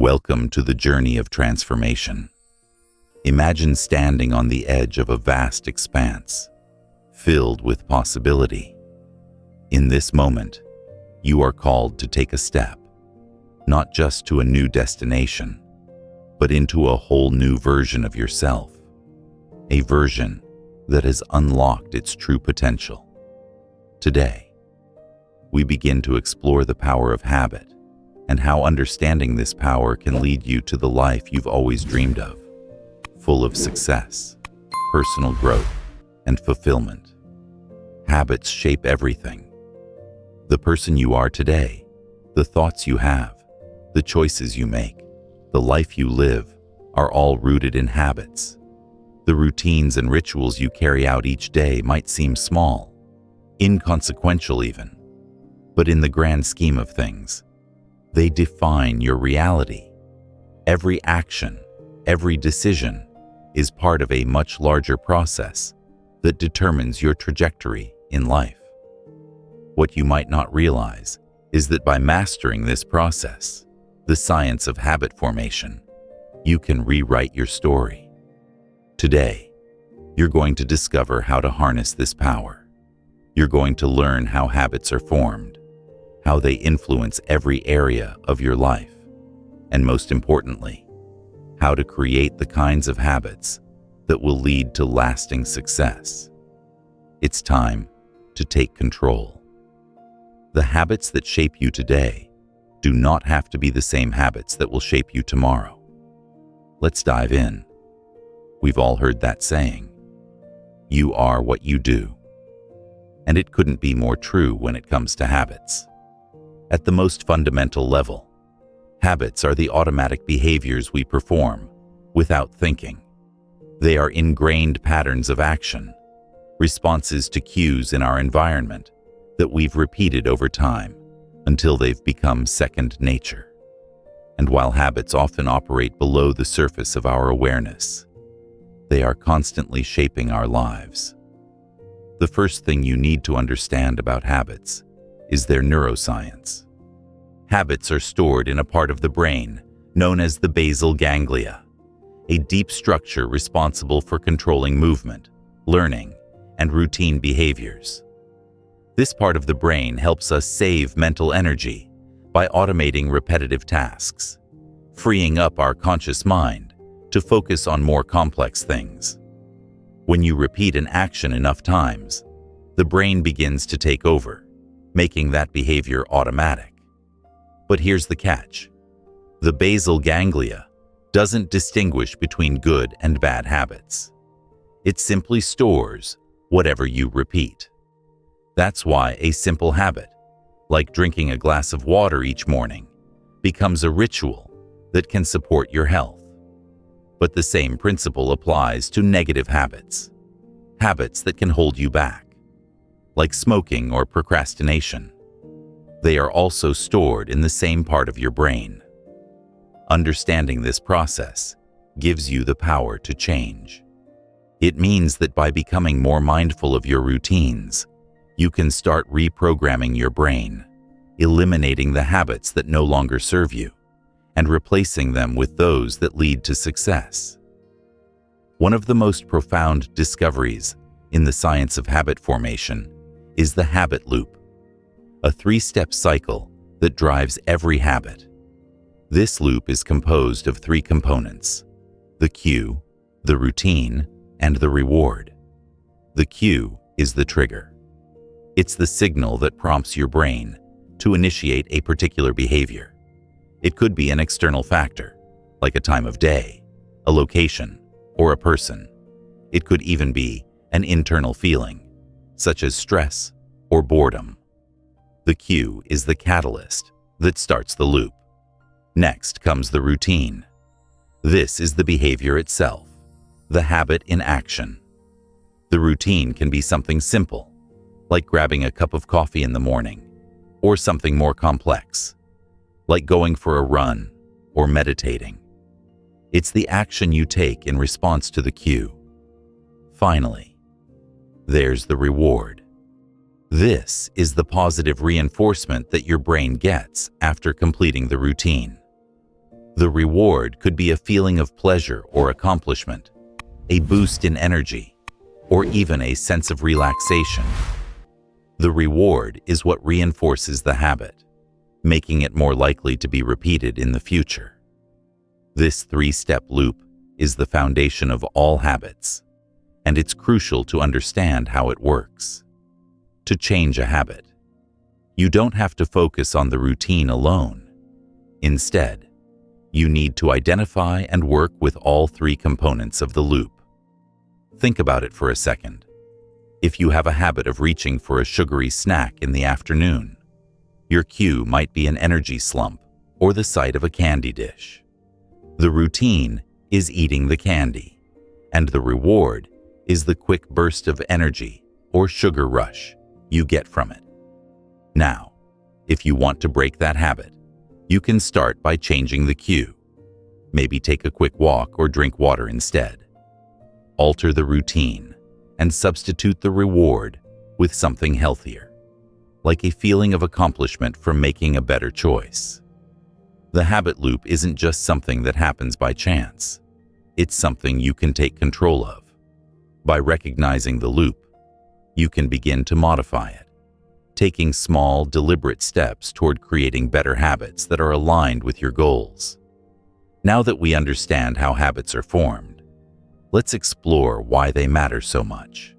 Welcome to the journey of transformation. Imagine standing on the edge of a vast expanse, filled with possibility. In this moment, you are called to take a step, not just to a new destination, but into a whole new version of yourself, a version that has unlocked its true potential. Today, we begin to explore the power of habit and how understanding this power can lead you to the life you've always dreamed of, full of success, personal growth, and fulfillment. Habits shape everything. The person you are today, the thoughts you have, the choices you make, the life you live are all rooted in habits. The routines and rituals you carry out each day might seem small, inconsequential even, but in the grand scheme of things, they define your reality. Every action, every decision is part of a much larger process that determines your trajectory in life. What you might not realize is that by mastering this process, the science of habit formation, you can rewrite your story. Today, you're going to discover how to harness this power. You're going to learn how habits are formed, how they influence every area of your life, and most importantly, how to create the kinds of habits that will lead to lasting success. It's time to take control. The habits that shape you today do not have to be the same habits that will shape you tomorrow. Let's dive in. We've all heard that saying, "You are what you do." And it couldn't be more true when it comes to habits. At the most fundamental level, habits are the automatic behaviors we perform without thinking. They are ingrained patterns of action, responses to cues in our environment that we've repeated over time until they've become second nature. And while habits often operate below the surface of our awareness, they are constantly shaping our lives. The first thing you need to understand about habits is their neuroscience. Habits are stored in a part of the brain known as the basal ganglia, a deep structure responsible for controlling movement, learning, and routine behaviors. This part of the brain helps us save mental energy by automating repetitive tasks, freeing up our conscious mind to focus on more complex things. When you repeat an action enough times, the brain begins to take over, making that behavior automatic. But here's the catch. The basal ganglia doesn't distinguish between good and bad habits. It simply stores whatever you repeat. That's why a simple habit, like drinking a glass of water each morning, becomes a ritual that can support your health. But the same principle applies to negative habits, habits that can hold you back, like smoking or procrastination. They are also stored in the same part of your brain. Understanding this process gives you the power to change. It means that by becoming more mindful of your routines, you can start reprogramming your brain, eliminating the habits that no longer serve you, and replacing them with those that lead to success. One of the most profound discoveries in the science of habit formation is the habit loop, a three-step cycle that drives every habit. This loop is composed of three components: the cue, the routine, and the reward. The cue is the trigger. It's the signal that prompts your brain to initiate a particular behavior. It could be an external factor, like a time of day, a location, or a person. It could even be an internal feeling, such as stress or boredom. The cue is the catalyst that starts the loop. Next comes the routine. This is the behavior itself, the habit in action. The routine can be something simple, like grabbing a cup of coffee in the morning, or something more complex, like going for a run or meditating. It's the action you take in response to the cue. Finally, there's the reward. This is the positive reinforcement that your brain gets after completing the routine. The reward could be a feeling of pleasure or accomplishment, a boost in energy, or even a sense of relaxation. The reward is what reinforces the habit, making it more likely to be repeated in the future. This three-step loop is the foundation of all habits, and it's crucial to understand how it works. To change a habit, you don't have to focus on the routine alone. Instead, you need to identify and work with all three components of the loop. Think about it for a second. If you have a habit of reaching for a sugary snack in the afternoon, your cue might be an energy slump or the sight of a candy dish. The routine is eating the candy, and the reward is the quick burst of energy or sugar rush you get from it. Now, if you want to break that habit, you can start by changing the cue. Maybe take a quick walk or drink water instead. Alter the routine and substitute the reward with something healthier, like a feeling of accomplishment from making a better choice. The habit loop isn't just something that happens by chance. It's something you can take control of. By recognizing the loop, you can begin to modify it, taking small, deliberate steps toward creating better habits that are aligned with your goals. Now that we understand how habits are formed, let's explore why they matter so much.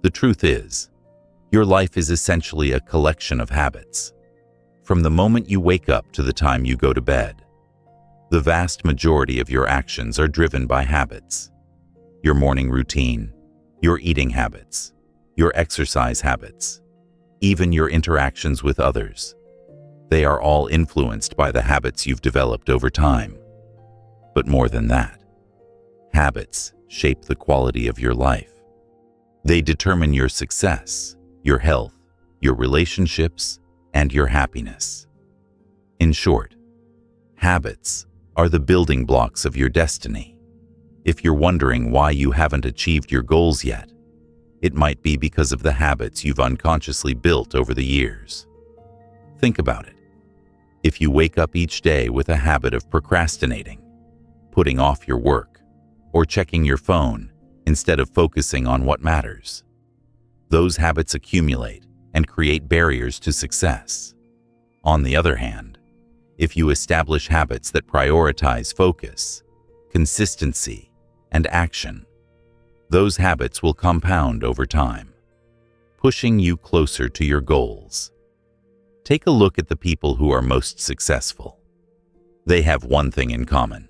The truth is, your life is essentially a collection of habits. From the moment you wake up to the time you go to bed, the vast majority of your actions are driven by habits. Your morning routine, your eating habits, your exercise habits, even your interactions with others. They are all influenced by the habits you've developed over time. But more than that, habits shape the quality of your life. They determine your success, your health, your relationships, and your happiness. In short, habits are the building blocks of your destiny. If you're wondering why you haven't achieved your goals yet, it might be because of the habits you've unconsciously built over the years. Think about it. If you wake up each day with a habit of procrastinating, putting off your work, or checking your phone instead of focusing on what matters, those habits accumulate and create barriers to success. On the other hand, if you establish habits that prioritize focus, consistency, and action, those habits will compound over time, pushing you closer to your goals. Take a look at the people who are most successful. They have one thing in common.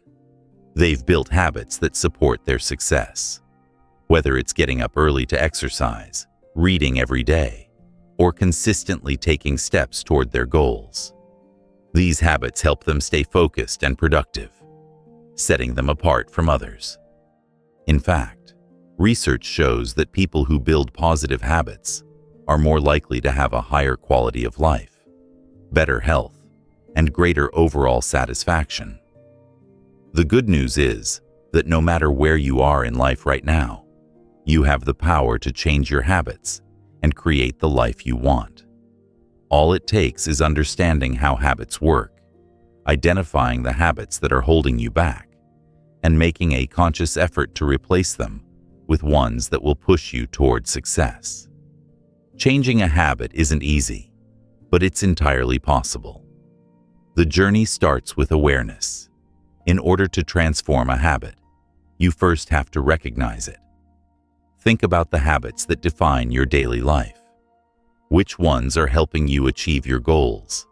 They've built habits that support their success. Whether it's getting up early to exercise, reading every day, or consistently taking steps toward their goals. These habits help them stay focused and productive, setting them apart from others. In fact, research shows that people who build positive habits are more likely to have a higher quality of life, better health, and greater overall satisfaction. The good news is that no matter where you are in life right now, you have the power to change your habits and create the life you want. All it takes is understanding how habits work, identifying the habits that are holding you back, and making a conscious effort to replace them with ones that will push you toward success. Changing a habit isn't easy, but it's entirely possible. The journey starts with awareness. In order to transform a habit, you first have to recognize it. Think about the habits that define your daily life. Which ones are helping you achieve your goals,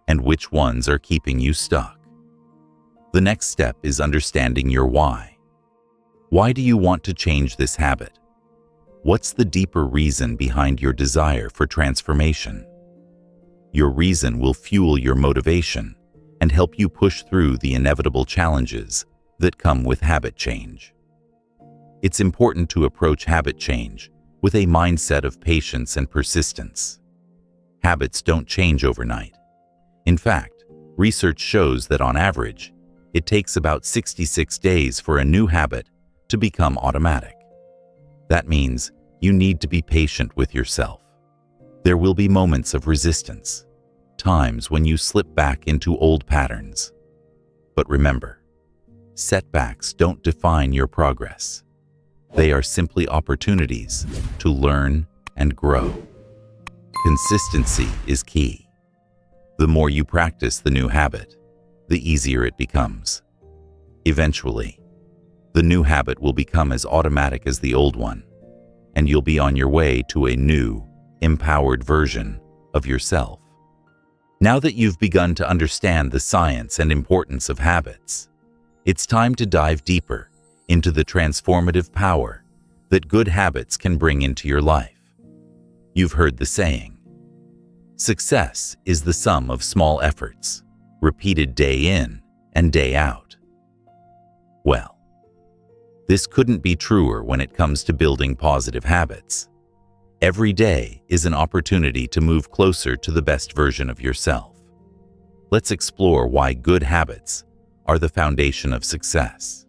and which ones are keeping you stuck? The next step is understanding your why. Why do you want to change this habit? What's the deeper reason behind your desire for transformation? Your reason will fuel your motivation and help you push through the inevitable challenges that come with habit change. It's important to approach habit change with a mindset of patience and persistence. Habits don't change overnight. In fact, research shows that on average, it takes about 66 days for a new habit to become automatic. That means you need to be patient with yourself. There will be moments of resistance, times when you slip back into old patterns. But remember, setbacks don't define your progress. They are simply opportunities to learn and grow. Consistency is key. The more you practice the new habit, the easier it becomes. Eventually, the new habit will become as automatic as the old one, and you'll be on your way to a new, empowered version of yourself. Now that you've begun to understand the science and importance of habits, it's time to dive deeper into the transformative power that good habits can bring into your life. You've heard the saying, success is the sum of small efforts, repeated day in and day out. Well, this couldn't be truer when it comes to building positive habits. Every day is an opportunity to move closer to the best version of yourself. Let's explore why good habits are the foundation of success,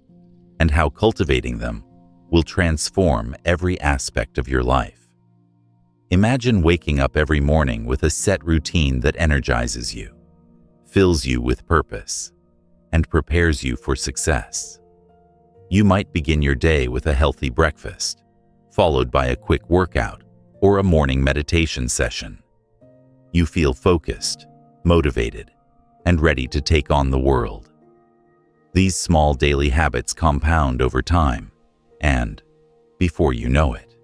and how cultivating them will transform every aspect of your life. Imagine waking up every morning with a set routine that energizes you, fills you with purpose, and prepares you for success. You might begin your day with a healthy breakfast, followed by a quick workout or a morning meditation session. You feel focused, motivated, and ready to take on the world. These small daily habits compound over time, and, before you know it,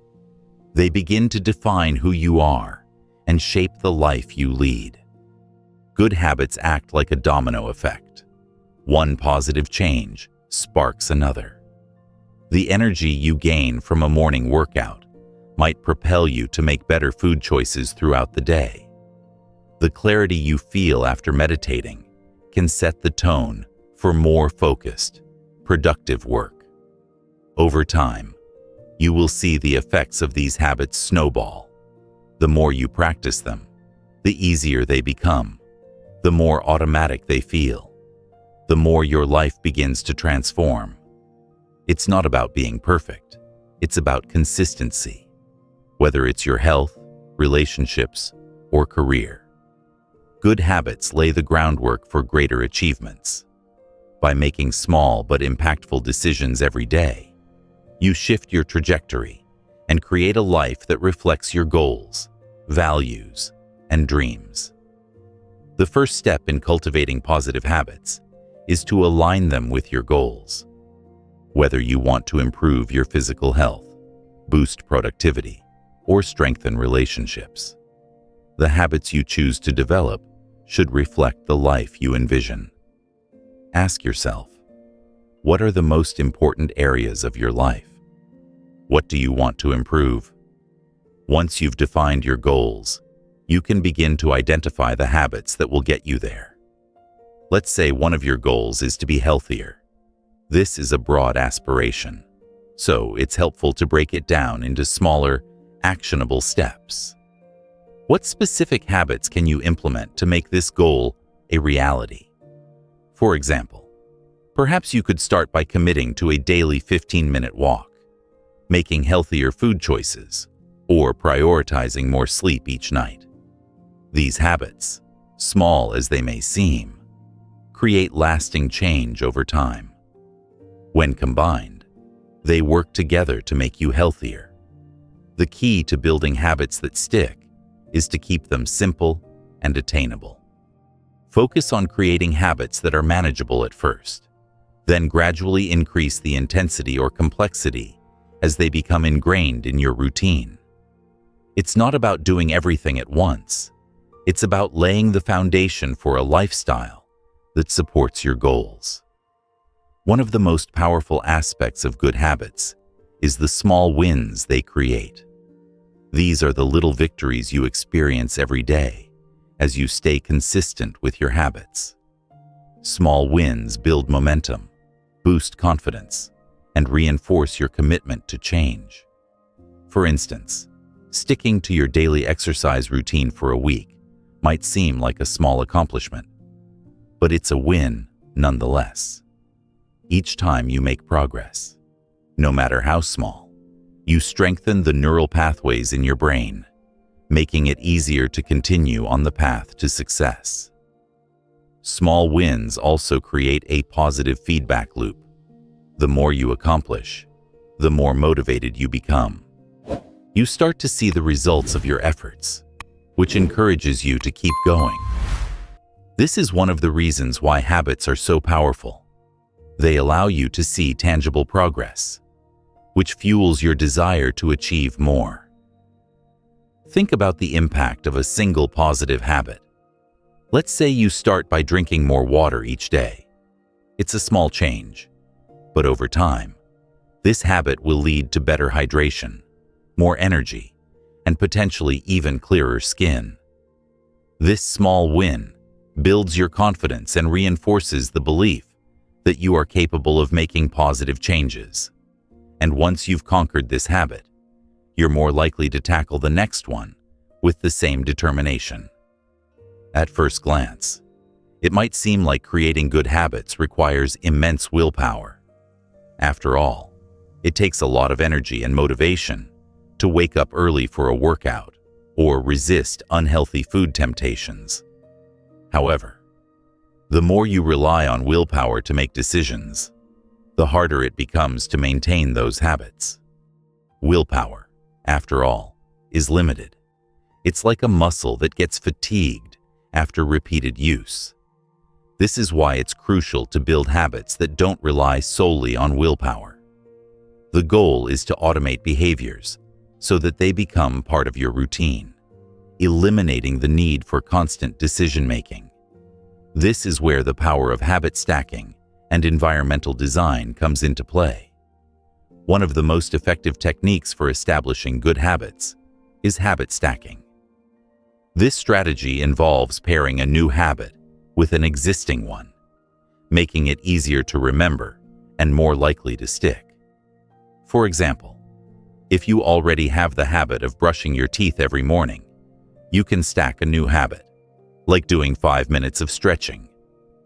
they begin to define who you are and shape the life you lead. Good habits act like a domino effect. One positive change sparks another. The energy you gain from a morning workout might propel you to make better food choices throughout the day. The clarity you feel after meditating can set the tone for more focused, productive work. Over time, you will see the effects of these habits snowball. The more you practice them, the easier they become, the more automatic they feel, the more your life begins to transform. It's not about being perfect, it's about consistency, whether it's your health, relationships, or career. Good habits lay the groundwork for greater achievements. By making small but impactful decisions every day, you shift your trajectory and create a life that reflects your goals, values, and dreams. The first step in cultivating positive habits is to align them with your goals. Whether you want to improve your physical health, boost productivity, or strengthen relationships, the habits you choose to develop should reflect the life you envision. Ask yourself, what are the most important areas of your life? What do you want to improve? Once you've defined your goals, you can begin to identify the habits that will get you there. Let's say one of your goals is to be healthier. This is a broad aspiration, so it's helpful to break it down into smaller, actionable steps. What specific habits can you implement to make this goal a reality? For example, perhaps you could start by committing to a daily 15-minute walk, making healthier food choices, or prioritizing more sleep each night. These habits, small as they may seem, create lasting change over time. When combined, they work together to make you healthier. The key to building habits that stick is to keep them simple and attainable. Focus on creating habits that are manageable at first, then gradually increase the intensity or complexity as they become ingrained in your routine. It's not about doing everything at once. It's about laying the foundation for a lifestyle that supports your goals. One of the most powerful aspects of good habits is the small wins they create. These are the little victories you experience every day as you stay consistent with your habits. Small wins build momentum, boost confidence, and reinforce your commitment to change. For instance, sticking to your daily exercise routine for a week might seem like a small accomplishment, but it's a win nonetheless. Each time you make progress, no matter how small, you strengthen the neural pathways in your brain, making it easier to continue on the path to success. Small wins also create a positive feedback loop. The more you accomplish, the more motivated you become. You start to see the results of your efforts, which encourages you to keep going. This is one of the reasons why habits are so powerful. They allow you to see tangible progress, which fuels your desire to achieve more. Think about the impact of a single positive habit. Let's say you start by drinking more water each day. It's a small change, but over time, this habit will lead to better hydration, more energy, and potentially even clearer skin. This small win builds your confidence and reinforces the belief that you are capable of making positive changes. And once you've conquered this habit, you're more likely to tackle the next one with the same determination. At first glance, it might seem like creating good habits requires immense willpower. After all, it takes a lot of energy and motivation to wake up early for a workout or resist unhealthy food temptations. However, the more you rely on willpower to make decisions, the harder it becomes to maintain those habits. Willpower, after all, is limited. It's like a muscle that gets fatigued after repeated use. This is why it's crucial to build habits that don't rely solely on willpower. The goal is to automate behaviors so that they become part of your routine, eliminating the need for constant decision-making. This is where the power of habit stacking and environmental design comes into play. One of the most effective techniques for establishing good habits is habit stacking. This strategy involves pairing a new habit with an existing one, making it easier to remember and more likely to stick. For example, if you already have the habit of brushing your teeth every morning, you can stack a new habit, like doing 5 minutes of stretching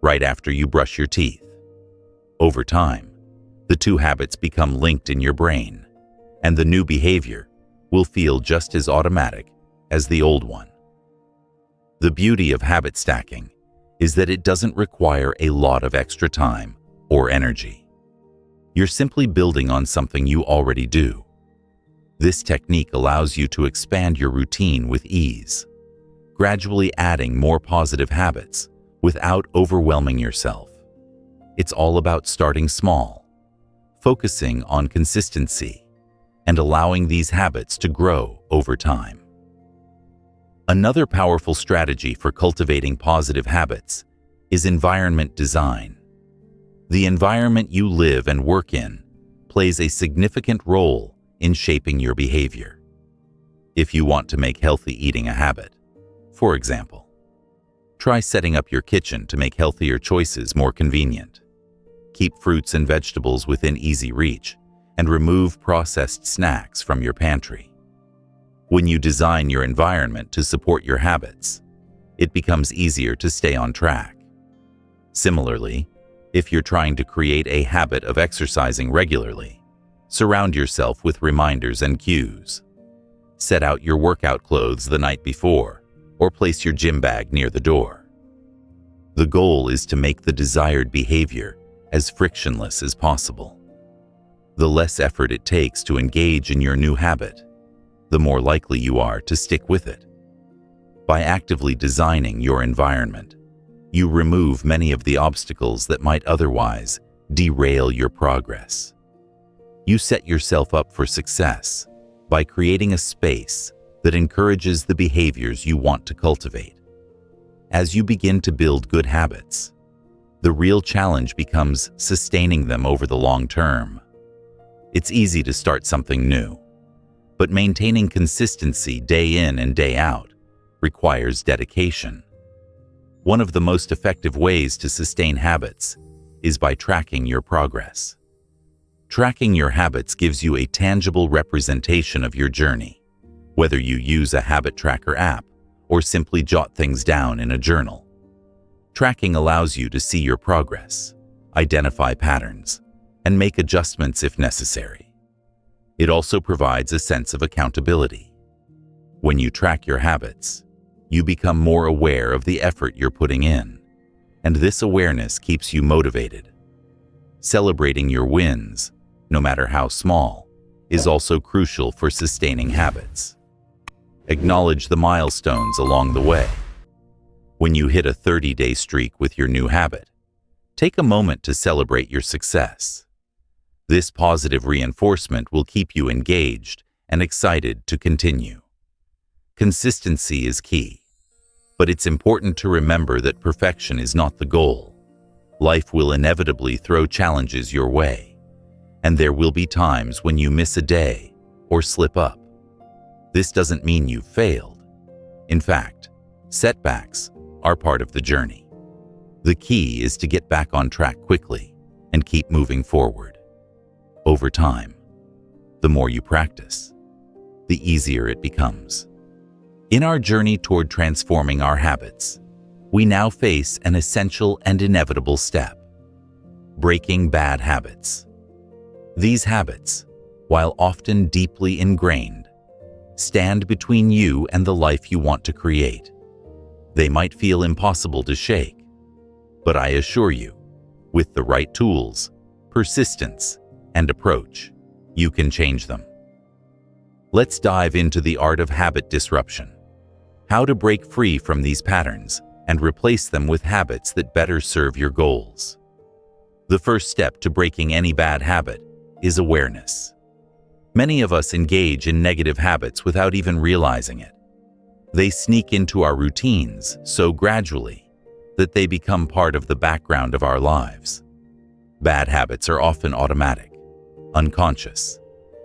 right after you brush your teeth. Over time, the two habits become linked in your brain, and the new behavior will feel just as automatic as the old one. The beauty of habit stacking is that it doesn't require a lot of extra time or energy. You're simply building on something you already do. This technique allows you to expand your routine with ease, gradually adding more positive habits without overwhelming yourself. It's all about starting small, focusing on consistency, and allowing these habits to grow over time. Another powerful strategy for cultivating positive habits is environment design. The environment you live and work in plays a significant role in shaping your behavior. If you want to make healthy eating a habit, for example, try setting up your kitchen to make healthier choices more convenient. Keep fruits and vegetables within easy reach, and remove processed snacks from your pantry. When you design your environment to support your habits, it becomes easier to stay on track. Similarly, if you're trying to create a habit of exercising regularly, surround yourself with reminders and cues. Set out your workout clothes the night before, or place your gym bag near the door. The goal is to make the desired behavior as frictionless as possible. The less effort it takes to engage in your new habit, the more likely you are to stick with it. By actively designing your environment, you remove many of the obstacles that might otherwise derail your progress. You set yourself up for success by creating a space that encourages the behaviors you want to cultivate. As you begin to build good habits, the real challenge becomes sustaining them over the long term. It's easy to start something new, but maintaining consistency day in and day out requires dedication. One of the most effective ways to sustain habits is by tracking your progress. Tracking your habits gives you a tangible representation of your journey, whether you use a habit tracker app or simply jot things down in a journal. Tracking allows you to see your progress, identify patterns, and make adjustments if necessary. It also provides a sense of accountability. When you track your habits, you become more aware of the effort you're putting in, and this awareness keeps you motivated. Celebrating your wins, no matter how small, is also crucial for sustaining habits. Acknowledge the milestones along the way. When you hit a 30-day streak with your new habit, take a moment to celebrate your success. This positive reinforcement will keep you engaged and excited to continue. Consistency is key, but it's important to remember that perfection is not the goal. Life will inevitably throw challenges your way, and there will be times when you miss a day or slip up. This doesn't mean you've failed. In fact, setbacks are part of the journey. The key is to get back on track quickly and keep moving forward. Over time, the more you practice, the easier it becomes. In our journey toward transforming our habits, we now face an essential and inevitable step: breaking bad habits. These habits, while often deeply ingrained, stand between you and the life you want to create. They might feel impossible to shake, but I assure you, with the right tools, persistence, and approach, you can change them. Let's dive into the art of habit disruption. How to break free from these patterns and replace them with habits that better serve your goals. The first step to breaking any bad habit is awareness. Many of us engage in negative habits without even realizing it. They sneak into our routines so gradually that they become part of the background of our lives. Bad habits are often automatic, unconscious,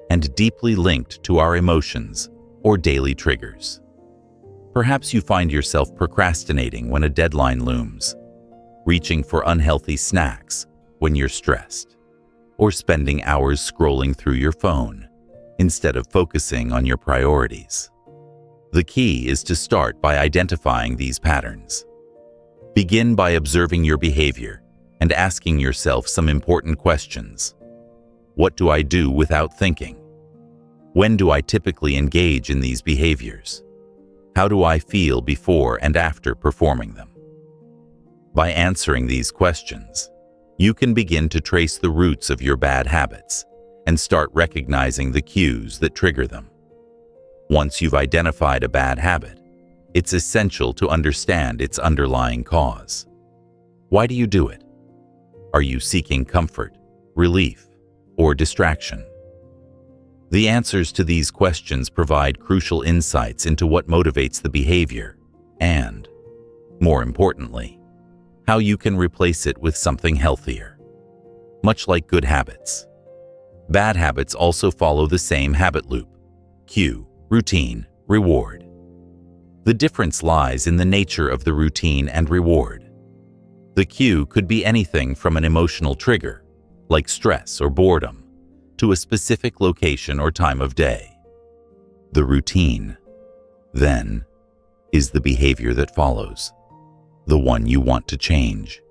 and deeply linked to our emotions or daily triggers. Perhaps you find yourself procrastinating when a deadline looms, reaching for unhealthy snacks when you're stressed, or spending hours scrolling through your phone instead of focusing on your priorities. The key is to start by identifying these patterns. Begin by observing your behavior and asking yourself some important questions. What do I do without thinking? When do I typically engage in these behaviors? How do I feel before and after performing them? By answering these questions, you can begin to trace the roots of your bad habits and start recognizing the cues that trigger them. Once you've identified a bad habit, it's essential to understand its underlying cause. Why do you do it? Are you seeking comfort, relief, or distraction? The answers to these questions provide crucial insights into what motivates the behavior and, more importantly, how you can replace it with something healthier. Much like good habits, bad habits also follow the same habit loop: cue, routine, reward. The difference lies in the nature of the routine and reward. The cue could be anything from an emotional trigger, like stress or boredom, to a specific location or time of day. The routine, then, is the behavior that follows, the one you want to change.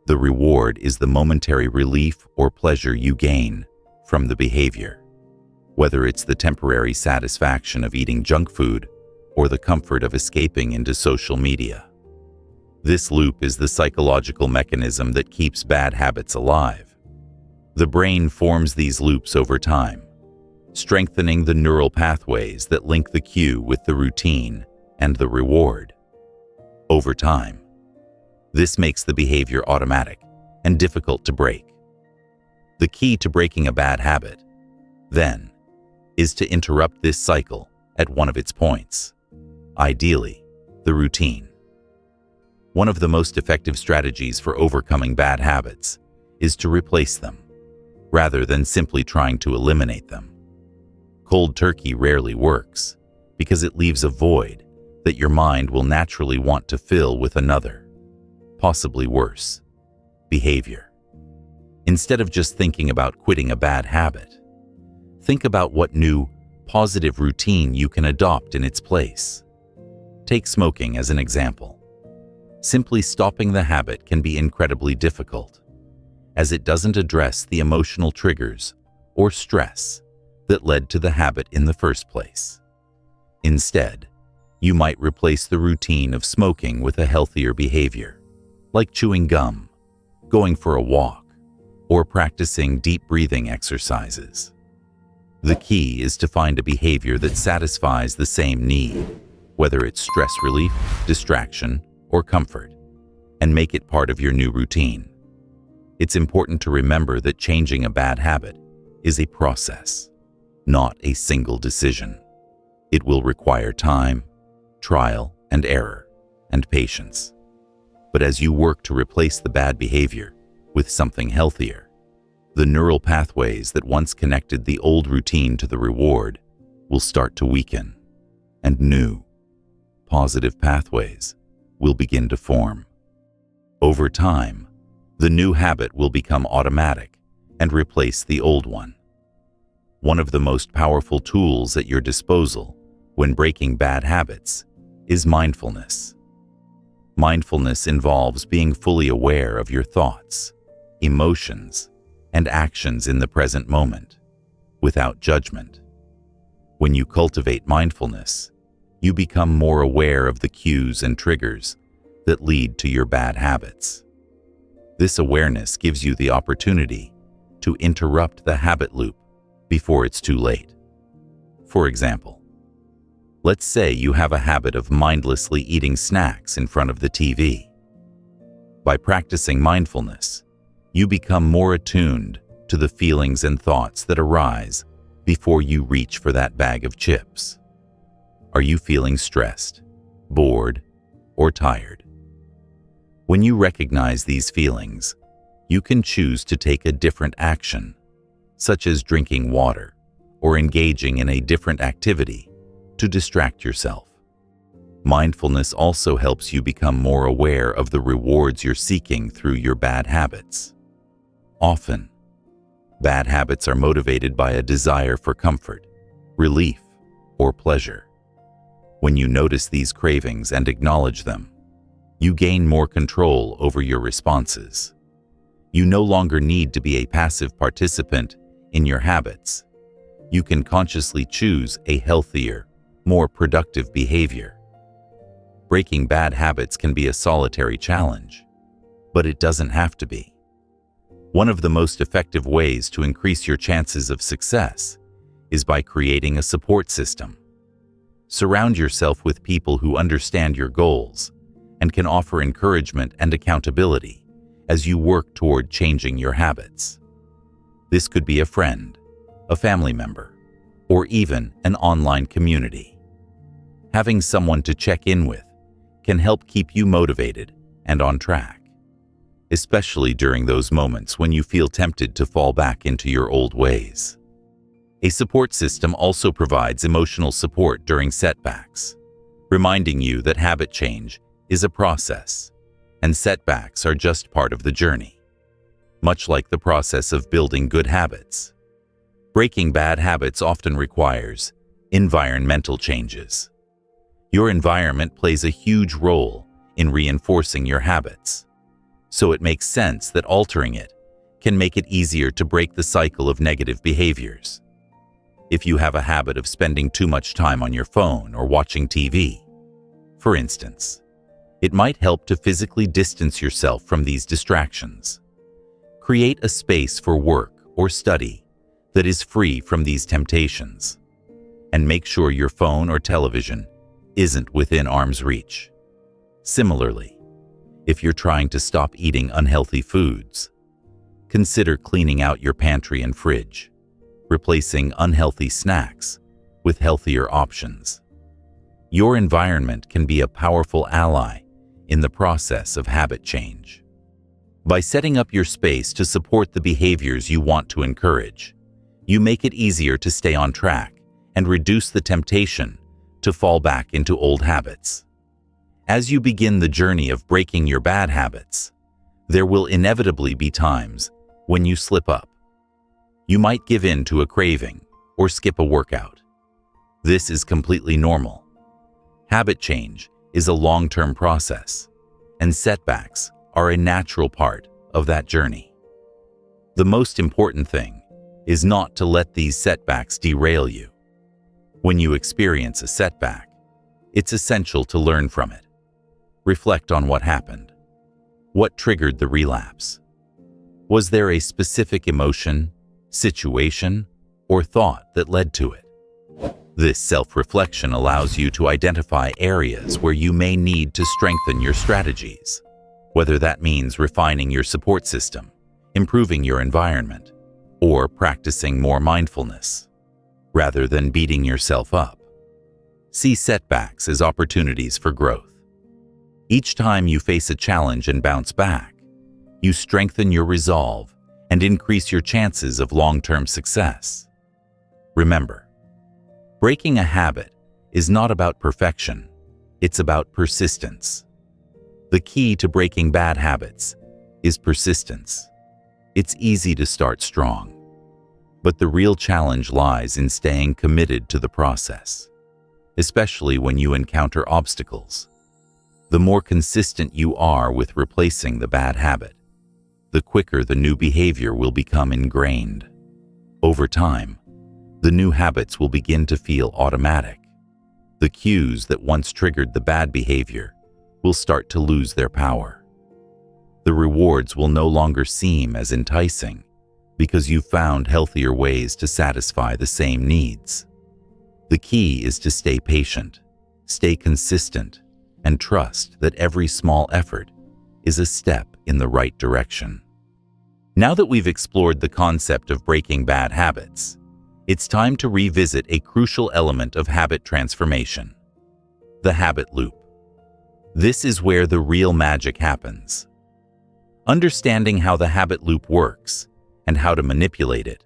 The reward is the momentary relief or pleasure you gain from the behavior, whether it's the temporary satisfaction of eating junk food or the comfort of escaping into social media. This loop is the psychological mechanism that keeps bad habits alive. The brain forms these loops over time, strengthening the neural pathways that link the cue with the routine and the reward. Over time, this makes the behavior automatic and difficult to break. The key to breaking a bad habit, then, is to interrupt this cycle at one of its points, ideally, the routine. One of the most effective strategies for overcoming bad habits is to replace them, rather than simply trying to eliminate them. Cold turkey rarely works, because it leaves a void that your mind will naturally want to fill with another, possibly worse, behavior. Instead of just thinking about quitting a bad habit, think about what new, positive routine you can adopt in its place. Take smoking as an example. Simply stopping the habit can be incredibly difficult, as it doesn't address the emotional triggers or stress that led to the habit in the first place. Instead, you might replace the routine of smoking with a healthier behavior, like chewing gum, going for a walk, or practicing deep breathing exercises. The key is to find a behavior that satisfies the same need, whether it's stress relief, distraction, or comfort, and make it part of your new routine. It's important to remember that changing a bad habit is a process, not a single decision. It will require time, trial and error, and patience. But as you work to replace the bad behavior with something healthier, the neural pathways that once connected the old routine to the reward will start to weaken, and new, positive pathways will begin to form. Over time, the new habit will become automatic and replace the old one. One of the most powerful tools at your disposal when breaking bad habits is mindfulness. Mindfulness involves being fully aware of your thoughts, emotions, and actions in the present moment, without judgment. When you cultivate mindfulness, you become more aware of the cues and triggers that lead to your bad habits. This awareness gives you the opportunity to interrupt the habit loop before it's too late. For example, let's say you have a habit of mindlessly eating snacks in front of the TV. By practicing mindfulness, you become more attuned to the feelings and thoughts that arise before you reach for that bag of chips. Are you feeling stressed, bored, or tired? When you recognize these feelings, you can choose to take a different action, such as drinking water or engaging in a different activity to distract yourself. Mindfulness also helps you become more aware of the rewards you're seeking through your bad habits. Often, bad habits are motivated by a desire for comfort, relief, or pleasure. When you notice these cravings and acknowledge them, you gain more control over your responses. You no longer need to be a passive participant in your habits. You can consciously choose a healthier, more productive behavior. Breaking bad habits can be a solitary challenge, but it doesn't have to be. One of the most effective ways to increase your chances of success is by creating a support system. Surround yourself with people who understand your goals and can offer encouragement and accountability as you work toward changing your habits. This could be a friend, a family member, or even an online community. Having someone to check in with can help keep you motivated and on track, especially during those moments when you feel tempted to fall back into your old ways. A support system also provides emotional support during setbacks, reminding you that habit change is a process, and setbacks are just part of the journey. Much like the process of building good habits, breaking bad habits often requires environmental changes. Your environment plays a huge role in reinforcing your habits, so it makes sense that altering it can make it easier to break the cycle of negative behaviors. If you have a habit of spending too much time on your phone or watching TV, for instance, it might help to physically distance yourself from these distractions. Create a space for work or study that is free from these temptations, and make sure your phone or television isn't within arm's reach. Similarly, if you're trying to stop eating unhealthy foods, consider cleaning out your pantry and fridge, replacing unhealthy snacks with healthier options. Your environment can be a powerful ally in the process of habit change. By setting up your space to support the behaviors you want to encourage, you make it easier to stay on track and reduce the temptation to fall back into old habits. As you begin the journey of breaking your bad habits, there will inevitably be times when you slip up. You might give in to a craving or skip a workout. This is completely normal. Habit change is a long-term process, and setbacks are a natural part of that journey. The most important thing is not to let these setbacks derail you. When you experience a setback, it's essential to learn from it. Reflect on what happened. What triggered the relapse? Was there a specific emotion, situation, or thought that led to it? This self-reflection allows you to identify areas where you may need to strengthen your strategies, whether that means refining your support system, improving your environment, or practicing more mindfulness. Rather than beating yourself up, see setbacks as opportunities for growth. Each time you face a challenge and bounce back, you strengthen your resolve and increase your chances of long-term success. Remember, breaking a habit is not about perfection, it's about persistence. The key to breaking bad habits is persistence. It's easy to start strong, but the real challenge lies in staying committed to the process, especially when you encounter obstacles. The more consistent you are with replacing the bad habit, the quicker the new behavior will become ingrained. Over time, the new habits will begin to feel automatic. The cues that once triggered the bad behavior will start to lose their power. The rewards will no longer seem as enticing because you've found healthier ways to satisfy the same needs. The key is to stay patient, stay consistent, and trust that every small effort is a step in the right direction. Now that we've explored the concept of breaking bad habits, it's time to revisit a crucial element of habit transformation: the habit loop. This is where the real magic happens. Understanding how the habit loop works and how to manipulate it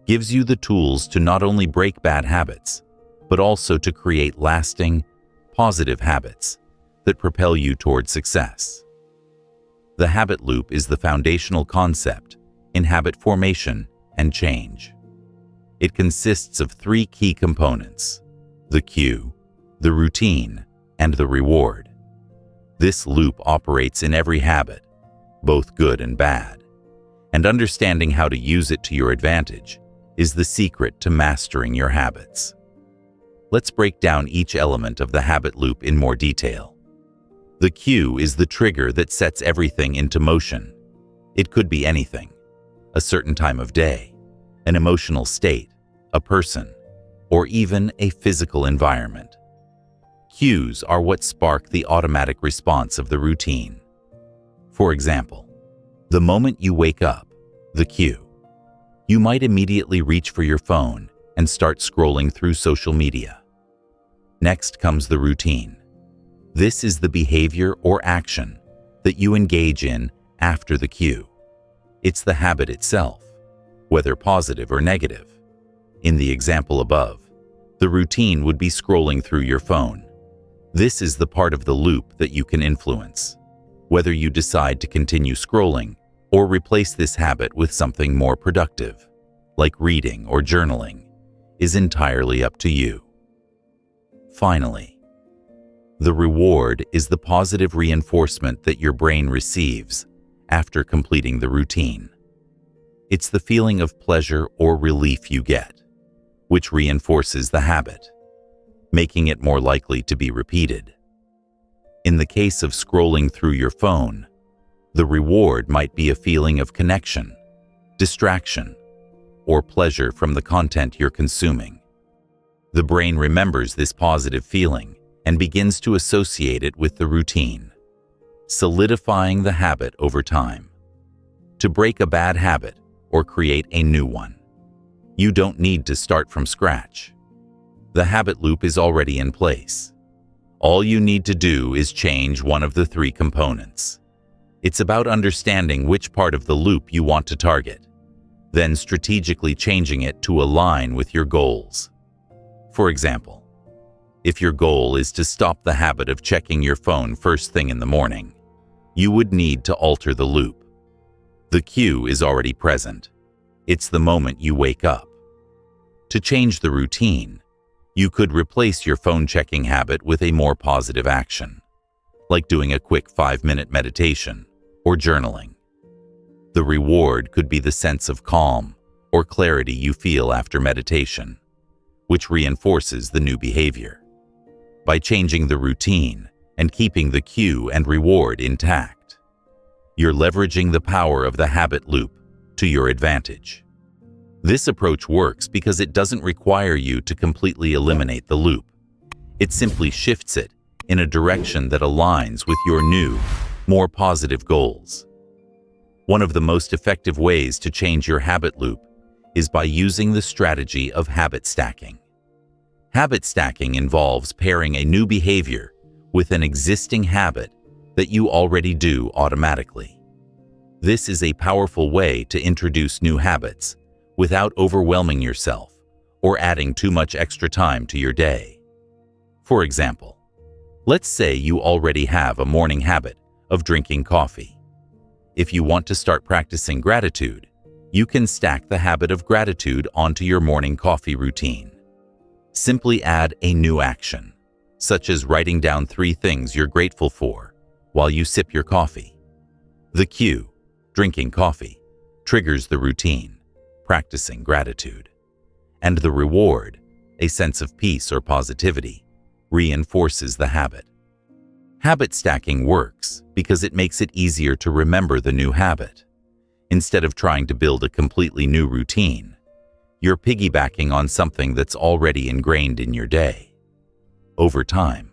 gives you the tools to not only break bad habits, but also to create lasting, positive habits that propel you toward success. The habit loop is the foundational concept in habit formation and change. It consists of three key components: the cue, the routine, and the reward. This loop operates in every habit, both good and bad, and understanding how to use it to your advantage is the secret to mastering your habits. Let's break down each element of the habit loop in more detail. The cue is the trigger that sets everything into motion. It could be anything: a certain time of day, an emotional state, a person, or even a physical environment. Cues are what spark the automatic response of the routine. For example, the moment you wake up, the cue. You might immediately reach for your phone and start scrolling through social media. Next comes the routine. This is the behavior or action that you engage in after the cue. It's the habit itself, whether positive or negative. In the example above, the routine would be scrolling through your phone. This is the part of the loop that you can influence. Whether you decide to continue scrolling or replace this habit with something more productive, like reading or journaling, is entirely up to you. Finally, the reward is the positive reinforcement that your brain receives after completing the routine. It's the feeling of pleasure or relief you get, which reinforces the habit, making it more likely to be repeated. In the case of scrolling through your phone, the reward might be a feeling of connection, distraction, or pleasure from the content you're consuming. The brain remembers this positive feeling and begins to associate it with the routine, solidifying the habit over time. To break a bad habit or create a new one, you don't need to start from scratch. The habit loop is already in place. All you need to do is change one of the three components. It's about understanding which part of the loop you want to target, then strategically changing it to align with your goals. For example, if your goal is to stop the habit of checking your phone first thing in the morning, you would need to alter the loop. The cue is already present. It's the moment you wake up. To change the routine, you could replace your phone checking habit with a more positive action, like doing a quick 5-minute meditation or journaling. The reward could be the sense of calm or clarity you feel after meditation, which reinforces the new behavior. By changing the routine and keeping the cue and reward intact, You're leveraging the power of the habit loop to your advantage. This approach works because it doesn't require you to completely eliminate the loop. It simply shifts it in a direction that aligns with your new, more positive goals. One of the most effective ways to change your habit loop is by using the strategy of habit stacking. Habit stacking involves pairing a new behavior with an existing habit that you already do automatically. This is a powerful way to introduce new habits without overwhelming yourself or adding too much extra time to your day. For example, let's say you already have a morning habit of drinking coffee. If you want to start practicing gratitude, you can stack the habit of gratitude onto your morning coffee routine. Simply add a new action, such as writing down 3 things you're grateful for while you sip your coffee. The cue, drinking coffee, triggers the routine, practicing gratitude. And the reward, a sense of peace or positivity, reinforces the habit. Habit stacking works because it makes it easier to remember the new habit. Instead of trying to build a completely new routine, you're piggybacking on something that's already ingrained in your day. Over time,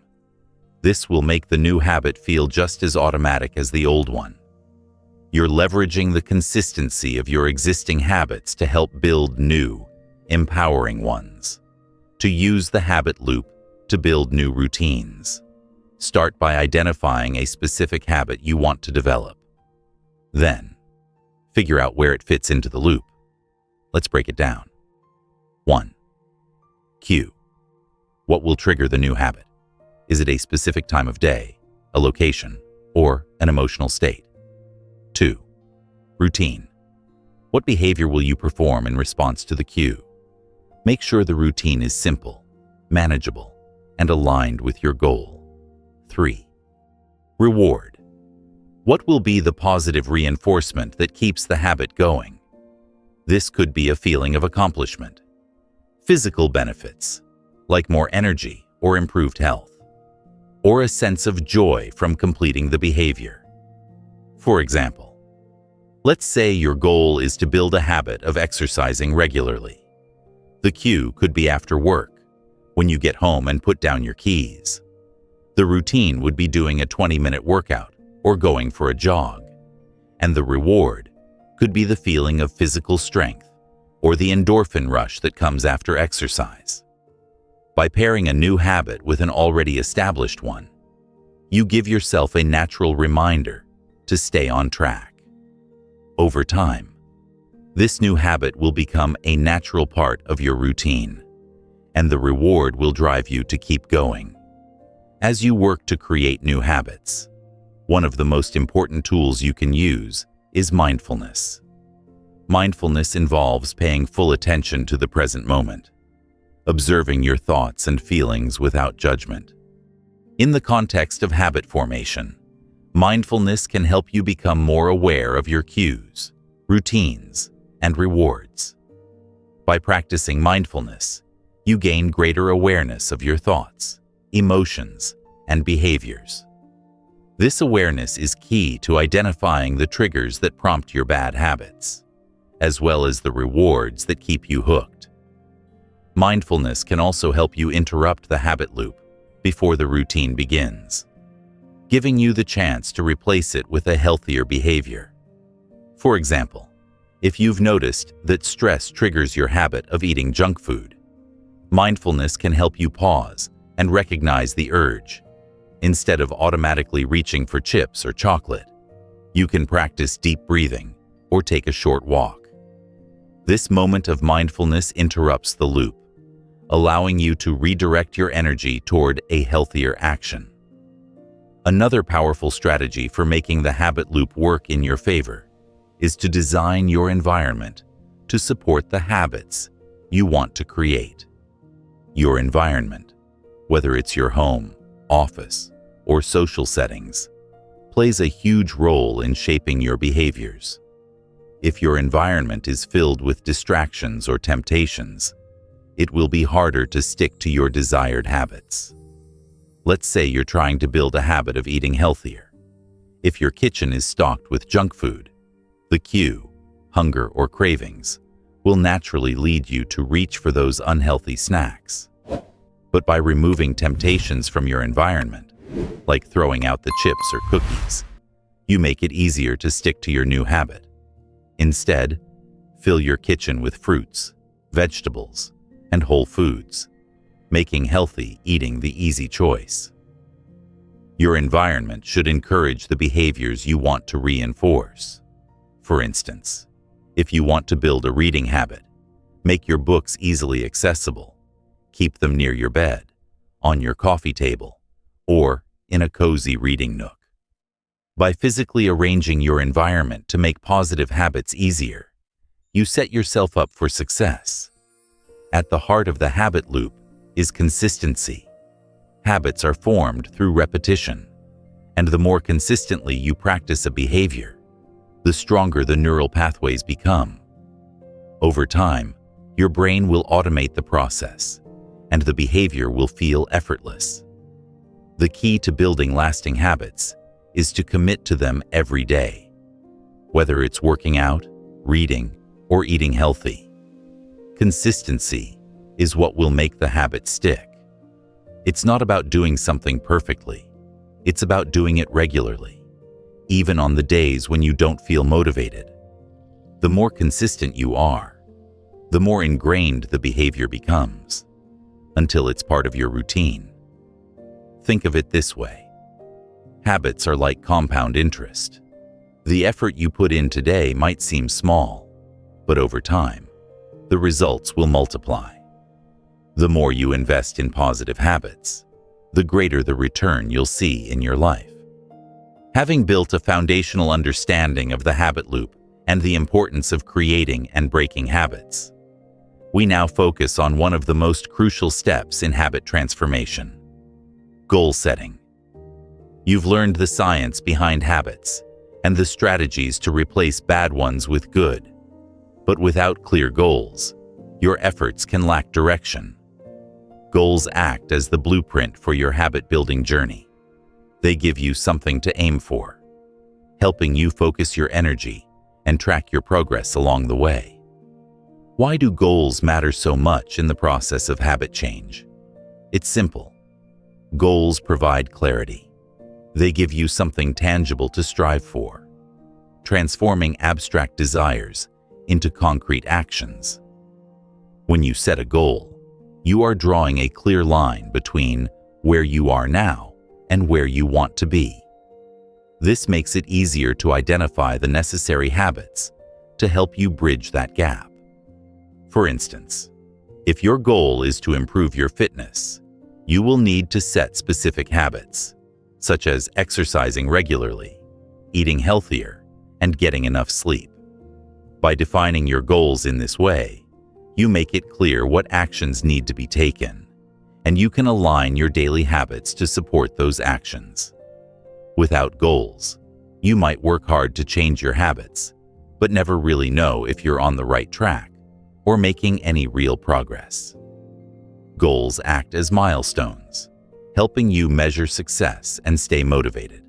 this will make the new habit feel just as automatic as the old one. You're leveraging the consistency of your existing habits to help build new, empowering ones. To use the habit loop to build new routines, start by identifying a specific habit you want to develop. Then, figure out where it fits into the loop. Let's break it down. 1. Cue. What will trigger the new habit? Is it a specific time of day, a location, or an emotional state? 2. Routine. What behavior will you perform in response to the cue? Make sure the routine is simple, manageable, and aligned with your goal. 3. Reward. What will be the positive reinforcement that keeps the habit going? This could be a feeling of accomplishment, physical benefits, like more energy or improved health, or a sense of joy from completing the behavior. For example, let's say your goal is to build a habit of exercising regularly. The cue could be after work, when you get home and put down your keys. The routine would be doing a 20-minute workout or going for a jog, and the reward could be the feeling of physical strength or the endorphin rush that comes after exercise. By pairing a new habit with an already established one, you give yourself a natural reminder to stay on track. Over time, this new habit will become a natural part of your routine, and the reward will drive you to keep going. As you work to create new habits, one of the most important tools you can use is mindfulness. Mindfulness involves paying full attention to the present moment, observing your thoughts and feelings without judgment. In the context of habit formation, mindfulness can help you become more aware of your cues, routines, and rewards. By practicing mindfulness, you gain greater awareness of your thoughts, emotions, and behaviors. This awareness is key to identifying the triggers that prompt your bad habits, as well as the rewards that keep you hooked. Mindfulness can also help you interrupt the habit loop before the routine begins, giving you the chance to replace it with a healthier behavior. For example, if you've noticed that stress triggers your habit of eating junk food, mindfulness can help you pause and recognize the urge. Instead of automatically reaching for chips or chocolate, you can practice deep breathing or take a short walk. This moment of mindfulness interrupts the loop, allowing you to redirect your energy toward a healthier action. Another powerful strategy for making the habit loop work in your favor is to design your environment to support the habits you want to create. Your environment, whether it's your home, office, or social settings, plays a huge role in shaping your behaviors. If your environment is filled with distractions or temptations, it will be harder to stick to your desired habits. Let's say you're trying to build a habit of eating healthier. If your kitchen is stocked with junk food, the cue, hunger or cravings, will naturally lead you to reach for those unhealthy snacks. But by removing temptations from your environment, like throwing out the chips or cookies, you make it easier to stick to your new habit. Instead, fill your kitchen with fruits, vegetables, and whole foods, making healthy eating the easy choice. Your environment should encourage the behaviors you want to reinforce. For instance, if you want to build a reading habit, make your books easily accessible. Keep them near your bed, on your coffee table, or in a cozy reading nook. By physically arranging your environment to make positive habits easier, you set yourself up for success. At the heart of the habit loop is consistency. Habits are formed through repetition, and the more consistently you practice a behavior, the stronger the neural pathways become. Over time, your brain will automate the process, and the behavior will feel effortless. The key to building lasting habits is to commit to them every day, whether it's working out, reading, or eating healthy. Consistency is what will make the habit stick. It's not about doing something perfectly. It's about doing it regularly, even on the days when you don't feel motivated. The more consistent you are, the more ingrained the behavior becomes, until it's part of your routine. Think of it this way. Habits are like compound interest. The effort you put in today might seem small, but over time, the results will multiply. The more you invest in positive habits, the greater the return you'll see in your life. Having built a foundational understanding of the habit loop and the importance of creating and breaking habits, we now focus on one of the most crucial steps in habit transformation: goal setting. You've learned the science behind habits and the strategies to replace bad ones with good. But without clear goals, your efforts can lack direction. Goals act as the blueprint for your habit-building journey. They give you something to aim for, helping you focus your energy and track your progress along the way. Why do goals matter so much in the process of habit change? It's simple. Goals provide clarity. They give you something tangible to strive for, transforming abstract desires into concrete actions. When you set a goal, you are drawing a clear line between where you are now and where you want to be. This makes it easier to identify the necessary habits to help you bridge that gap. For instance, if your goal is to improve your fitness, you will need to set specific habits, such as exercising regularly, eating healthier, and getting enough sleep. By defining your goals in this way, you make it clear what actions need to be taken, and you can align your daily habits to support those actions. Without goals, you might work hard to change your habits, but never really know if you're on the right track or making any real progress. Goals act as milestones, helping you measure success and stay motivated.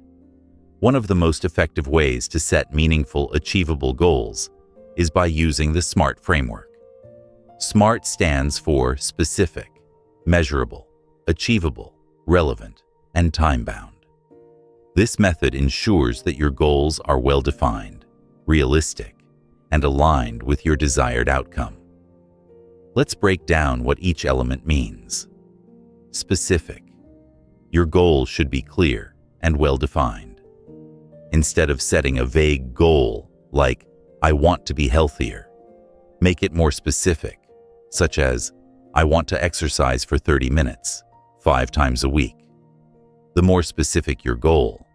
One of the most effective ways to set meaningful, achievable goals is by using the SMART framework. SMART stands for specific, measurable, achievable, relevant, and time-bound. This method ensures that your goals are well-defined, realistic, and aligned with your desired outcome. Let's break down what each element means. Specific. Your goal should be clear and well-defined. Instead of setting a vague goal like, "I want to be healthier," make it more specific, such as, "I want to exercise for 30 minutes, 5 times a week." The more specific your goal,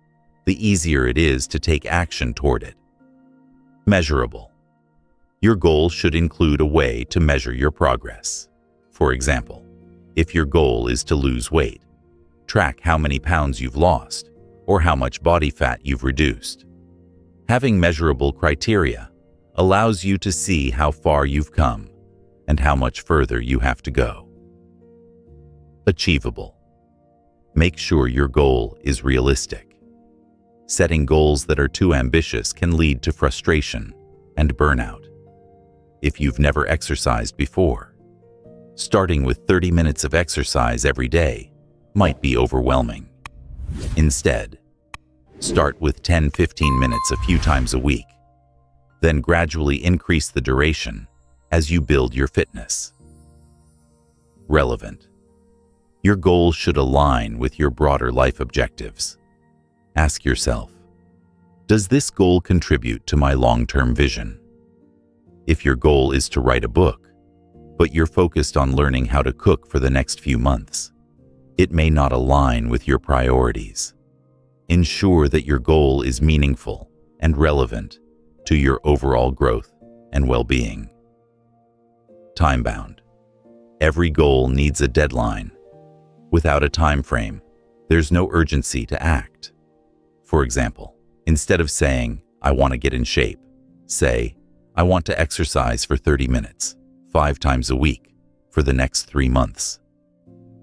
the easier it is to take action toward it. Measurable. Your goal should include a way to measure your progress. For example, if your goal is to lose weight, track how many pounds you've lost or how much body fat you've reduced. Having measurable criteria allows you to see how far you've come and how much further you have to go. Achievable. Make sure your goal is realistic. Setting goals that are too ambitious can lead to frustration and burnout. If you've never exercised before, starting with 30 minutes of exercise every day might be overwhelming. Instead, start with 10-15 minutes a few times a week, then gradually increase the duration as you build your fitness. Relevant. Your goals should align with your broader life objectives. Ask yourself, does this goal contribute to my long-term vision? If your goal is to write a book, but you're focused on learning how to cook for the next few months, it may not align with your priorities. Ensure that your goal is meaningful and relevant to your overall growth and well-being. Time-bound. Every goal needs a deadline. Without a time frame, there's no urgency to act. For example, instead of saying, "I want to get in shape," say, "I want to exercise for 30 minutes, 5 times a week, for the next 3 months."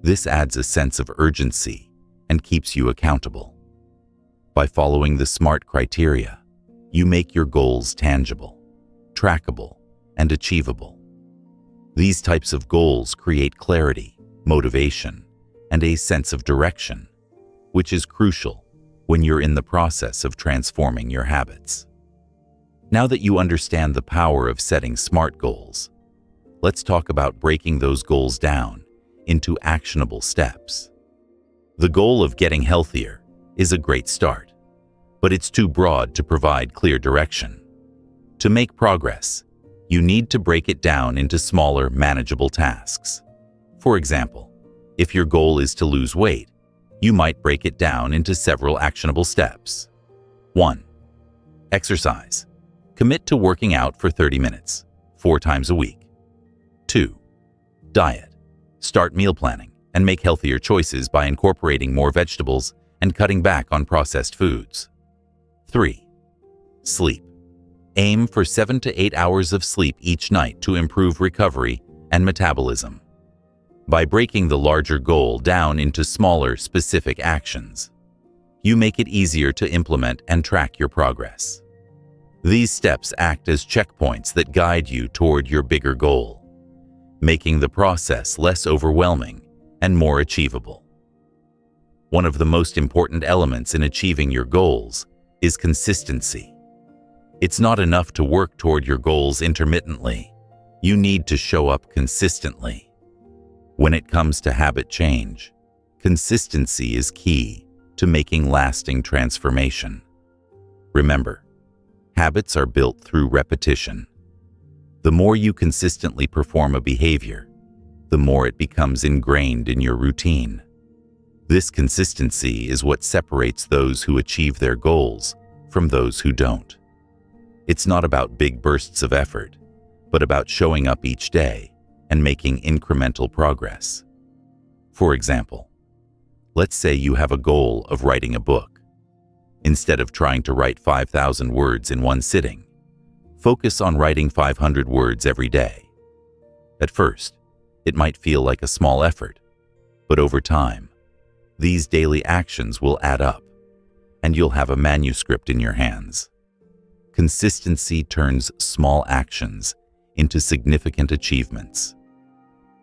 This adds a sense of urgency and keeps you accountable. By following the SMART criteria, you make your goals tangible, trackable, and achievable. These types of goals create clarity, motivation, and a sense of direction, which is crucial when you're in the process of transforming your habits. Now that you understand the power of setting SMART goals, let's talk about breaking those goals down into actionable steps. The goal of getting healthier is a great start, but it's too broad to provide clear direction. To make progress, you need to break it down into smaller, manageable tasks. For example, if your goal is to lose weight, you might break it down into several actionable steps. 1. Exercise. Commit to working out for 30 minutes, 4 times a week. 2. Diet. Start meal planning and make healthier choices by incorporating more vegetables and cutting back on processed foods. 3. Sleep. Aim for 7 to 8 hours of sleep each night to improve recovery and metabolism. By breaking the larger goal down into smaller, specific actions, you make it easier to implement and track your progress. These steps act as checkpoints that guide you toward your bigger goal, making the process less overwhelming and more achievable. One of the most important elements in achieving your goals is consistency. It's not enough to work toward your goals intermittently. You need to show up consistently. When it comes to habit change, consistency is key to making lasting transformation. Remember, habits are built through repetition. The more you consistently perform a behavior, the more it becomes ingrained in your routine. This consistency is what separates those who achieve their goals from those who don't. It's not about big bursts of effort, but about showing up each day and making incremental progress. For example, let's say you have a goal of writing a book. Instead of trying to write 5,000 words in one sitting, focus on writing 500 words every day. At first, it might feel like a small effort, but over time, these daily actions will add up, and you'll have a manuscript in your hands. Consistency turns small actions into significant achievements.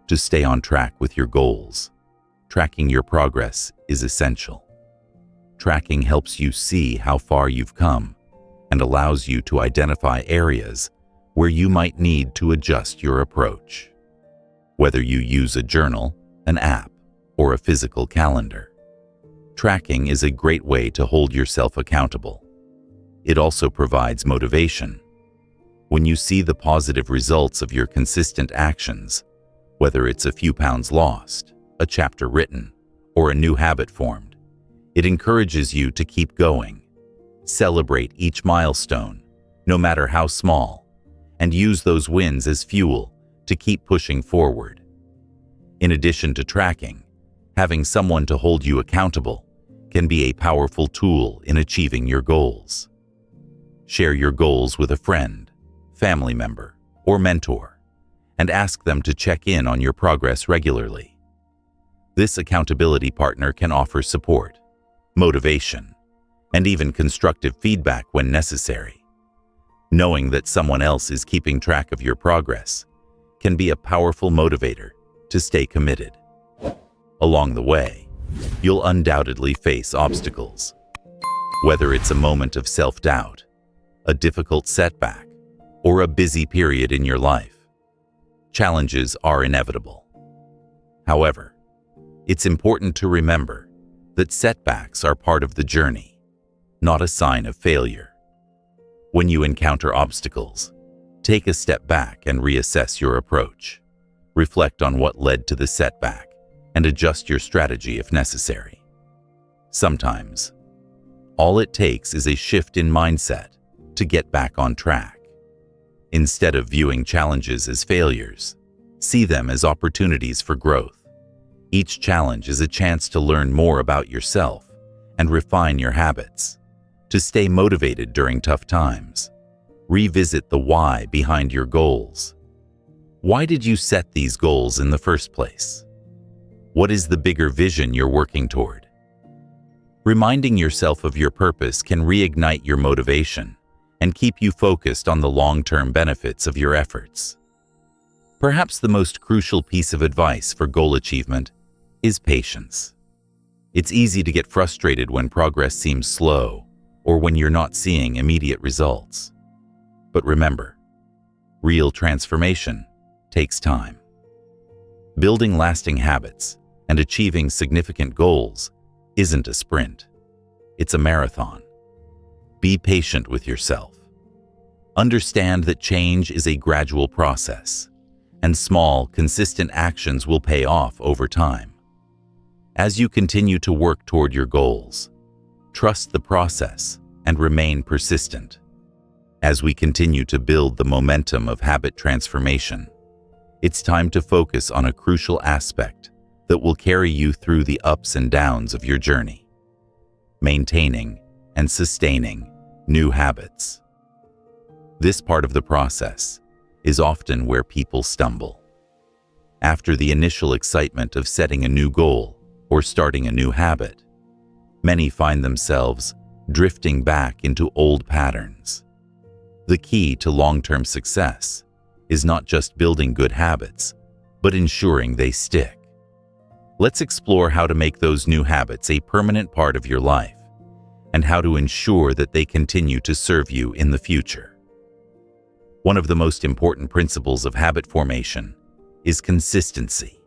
To stay on track with your goals, tracking your progress is essential. Tracking helps you see how far you've come and allows you to identify areas where you might need to adjust your approach. Whether you use a journal, an app, or a physical calendar, tracking is a great way to hold yourself accountable. It also provides motivation. When you see the positive results of your consistent actions, whether it's a few pounds lost, a chapter written, or a new habit formed, it encourages you to keep going. Celebrate each milestone, no matter how small, and use those wins as fuel to keep pushing forward. In addition to tracking, having someone to hold you accountable can be a powerful tool in achieving your goals. Share your goals with a friend, family member, or mentor, and ask them to check in on your progress regularly. This accountability partner can offer support, motivation, and even constructive feedback when necessary. Knowing that someone else is keeping track of your progress can be a powerful motivator to stay committed. Along the way, you'll undoubtedly face obstacles. Whether it's a moment of self-doubt, a difficult setback, or a busy period in your life, challenges are inevitable. However, it's important to remember that setbacks are part of the journey, not a sign of failure. When you encounter obstacles, take a step back and reassess your approach. Reflect on what led to the setback and adjust your strategy if necessary. Sometimes, all it takes is a shift in mindset to get back on track. Instead of viewing challenges as failures, see them as opportunities for growth. Each challenge is a chance to learn more about yourself and refine your habits. To stay motivated during tough times, revisit the why behind your goals. Why did you set these goals in the first place? What is the bigger vision you're working toward? Reminding yourself of your purpose can reignite your motivation and keep you focused on the long-term benefits of your efforts. Perhaps the most crucial piece of advice for goal achievement is patience. It's easy to get frustrated when progress seems slow or when you're not seeing immediate results. But remember, real transformation takes time. Building lasting habits and achieving significant goals isn't a sprint. It's a marathon. Be patient with yourself. Understand that change is a gradual process, and small, consistent actions will pay off over time. As you continue to work toward your goals, trust the process and remain persistent. As we continue to build the momentum of habit transformation, it's time to focus on a crucial aspect that will carry you through the ups and downs of your journey: maintaining and sustaining new habits. This part of the process is often where people stumble. After the initial excitement of setting a new goal or starting a new habit, many find themselves drifting back into old patterns. The key to long-term success is not just building good habits, but ensuring they stick. Let's explore how to make those new habits a permanent part of your life and how to ensure that they continue to serve you in the future. One of the most important principles of habit formation is consistency.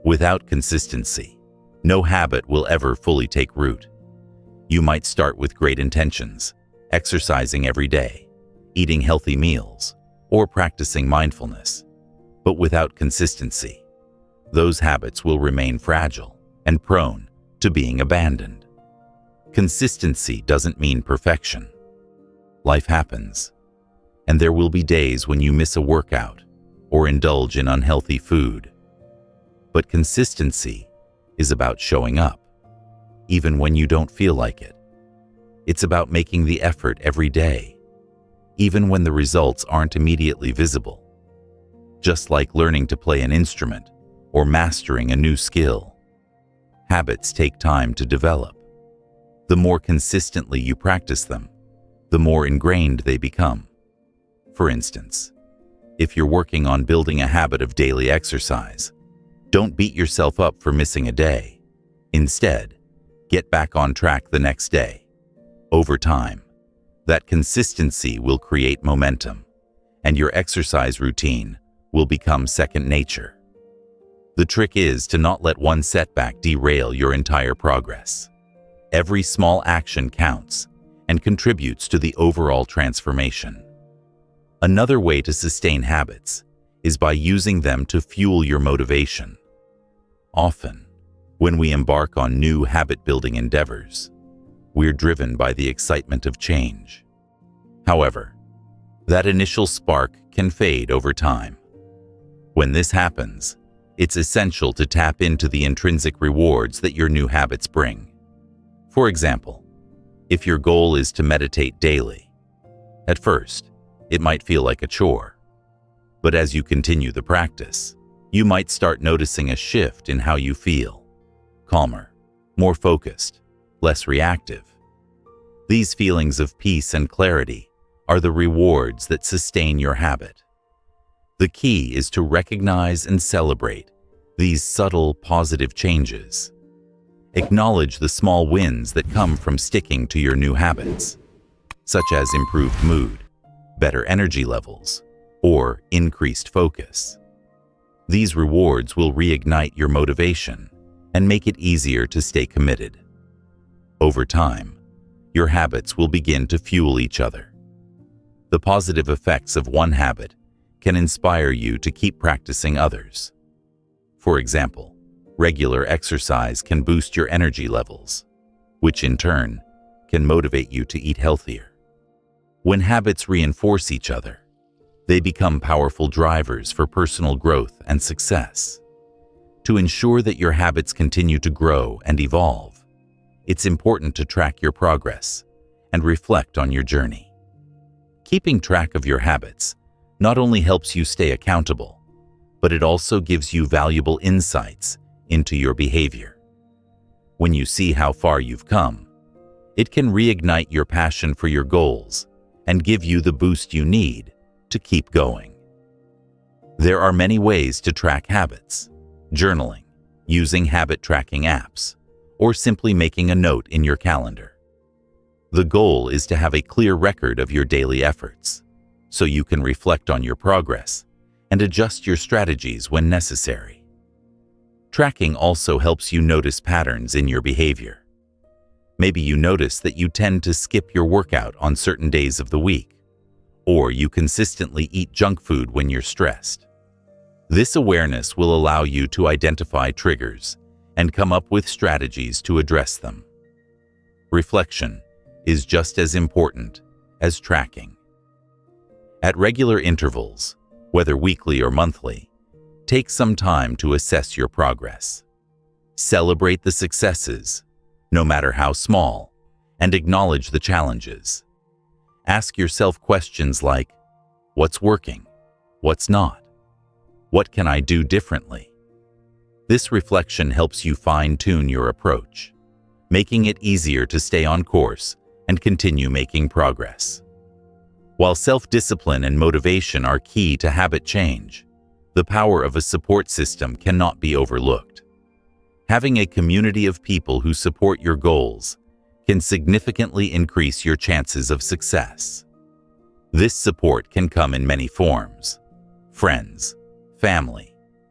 Without consistency, no habit will ever fully take root. You might start with great intentions, exercising every day, eating healthy meals, or practicing mindfulness. But without consistency, those habits will remain fragile and prone to being abandoned. Consistency doesn't mean perfection. Life happens, and there will be days when you miss a workout or indulge in unhealthy food. But consistency is about showing up, even when you don't feel like it. It's about making the effort every day, even when the results aren't immediately visible. Just like learning to play an instrument or mastering a new skill, habits take time to develop. The more consistently you practice them, the more ingrained they become. For instance, if you're working on building a habit of daily exercise, don't beat yourself up for missing a day. Instead, get back on track the next day. Over time, that consistency will create momentum, and your exercise routine will become second nature. The trick is to not let one setback derail your entire progress. Every small action counts and contributes to the overall transformation. Another way to sustain habits is by using them to fuel your motivation. Often, when we embark on new habit-building endeavors, we're driven by the excitement of change. However, that initial spark can fade over time. When this happens, it's essential to tap into the intrinsic rewards that your new habits bring. For example, if your goal is to meditate daily, at first, it might feel like a chore. But as you continue the practice, you might start noticing a shift in how you feel: calmer, more focused, less reactive. These feelings of peace and clarity are the rewards that sustain your habit. The key is to recognize and celebrate these subtle, positive changes. Acknowledge the small wins that come from sticking to your new habits, such as improved mood, better energy levels, or increased focus. These rewards will reignite your motivation and make it easier to stay committed. Over time, your habits will begin to fuel each other. The positive effects of one habit can inspire you to keep practicing others. For example, regular exercise can boost your energy levels, which in turn can motivate you to eat healthier. When habits reinforce each other, they become powerful drivers for personal growth and success. To ensure that your habits continue to grow and evolve, it's important to track your progress and reflect on your journey. Keeping track of your habits not only helps you stay accountable, but it also gives you valuable insights into your behavior. When you see how far you've come, it can reignite your passion for your goals and give you the boost you need to keep going. There are many ways to track habits: journaling, using habit tracking apps, or simply making a note in your calendar. The goal is to have a clear record of your daily efforts, so you can reflect on your progress and adjust your strategies when necessary. Tracking also helps you notice patterns in your behavior. Maybe you notice that you tend to skip your workout on certain days of the week, or you consistently eat junk food when you're stressed. This awareness will allow you to identify triggers and come up with strategies to address them. Reflection is just as important as tracking. At regular intervals, whether weekly or monthly, take some time to assess your progress. Celebrate the successes, no matter how small, and acknowledge the challenges. Ask yourself questions like, what's working? What's not? What can I do differently? This reflection helps you fine-tune your approach, making it easier to stay on course and continue making progress. While self-discipline and motivation are key to habit change, the power of a support system cannot be overlooked. Having a community of people who support your goals can significantly increase your chances of success. This support can come in many forms: friends, family,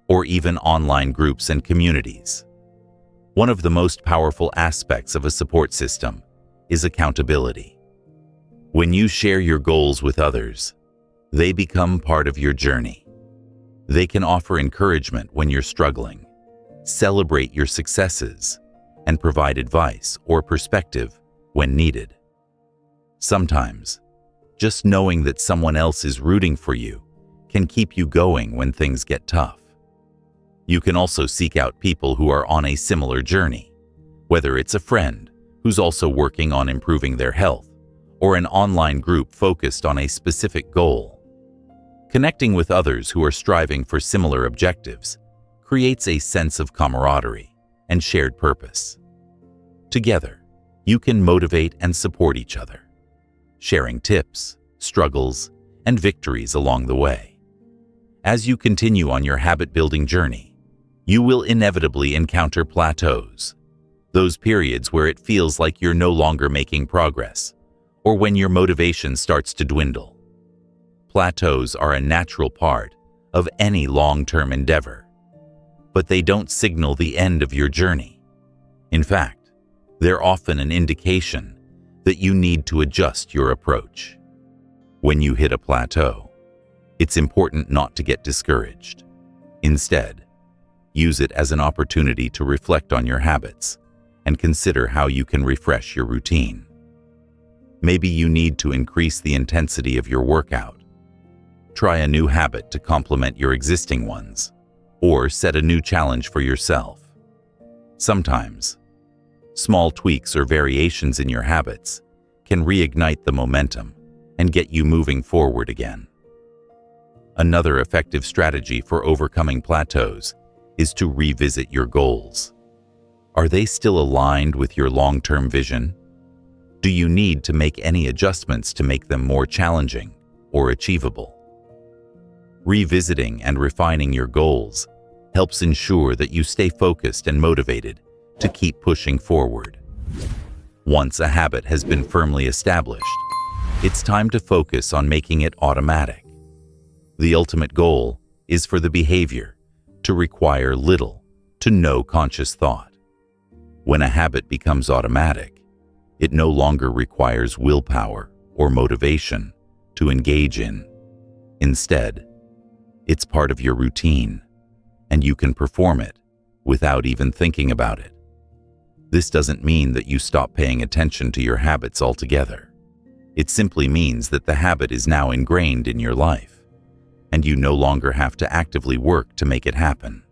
or even online groups and communities. One of the most powerful aspects of a support system is accountability. When you share your goals with others, they become part of your journey. They can offer encouragement when you're struggling, celebrate your successes, and provide advice or perspective when needed. Sometimes, just knowing that someone else is rooting for you can keep you going when things get tough. You can also seek out people who are on a similar journey, whether it's a friend who's also working on improving their health, or an online group focused on a specific goal. Connecting with others who are striving for similar objectives creates a sense of camaraderie and shared purpose. Together, you can motivate and support each other, sharing tips, struggles, and victories along the way. As you continue on your habit-building journey, you will inevitably encounter plateaus, those periods where it feels like you're no longer making progress, or when your motivation starts to dwindle. Plateaus are a natural part of any long-term endeavor, but they don't signal the end of your journey. In fact, they're often an indication that you need to adjust your approach. When you hit a plateau, it's important not to get discouraged. Instead, use it as an opportunity to reflect on your habits and consider how you can refresh your routine. Maybe you need to increase the intensity of your workout, try a new habit to complement your existing ones, or set a new challenge for yourself. Sometimes, small tweaks or variations in your habits can reignite the momentum and get you moving forward again. Another effective strategy for overcoming plateaus is to revisit your goals. Are they still aligned with your long-term vision? Do you need to make any adjustments to make them more challenging or achievable? Revisiting and refining your goals helps ensure that you stay focused and motivated to keep pushing forward. Once a habit has been firmly established, it's time to focus on making it automatic. The ultimate goal is for the behavior to require little to no conscious thought. When a habit becomes automatic, it no longer requires willpower or motivation to engage in. Instead, it's part of your routine, and you can perform it without even thinking about it. This doesn't mean that you stop paying attention to your habits altogether. It simply means that the habit is now ingrained in your life, and you no longer have to actively work to make it happen.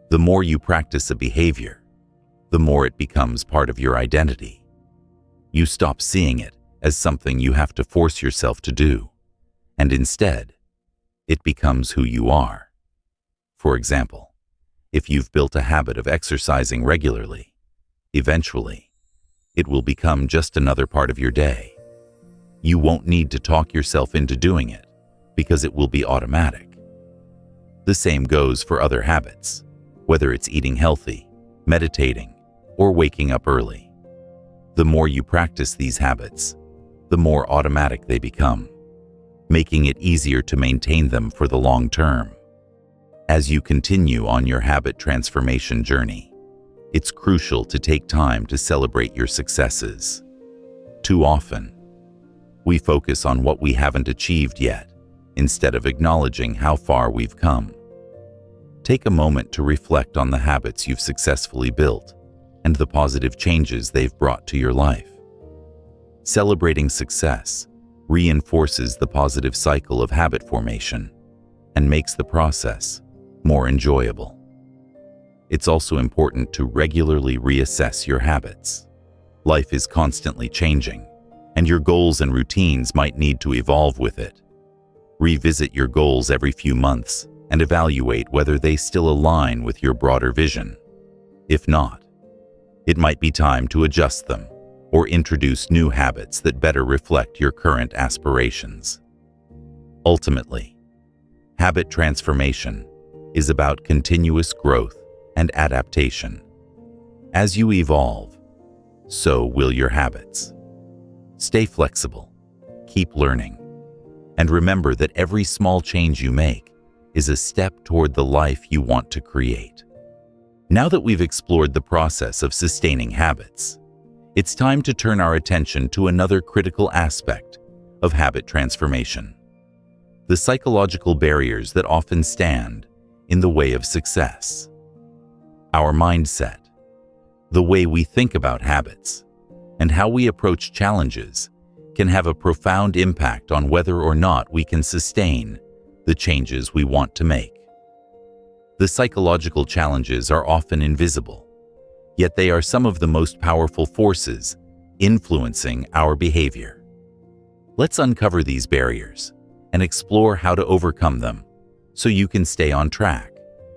The more you practice a behavior, the more it becomes part of your identity. You stop seeing it as something you have to force yourself to do, and instead, it becomes who you are. For example, if you've built a habit of exercising regularly, eventually, it will become just another part of your day. You won't need to talk yourself into doing it because it will be automatic. The same goes for other habits, whether it's eating healthy, meditating, or waking up early. The more you practice these habits, the more automatic they become, making it easier to maintain them for the long term. As you continue on your habit transformation journey, it's crucial to take time to celebrate your successes. Too often, we focus on what we haven't achieved yet, instead of acknowledging how far we've come. Take a moment to reflect on the habits you've successfully built and the positive changes they've brought to your life. Celebrating success reinforces the positive cycle of habit formation and makes the process more enjoyable. It's also important to regularly reassess your habits. Life is constantly changing, and your goals and routines might need to evolve with it. Revisit your goals every few months and evaluate whether they still align with your broader vision. If not, it might be time to adjust them or introduce new habits that better reflect your current aspirations. Ultimately, habit transformation is about continuous growth and adaptation. As you evolve, so will your habits. Stay flexible, keep learning, and remember that every small change you make is a step toward the life you want to create. Now that we've explored the process of sustaining habits, it's time to turn our attention to another critical aspect of habit transformation: the psychological barriers that often stand in the way of success. Our mindset, the way we think about habits, and how we approach challenges can have a profound impact on whether or not we can sustain the changes we want to make. The psychological challenges are often invisible, yet they are some of the most powerful forces influencing our behavior. Let's uncover these barriers and explore how to overcome them so you can stay on track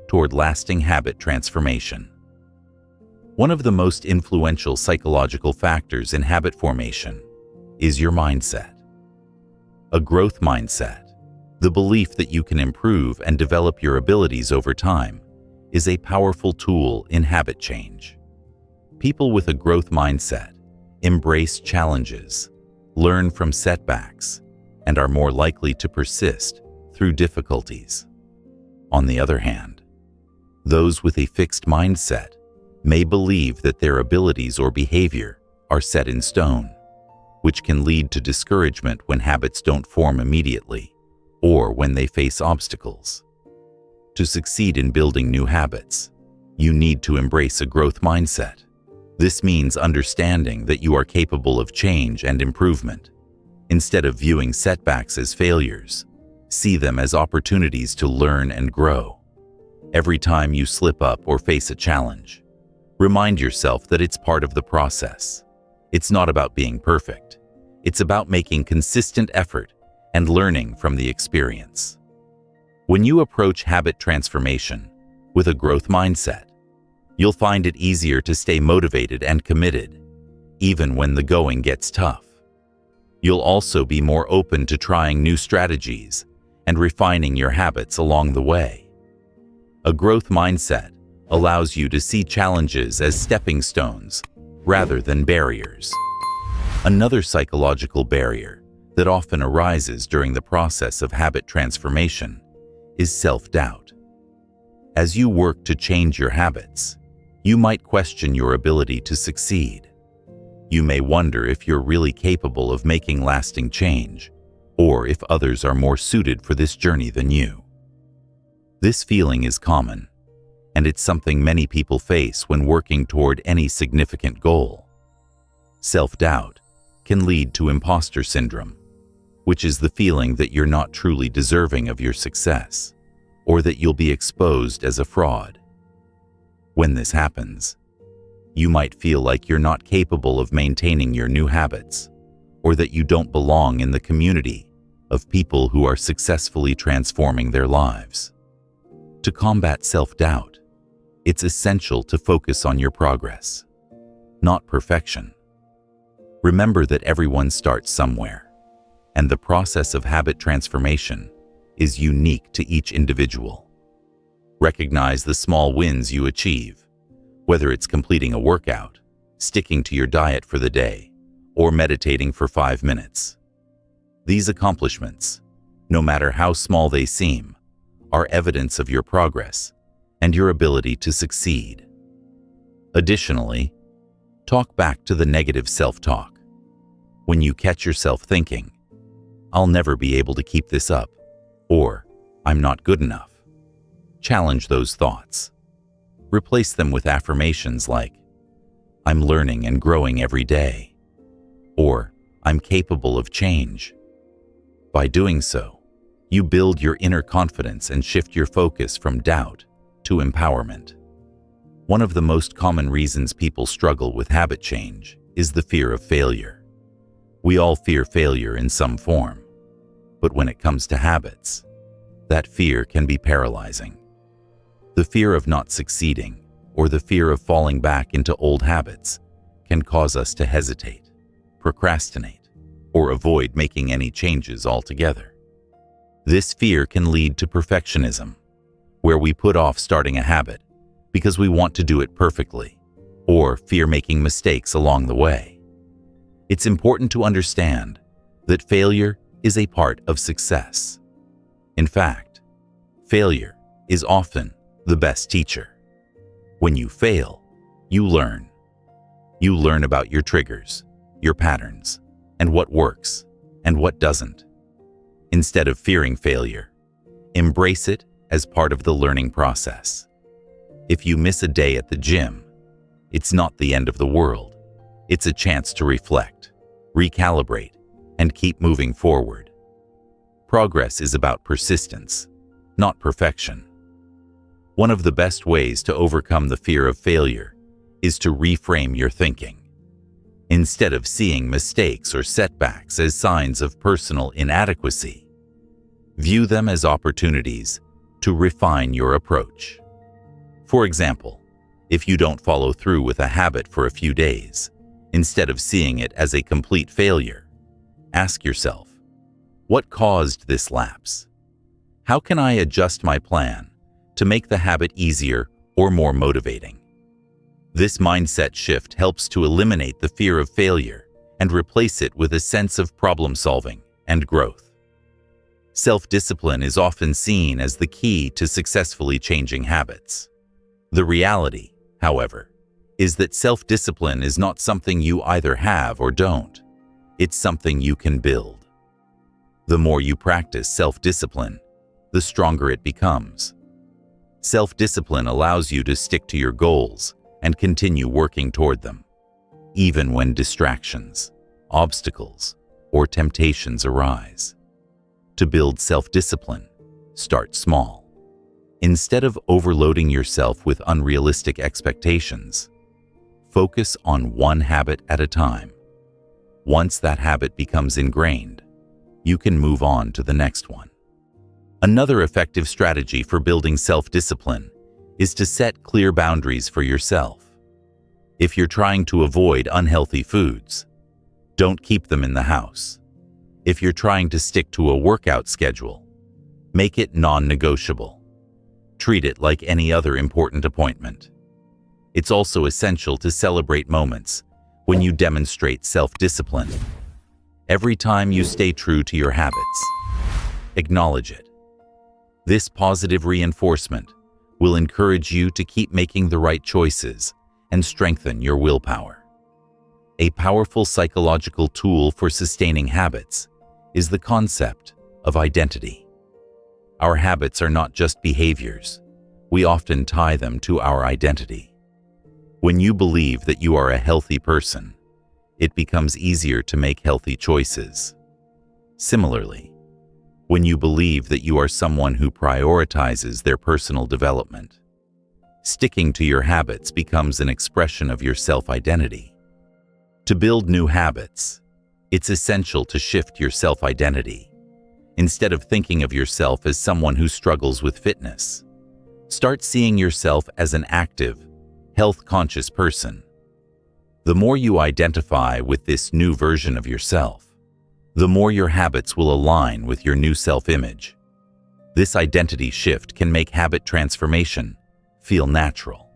toward lasting habit transformation. One of the most influential psychological factors in habit formation is your mindset. A growth mindset, the belief that you can improve and develop your abilities over time, is a powerful tool in habit change. People with a growth mindset embrace challenges, learn from setbacks, and are more likely to persist through difficulties. On the other hand, those with a fixed mindset may believe that their abilities or behavior are set in stone, which can lead to discouragement when habits don't form immediately or when they face obstacles. To succeed in building new habits, you need to embrace a growth mindset. This means understanding that you are capable of change and improvement. Instead of viewing setbacks as failures, see them as opportunities to learn and grow. Every time you slip up or face a challenge, remind yourself that it's part of the process. It's not about being perfect. It's about making consistent effort and learning from the experience. When you approach habit transformation with a growth mindset, you'll find it easier to stay motivated and committed, even when the going gets tough. You'll also be more open to trying new strategies and refining your habits along the way. A growth mindset allows you to see challenges as stepping stones rather than barriers. Another psychological barrier that often arises during the process of habit transformation is self-doubt. As you work to change your habits, you might question your ability to succeed. You may wonder if you're really capable of making lasting change, or if others are more suited for this journey than you. This feeling is common, and it's something many people face when working toward any significant goal. Self-doubt can lead to imposter syndrome, which is the feeling that you're not truly deserving of your success, or that you'll be exposed as a fraud. When this happens, you might feel like you're not capable of maintaining your new habits, or that you don't belong in the community of people who are successfully transforming their lives. To combat self-doubt, it's essential to focus on your progress, not perfection. Remember that everyone starts somewhere, and the process of habit transformation is unique to each individual. Recognize the small wins you achieve, whether it's completing a workout, sticking to your diet for the day, or meditating for 5 minutes. These accomplishments, no matter how small they seem, are evidence of your progress and your ability to succeed. Additionally, talk back to the negative self-talk. When you catch yourself thinking, "I'll never be able to keep this up," or "I'm not good enough," challenge those thoughts. Replace them with affirmations like, "I'm learning and growing every day," or "I'm capable of change." By doing so, you build your inner confidence and shift your focus from doubt to empowerment. One of the most common reasons people struggle with habit change is the fear of failure. We all fear failure in some form, but when it comes to habits, that fear can be paralyzing. The fear of not succeeding or the fear of falling back into old habits can cause us to hesitate, procrastinate, or avoid making any changes altogether. This fear can lead to perfectionism, where we put off starting a habit because we want to do it perfectly, or fear making mistakes along the way. It's important to understand that failure is a part of success. In fact, failure is often the best teacher. When you fail, you learn. You learn about your triggers, your patterns, and what works and what doesn't. Instead of fearing failure, embrace it as part of the learning process. If you miss a day at the gym, it's not the end of the world. It's a chance to reflect, recalibrate, and keep moving forward. Progress is about persistence, not perfection. One of the best ways to overcome the fear of failure is to reframe your thinking. Instead of seeing mistakes or setbacks as signs of personal inadequacy, view them as opportunities to refine your approach. For example, if you don't follow through with a habit for a few days, instead of seeing it as a complete failure, ask yourself, what caused this lapse? How can I adjust my plan to make the habit easier or more motivating? This mindset shift helps to eliminate the fear of failure and replace it with a sense of problem-solving and growth. Self-discipline is often seen as the key to successfully changing habits. The reality, however, is that self-discipline is not something you either have or don't. It's something you can build. The more you practice self-discipline, the stronger it becomes. Self-discipline allows you to stick to your goals and continue working toward them, even when distractions, obstacles, or temptations arise. To build self-discipline, start small. Instead of overloading yourself with unrealistic expectations, focus on one habit at a time. Once that habit becomes ingrained, you can move on to the next one. Another effective strategy for building self-discipline is to set clear boundaries for yourself. If you're trying to avoid unhealthy foods, don't keep them in the house. If you're trying to stick to a workout schedule, make it non-negotiable. Treat it like any other important appointment. It's also essential to celebrate moments when you demonstrate self-discipline. Every time you stay true to your habits, acknowledge it. This positive reinforcement will encourage you to keep making the right choices and strengthen your willpower. A powerful psychological tool for sustaining habits is the concept of identity. Our habits are not just behaviors. We often tie them to our identity. When you believe that you are a healthy person, it becomes easier to make healthy choices. Similarly, when you believe that you are someone who prioritizes their personal development, sticking to your habits becomes an expression of your self-identity. To build new habits, it's essential to shift your self-identity. Instead of thinking of yourself as someone who struggles with fitness, start seeing yourself as an active, health-conscious person. The more you identify with this new version of yourself, the more your habits will align with your new self-image. This identity shift can make habit transformation feel natural.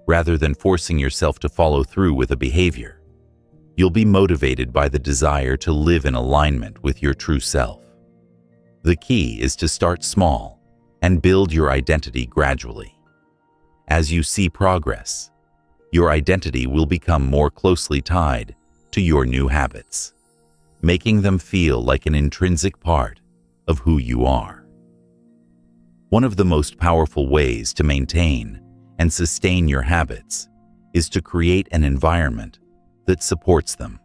Rather than forcing yourself to follow through with a behavior, you'll be motivated by the desire to live in alignment with your true self. The key is to start small and build your identity gradually. As you see progress, your identity will become more closely tied to your new habits, making them feel like an intrinsic part of who you are. One of the most powerful ways to maintain and sustain your habits is to create an environment that supports them.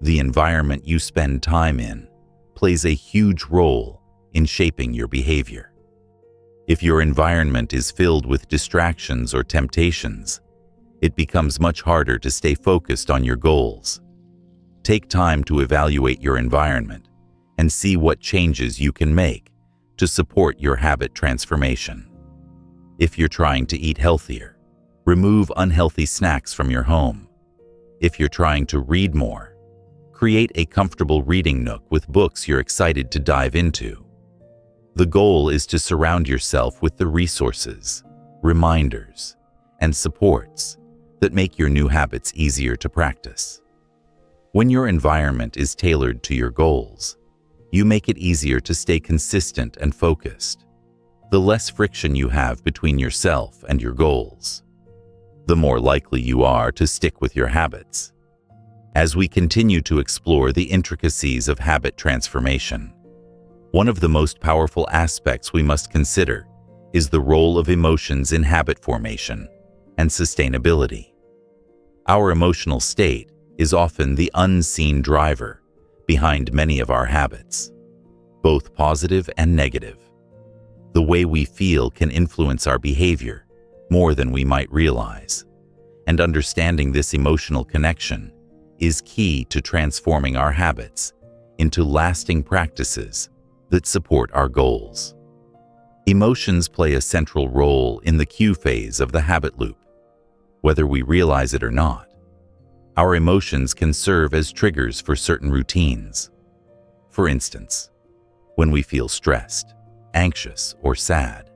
The environment you spend time in plays a huge role in shaping your behavior. If your environment is filled with distractions or temptations, it becomes much harder to stay focused on your goals. Take time to evaluate your environment and see what changes you can make to support your habit transformation. If you're trying to eat healthier, remove unhealthy snacks from your home. If you're trying to read more, create a comfortable reading nook with books you're excited to dive into. The goal is to surround yourself with the resources, reminders, and supports that make your new habits easier to practice. When your environment is tailored to your goals, you make it easier to stay consistent and focused. The less friction you have between yourself and your goals, the more likely you are to stick with your habits. As we continue to explore the intricacies of habit transformation, one of the most powerful aspects we must consider is the role of emotions in habit formation and sustainability. Our emotional state is often the unseen driver behind many of our habits, both positive and negative. The way we feel can influence our behavior more than we might realize, and understanding this emotional connection is key to transforming our habits into lasting practices that support our goals. Emotions play a central role in the cue phase of the habit loop. Whether we realize it or not, our emotions can serve as triggers for certain routines. For instance, when we feel stressed, anxious, or sad,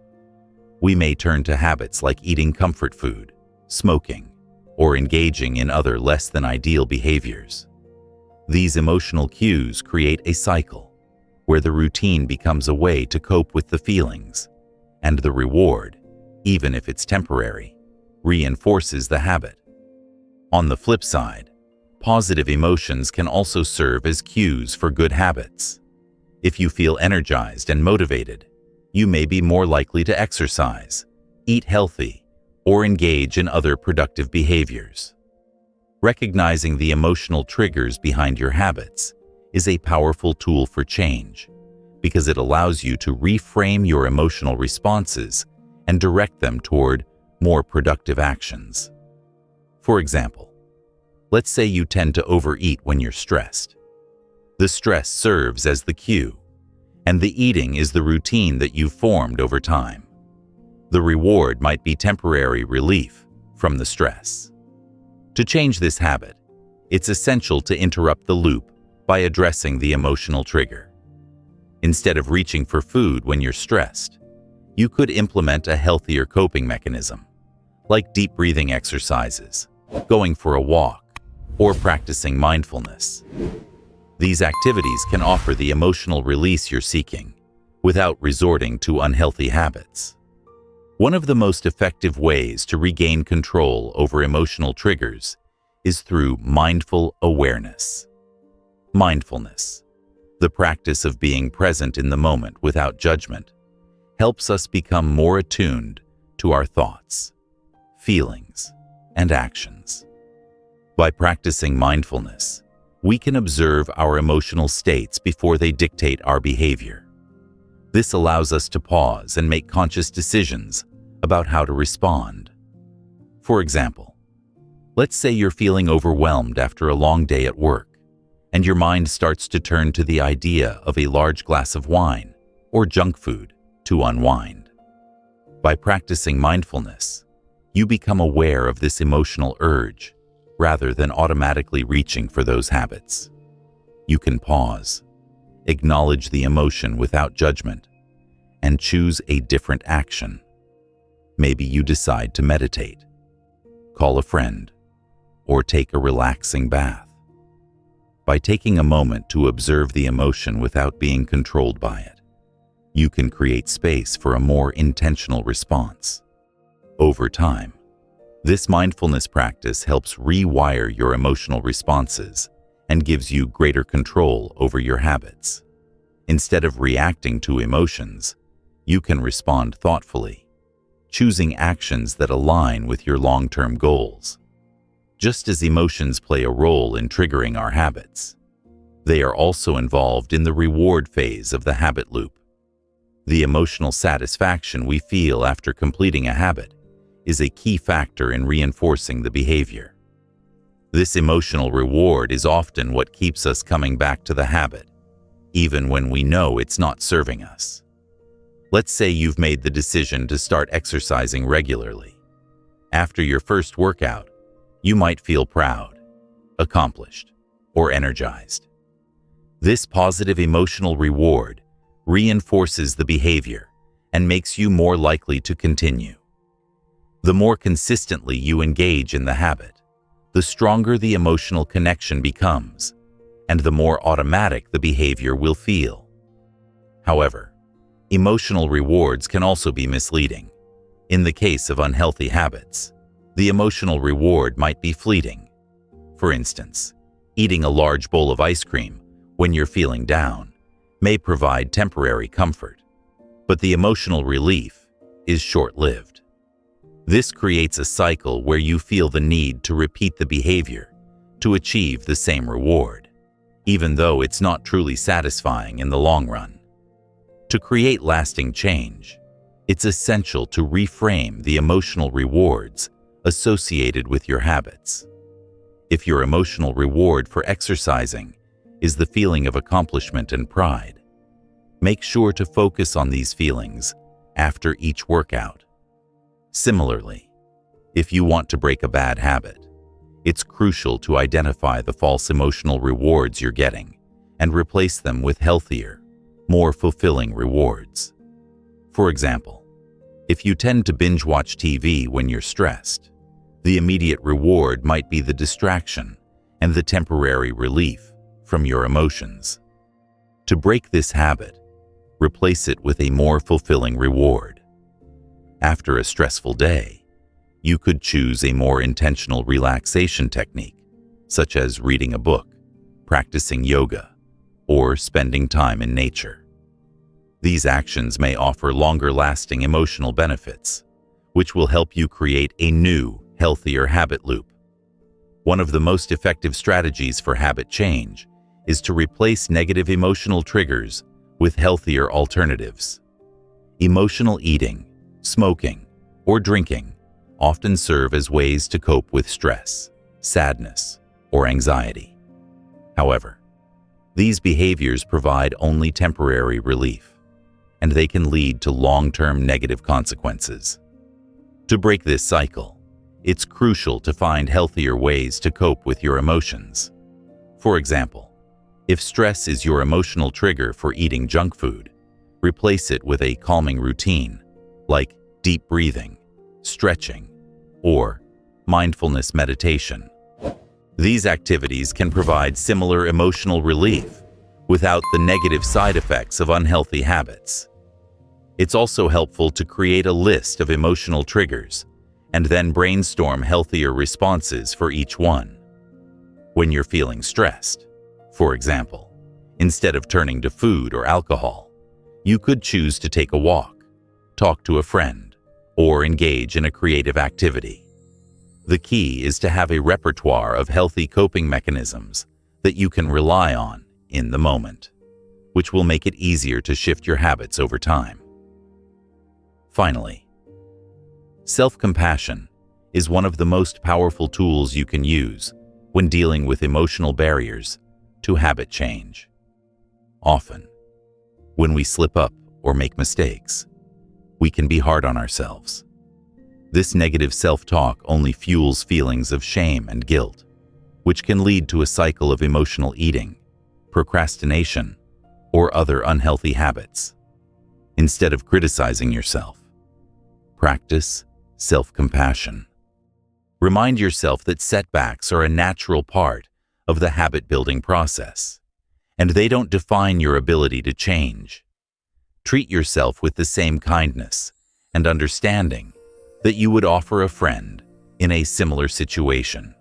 we may turn to habits like eating comfort food, smoking, or engaging in other less than ideal behaviors. These emotional cues create a cycle where the routine becomes a way to cope with the feelings, and the reward, even if it's temporary, reinforces the habit. On the flip side, positive emotions can also serve as cues for good habits. If you feel energized and motivated, you may be more likely to exercise, eat healthy, or engage in other productive behaviors. Recognizing the emotional triggers behind your habits is a powerful tool for change because it allows you to reframe your emotional responses and direct them toward more productive actions. For example, let's say you tend to overeat when you're stressed. The stress serves as the cue, and the eating is the routine that you've formed over time. The reward might be temporary relief from the stress. To change this habit, it's essential to interrupt the loop by addressing the emotional trigger. Instead of reaching for food when you're stressed, you could implement a healthier coping mechanism, like deep breathing exercises, going for a walk, or practicing mindfulness. These activities can offer the emotional release you're seeking without resorting to unhealthy habits. One of the most effective ways to regain control over emotional triggers is through mindful awareness. Mindfulness, the practice of being present in the moment without judgment, helps us become more attuned to our thoughts, feelings, and actions. By practicing mindfulness, we can observe our emotional states before they dictate our behavior. This allows us to pause and make conscious decisions about how to respond. For example, let's say you're feeling overwhelmed after a long day at work, and your mind starts to turn to the idea of a large glass of wine or junk food to unwind. By practicing mindfulness, you become aware of this emotional urge rather than automatically reaching for those habits. You can pause, acknowledge the emotion without judgment, and choose a different action. Maybe you decide to meditate, call a friend, or take a relaxing bath. By taking a moment to observe the emotion without being controlled by it, you can create space for a more intentional response. Over time, this mindfulness practice helps rewire your emotional responses and gives you greater control over your habits. Instead of reacting to emotions, you can respond thoughtfully, choosing actions that align with your long-term goals. Just as emotions play a role in triggering our habits, they are also involved in the reward phase of the habit loop. The emotional satisfaction we feel after completing a habit is a key factor in reinforcing the behavior. This emotional reward is often what keeps us coming back to the habit, even when we know it's not serving us. Let's say you've made the decision to start exercising regularly. After your first workout, you might feel proud, accomplished, or energized. This positive emotional reward reinforces the behavior and makes you more likely to continue. The more consistently you engage in the habit, the stronger the emotional connection becomes, and the more automatic the behavior will feel. However, emotional rewards can also be misleading. In the case of unhealthy habits, the emotional reward might be fleeting. For instance, eating a large bowl of ice cream when you're feeling down may provide temporary comfort, but the emotional relief is short-lived. This creates a cycle where you feel the need to repeat the behavior to achieve the same reward, even though it's not truly satisfying in the long run. To create lasting change, it's essential to reframe the emotional rewards associated with your habits. If your emotional reward for exercising is the feeling of accomplishment and pride, make sure to focus on these feelings after each workout. Similarly, if you want to break a bad habit, it's crucial to identify the false emotional rewards you're getting and replace them with healthier, more fulfilling rewards. For example, if you tend to binge watch TV when you're stressed, the immediate reward might be the distraction and the temporary relief from your emotions. To break this habit, replace it with a more fulfilling reward. After a stressful day, you could choose a more intentional relaxation technique, such as reading a book, practicing yoga, or spending time in nature. These actions may offer longer-lasting emotional benefits, which will help you create a new, healthier habit loop. One of the most effective strategies for habit change is to replace negative emotional triggers with healthier alternatives. Emotional eating, smoking, or drinking often serve as ways to cope with stress, sadness, or anxiety. However, these behaviors provide only temporary relief, and they can lead to long-term negative consequences. To break this cycle, it's crucial to find healthier ways to cope with your emotions. For example, if stress is your emotional trigger for eating junk food, replace it with a calming routine like deep breathing, stretching, or mindfulness meditation. These activities can provide similar emotional relief without the negative side effects of unhealthy habits. It's also helpful to create a list of emotional triggers and then brainstorm healthier responses for each one. When you're feeling stressed, for example, instead of turning to food or alcohol, you could choose to take a walk, talk to a friend, or engage in a creative activity. The key is to have a repertoire of healthy coping mechanisms that you can rely on in the moment, which will make it easier to shift your habits over time. Finally, self-compassion is one of the most powerful tools you can use when dealing with emotional barriers to habit change. Often, when we slip up or make mistakes, we can be hard on ourselves. This negative self-talk only fuels feelings of shame and guilt, which can lead to a cycle of emotional eating, procrastination, or other unhealthy habits. Instead of criticizing yourself, practice self-compassion. Remind yourself that setbacks are a natural part of the habit-building process, and they don't define your ability to change. Treat yourself with the same kindness and understanding that you would offer a friend in a similar situation.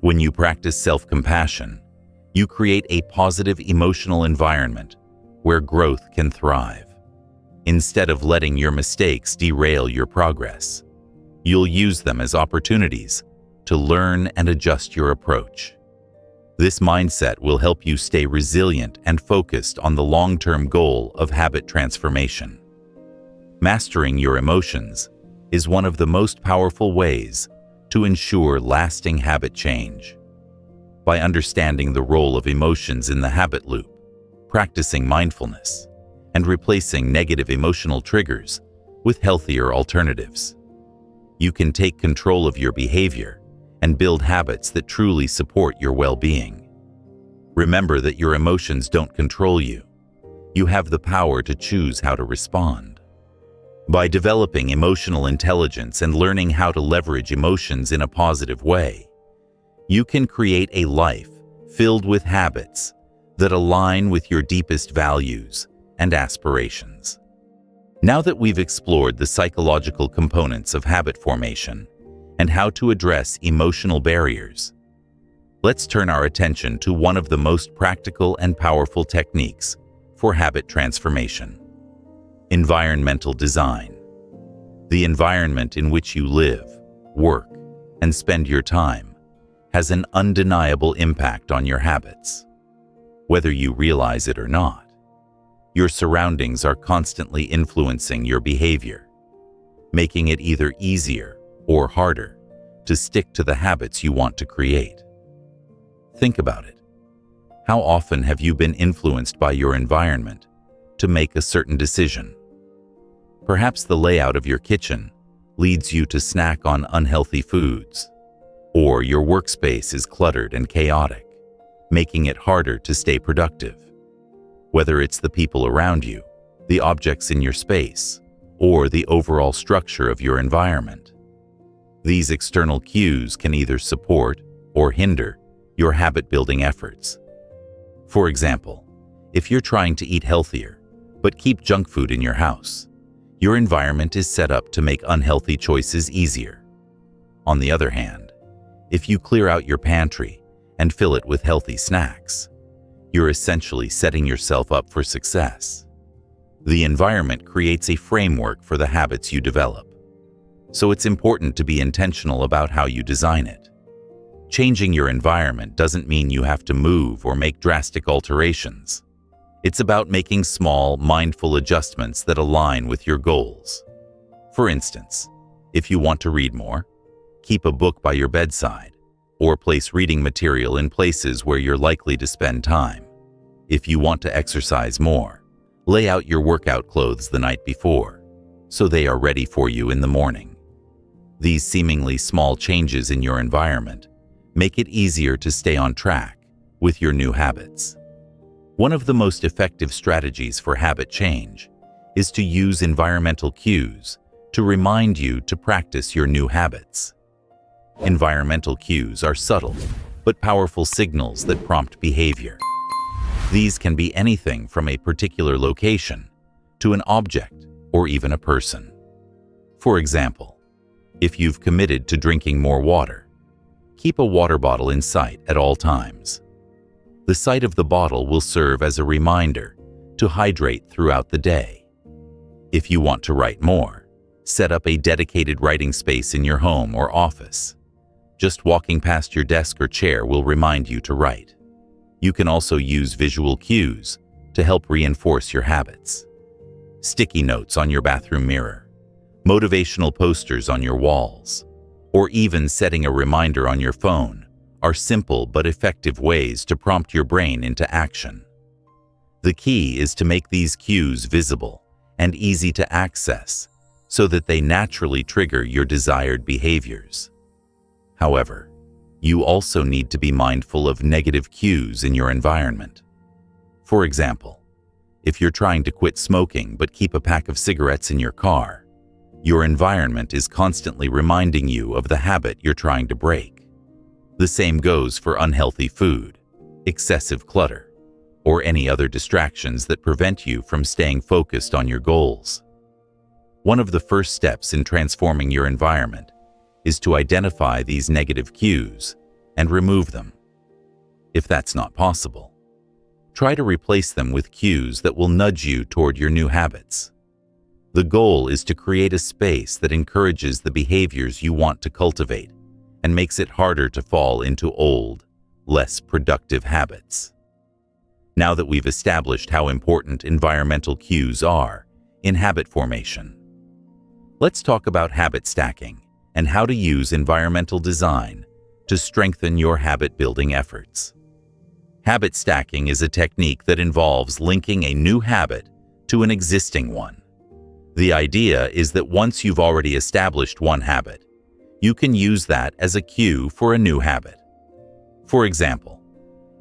When you practice self-compassion, you create a positive emotional environment where growth can thrive. Instead of letting your mistakes derail your progress, you'll use them as opportunities to learn and adjust your approach. This mindset will help you stay resilient and focused on the long-term goal of habit transformation. Mastering your emotions is one of the most powerful ways to ensure lasting habit change. By understanding the role of emotions in the habit loop, practicing mindfulness, and replacing negative emotional triggers with healthier alternatives, you can take control of your behavior and build habits that truly support your well-being. Remember that your emotions don't control you. You have the power to choose how to respond. By developing emotional intelligence and learning how to leverage emotions in a positive way, you can create a life filled with habits that align with your deepest values and aspirations. Now that we've explored the psychological components of habit formation and how to address emotional barriers, let's turn our attention to one of the most practical and powerful techniques for habit transformation: environmental design. The environment in which you live, work, and spend your time has an undeniable impact on your habits. Whether you realize it or not, your surroundings are constantly influencing your behavior, making it either easier or harder to stick to the habits you want to create. Think about it. How often have you been influenced by your environment to make a certain decision? Perhaps the layout of your kitchen leads you to snack on unhealthy foods, or your workspace is cluttered and chaotic, making it harder to stay productive. Whether it's the people around you, the objects in your space, or the overall structure of your environment, these external cues can either support or hinder your habit-building efforts. For example, if you're trying to eat healthier but keep junk food in your house, your environment is set up to make unhealthy choices easier. On the other hand, if you clear out your pantry and fill it with healthy snacks, you're essentially setting yourself up for success. The environment creates a framework for the habits you develop, so it's important to be intentional about how you design it. Changing your environment doesn't mean you have to move or make drastic alterations. It's about making small, mindful adjustments that align with your goals. For instance, if you want to read more, keep a book by your bedside, or place reading material in places where you're likely to spend time. If you want to exercise more, lay out your workout clothes the night before, so they are ready for you in the morning. These seemingly small changes in your environment make it easier to stay on track with your new habits. One of the most effective strategies for habit change is to use environmental cues to remind you to practice your new habits. Environmental cues are subtle but powerful signals that prompt behavior. These can be anything from a particular location to an object or even a person. For example, if you've committed to drinking more water, keep a water bottle in sight at all times. The sight of the bottle will serve as a reminder to hydrate throughout the day. If you want to write more, set up a dedicated writing space in your home or office. Just walking past your desk or chair will remind you to write. You can also use visual cues to help reinforce your habits. Sticky notes on your bathroom mirror, motivational posters on your walls, or even setting a reminder on your phone are simple but effective ways to prompt your brain into action. The key is to make these cues visible and easy to access so that they naturally trigger your desired behaviors. However, you also need to be mindful of negative cues in your environment. For example, if you're trying to quit smoking but keep a pack of cigarettes in your car, your environment is constantly reminding you of the habit you're trying to break. The same goes for unhealthy food, excessive clutter, or any other distractions that prevent you from staying focused on your goals. One of the first steps in transforming your environment is to identify these negative cues and remove them. If that's not possible, try to replace them with cues that will nudge you toward your new habits. The goal is to create a space that encourages the behaviors you want to cultivate and makes it harder to fall into old, less productive habits. Now that we've established how important environmental cues are in habit formation, let's talk about habit stacking and how to use environmental design to strengthen your habit-building efforts. Habit stacking is a technique that involves linking a new habit to an existing one. The idea is that once you've already established one habit, you can use that as a cue for a new habit. For example,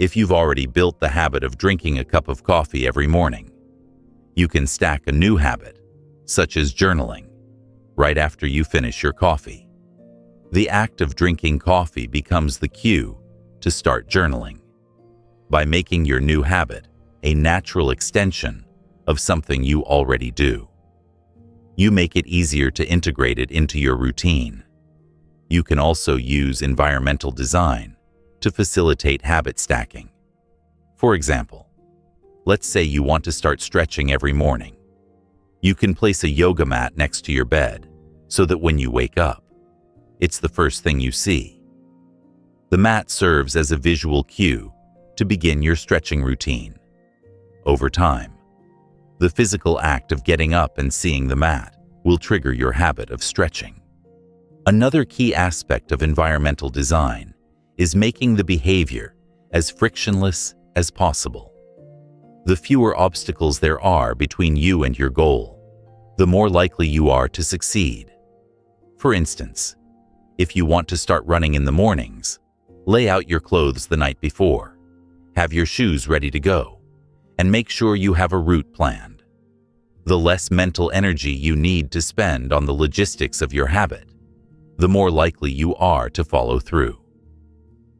if you've already built the habit of drinking a cup of coffee every morning, you can stack a new habit, such as journaling, right after you finish your coffee. The act of drinking coffee becomes the cue to start journaling. By making your new habit a natural extension of something you already do, you make it easier to integrate it into your routine. You can also use environmental design to facilitate habit stacking. For example, let's say you want to start stretching every morning. You can place a yoga mat next to your bed so that when you wake up, it's the first thing you see. The mat serves as a visual cue to begin your stretching routine. Over time, the physical act of getting up and seeing the mat will trigger your habit of stretching. Another key aspect of environmental design is making the behavior as frictionless as possible. The fewer obstacles there are between you and your goal, the more likely you are to succeed. For instance, if you want to start running in the mornings, lay out your clothes the night before, have your shoes ready to go, and make sure you have a route planned. The less mental energy you need to spend on the logistics of your habit, the more likely you are to follow through.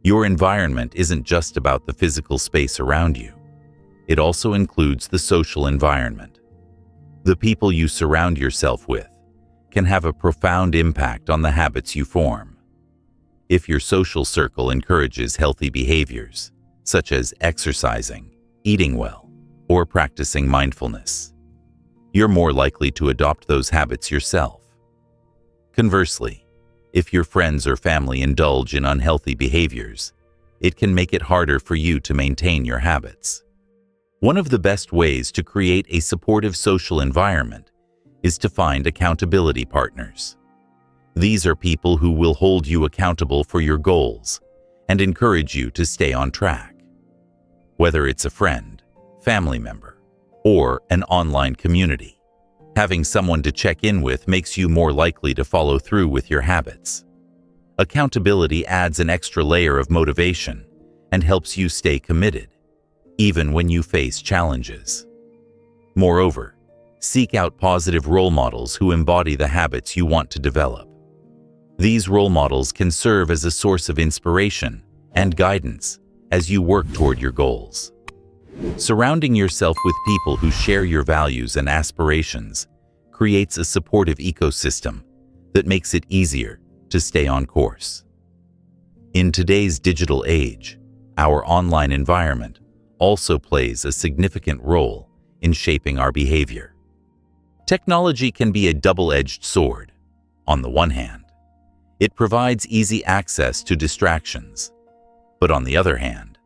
Your environment isn't just about the physical space around you. It also includes the social environment. The people you surround yourself with can have a profound impact on the habits you form. If your social circle encourages healthy behaviors, such as exercising, eating well, or practicing mindfulness, you're more likely to adopt those habits yourself. Conversely, if your friends or family indulge in unhealthy behaviors, it can make it harder for you to maintain your habits. One of the best ways to create a supportive social environment is to find accountability partners. These are people who will hold you accountable for your goals and encourage you to stay on track. Whether it's a friend, family member, or an online community, Having someone to check in with makes you more likely to follow through with your habits. Accountability adds an extra layer of motivation and helps you stay committed, even when you face challenges. Moreover, seek out positive role models who embody the habits you want to develop. These role models can serve as a source of inspiration and guidance as you work toward your goals. Surrounding yourself with people who share your values and aspirations creates a supportive ecosystem that makes it easier to stay on course. In today's digital age, our online environment also plays a significant role in shaping our behavior. Technology can be a double-edged sword. On the one hand, it provides easy access to distractions, but on the other hand,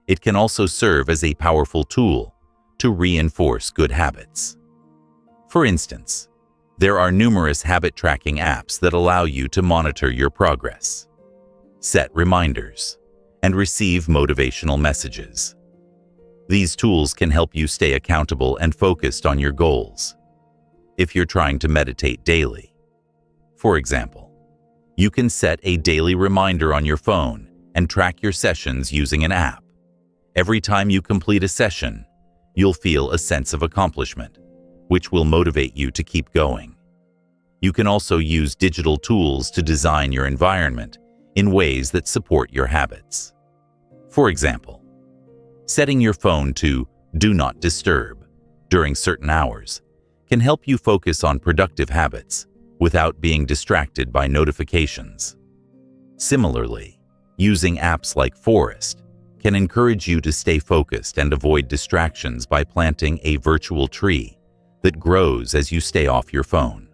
it can also serve as a powerful tool to reinforce good habits. For instance, there are numerous habit tracking apps that allow you to monitor your progress, set reminders, and receive motivational messages. These tools can help you stay accountable and focused on your goals. If you're trying to meditate daily, for example, you can set a daily reminder on your phone and track your sessions using an app. Every time you complete a session, you'll feel a sense of accomplishment, which will motivate you to keep going. You can also use digital tools to design your environment in ways that support your habits. For example, setting your phone to Do Not Disturb during certain hours can help you focus on productive habits without being distracted by notifications. Similarly, using apps like Forest can encourage you to stay focused and avoid distractions by planting a virtual tree that grows as you stay off your phone.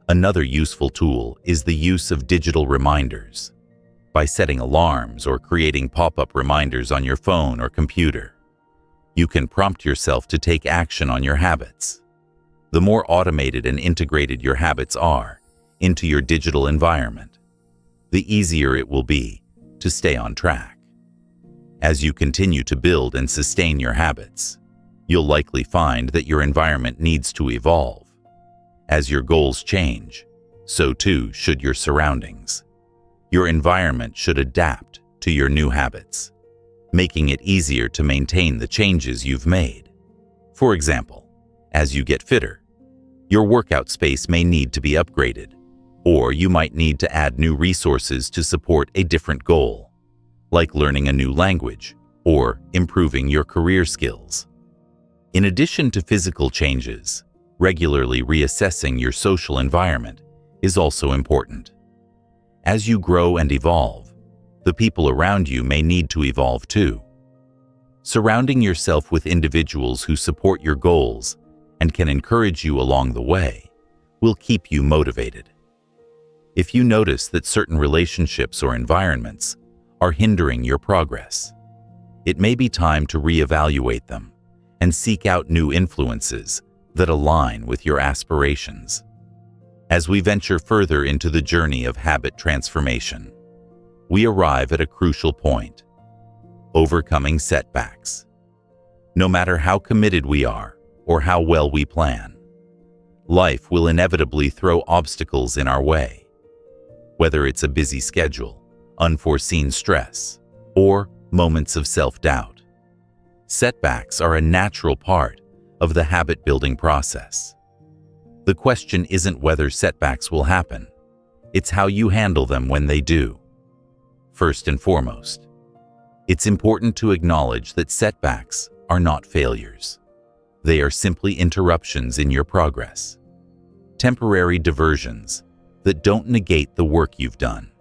Another useful tool is the use of digital reminders. By setting alarms or creating pop-up reminders on your phone or computer, you can prompt yourself to take action on your habits. The more automated and integrated your habits are into your digital environment, the easier it will be to stay on track. As you continue to build and sustain your habits, you'll likely find that your environment needs to evolve. As your goals change, so too should your surroundings. Your environment should adapt to your new habits, making it easier to maintain the changes you've made. For example, as you get fitter, your workout space may need to be upgraded, or you might need to add new resources to support a different goal, like learning a new language or improving your career skills. In addition to physical changes, regularly reassessing your social environment is also important. As you grow and evolve, the people around you may need to evolve too. Surrounding yourself with individuals who support your goals and can encourage you along the way will keep you motivated. If you notice that certain relationships or environments are hindering your progress, it may be time to reevaluate them and seek out new influences that align with your aspirations. As we venture further into the journey of habit transformation, we arrive at a crucial point: overcoming setbacks. No matter how committed we are or how well we plan, life will inevitably throw obstacles in our way. Whether it's a busy schedule, unforeseen stress, or moments of self-doubt, setbacks are a natural part of the habit-building process. The question isn't whether setbacks will happen, it's how you handle them when they do. First and foremost, it's important to acknowledge that setbacks are not failures. They are simply interruptions in your progress, temporary diversions that don't negate the work you've done.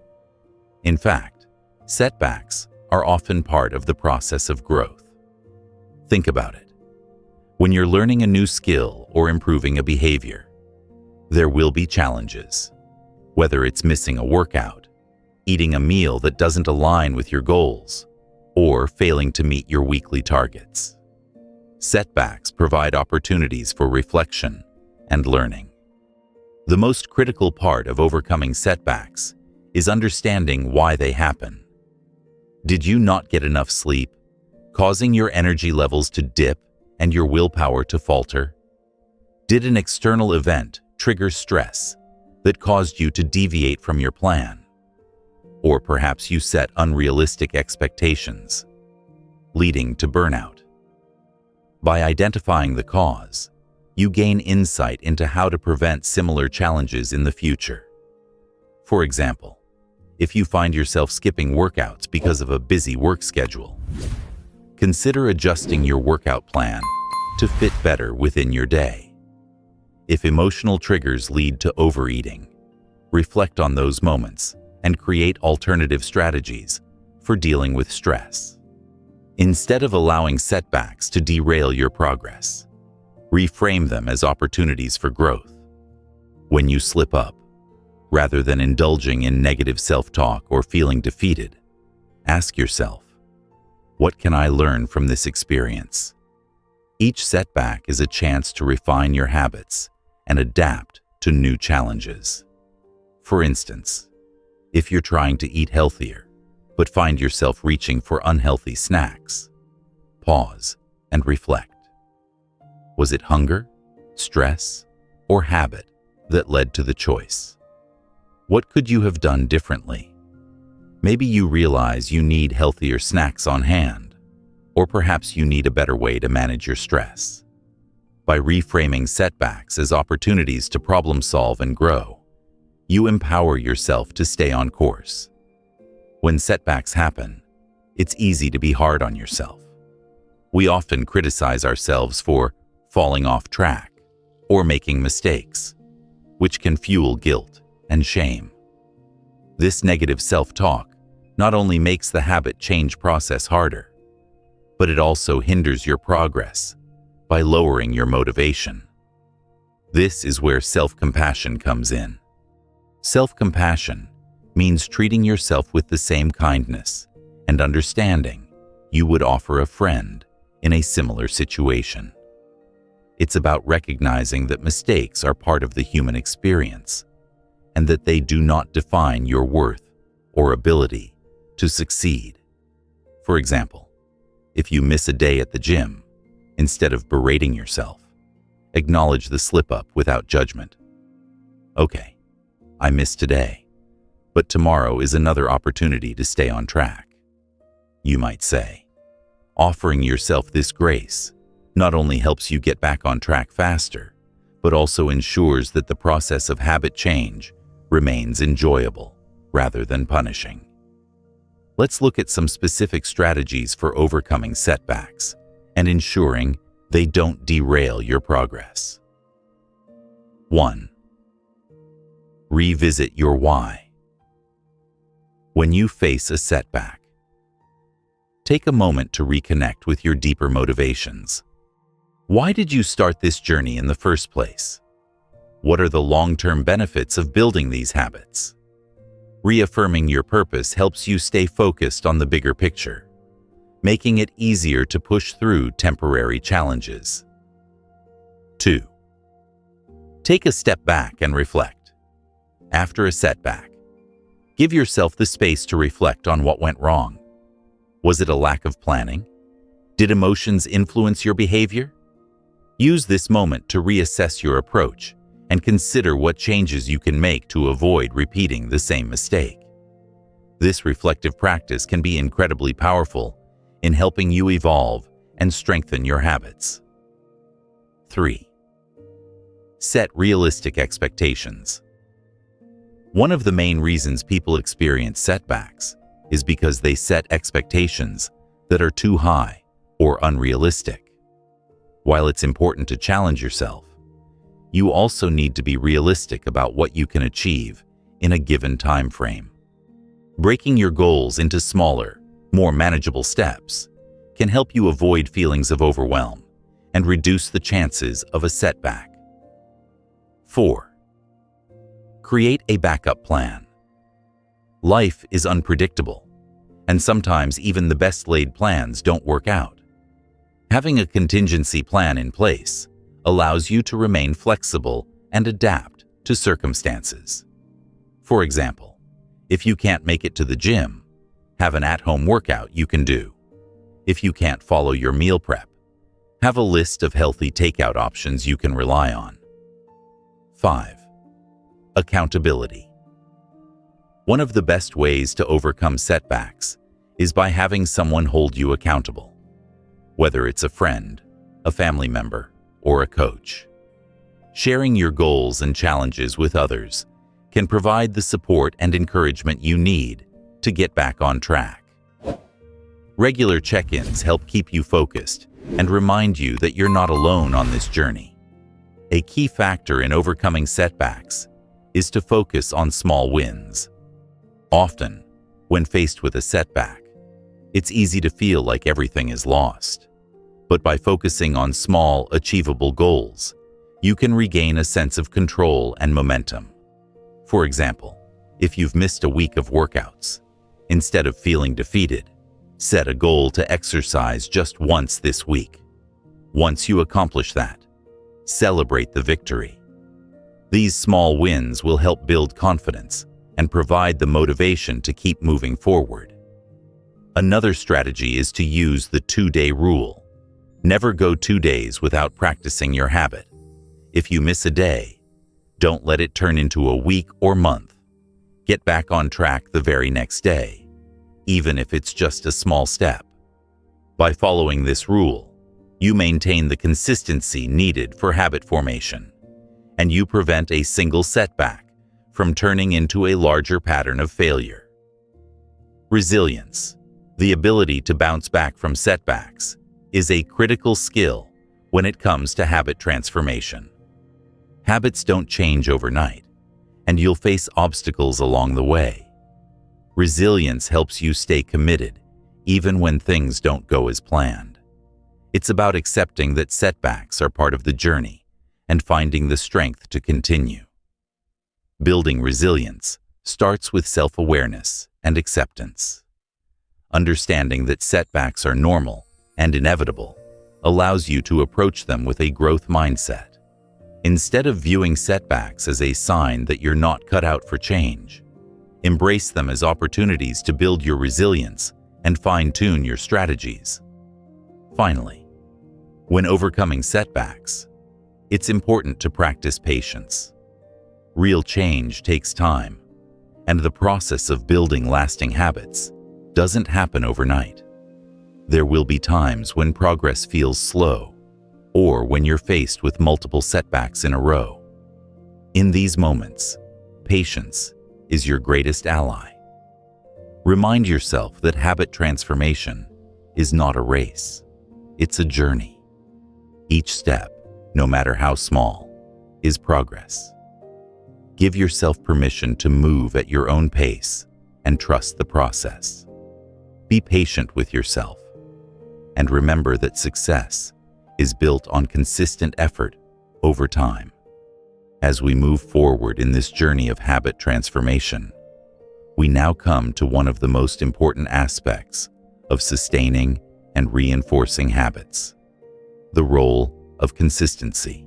In fact, setbacks are often part of the process of growth. Think about it. When you're learning a new skill or improving a behavior, there will be challenges. Whether it's missing a workout, eating a meal that doesn't align with your goals, or failing to meet your weekly targets. Setbacks provide opportunities for reflection and learning. The most critical part of overcoming setbacks is understanding why they happen. Did you not get enough sleep, causing your energy levels to dip and your willpower to falter? Did an external event trigger stress that caused you to deviate from your plan? Or perhaps you set unrealistic expectations, leading to burnout. By identifying the cause, you gain insight into how to prevent similar challenges in the future. For example, if you find yourself skipping workouts because of a busy work schedule, consider adjusting your workout plan to fit better within your day. If emotional triggers lead to overeating, reflect on those moments and create alternative strategies for dealing with stress. Instead of allowing setbacks to derail your progress, reframe them as opportunities for growth. When you slip up, rather than indulging in negative self-talk or feeling defeated, ask yourself, what can I learn from this experience? Each setback is a chance to refine your habits and adapt to new challenges. For instance, if you're trying to eat healthier, but find yourself reaching for unhealthy snacks, pause and reflect. Was it hunger, stress, or habit that led to the choice? What could you have done differently? Maybe you realize you need healthier snacks on hand, or perhaps you need a better way to manage your stress. By reframing setbacks as opportunities to problem solve and grow, you empower yourself to stay on course. When setbacks happen, it's easy to be hard on yourself. We often criticize ourselves for falling off track or making mistakes, which can fuel guilt and shame. This negative self-talk not only makes the habit change process harder, but it also hinders your progress by lowering your motivation. This is where self-compassion comes in. Self-compassion means treating yourself with the same kindness and understanding you would offer a friend in a similar situation. It's about recognizing that mistakes are part of the human experience and that they do not define your worth or ability to succeed. For example, if you miss a day at the gym, instead of berating yourself, acknowledge the slip-up without judgment. Okay, I missed today, but tomorrow is another opportunity to stay on track. You might say, offering yourself this grace not only helps you get back on track faster, but also ensures that the process of habit change remains enjoyable rather than punishing. Let's look at some specific strategies for overcoming setbacks and ensuring they don't derail your progress. 1. Revisit your why. When you face a setback, take a moment to reconnect with your deeper motivations. Why did you start this journey in the first place? What are the long-term benefits of building these habits? Reaffirming your purpose helps you stay focused on the bigger picture, making it easier to push through temporary challenges. 2. Take a step back and reflect. After a setback, give yourself the space to reflect on what went wrong. Was it a lack of planning? Did emotions influence your behavior? Use this moment to reassess your approach and consider what changes you can make to avoid repeating the same mistake. This reflective practice can be incredibly powerful in helping you evolve and strengthen your habits. 3. Set realistic expectations. One of the main reasons people experience setbacks is because they set expectations that are too high or unrealistic. While it's important to challenge yourself, you also need to be realistic about what you can achieve in a given time frame. Breaking your goals into smaller, more manageable steps can help you avoid feelings of overwhelm and reduce the chances of a setback. 4. Create a backup plan. Life is unpredictable, and sometimes even the best laid plans don't work out. Having a contingency plan in place allows you to remain flexible and adapt to circumstances. For example, if you can't make it to the gym, have an at-home workout you can do. If you can't follow your meal prep, have a list of healthy takeout options you can rely on. 5. Accountability. One of the best ways to overcome setbacks is by having someone hold you accountable, whether it's a friend, a family member, or a coach. Sharing your goals and challenges with others can provide the support and encouragement you need to get back on track. Regular check-ins help keep you focused and remind you that you're not alone on this journey. A key factor in overcoming setbacks is to focus on small wins. Often, when faced with a setback, it's easy to feel like everything is lost. But by focusing on small, achievable goals, you can regain a sense of control and momentum. For example, if you've missed a week of workouts, instead of feeling defeated, set a goal to exercise just once this week. Once you accomplish that, celebrate the victory. These small wins will help build confidence and provide the motivation to keep moving forward. Another strategy is to use the 2-day rule. Never go 2 days without practicing your habit. If you miss a day, don't let it turn into a week or month. Get back on track the very next day, even if it's just a small step. By following this rule, you maintain the consistency needed for habit formation, and you prevent a single setback from turning into a larger pattern of failure. Resilience, the ability to bounce back from setbacks, is a critical skill when it comes to habit transformation. Habits don't change overnight, and you'll face obstacles along the way. Resilience helps you stay committed, even when things don't go as planned. It's about accepting that setbacks are part of the journey and finding the strength to continue. Building resilience starts with self-awareness and acceptance. Understanding that setbacks are normal and inevitable allows you to approach them with a growth mindset. Instead of viewing setbacks as a sign that you're not cut out for change, embrace them as opportunities to build your resilience and fine-tune your strategies. Finally, when overcoming setbacks, it's important to practice patience. Real change takes time, and the process of building lasting habits doesn't happen overnight. There will be times when progress feels slow, or when you're faced with multiple setbacks in a row. In these moments, patience is your greatest ally. Remind yourself that habit transformation is not a race. It's a journey. Each step, no matter how small, is progress. Give yourself permission to move at your own pace and trust the process. Be patient with yourself, and remember that success is built on consistent effort over time. As we move forward in this journey of habit transformation, we now come to one of the most important aspects of sustaining and reinforcing habits: the role of consistency.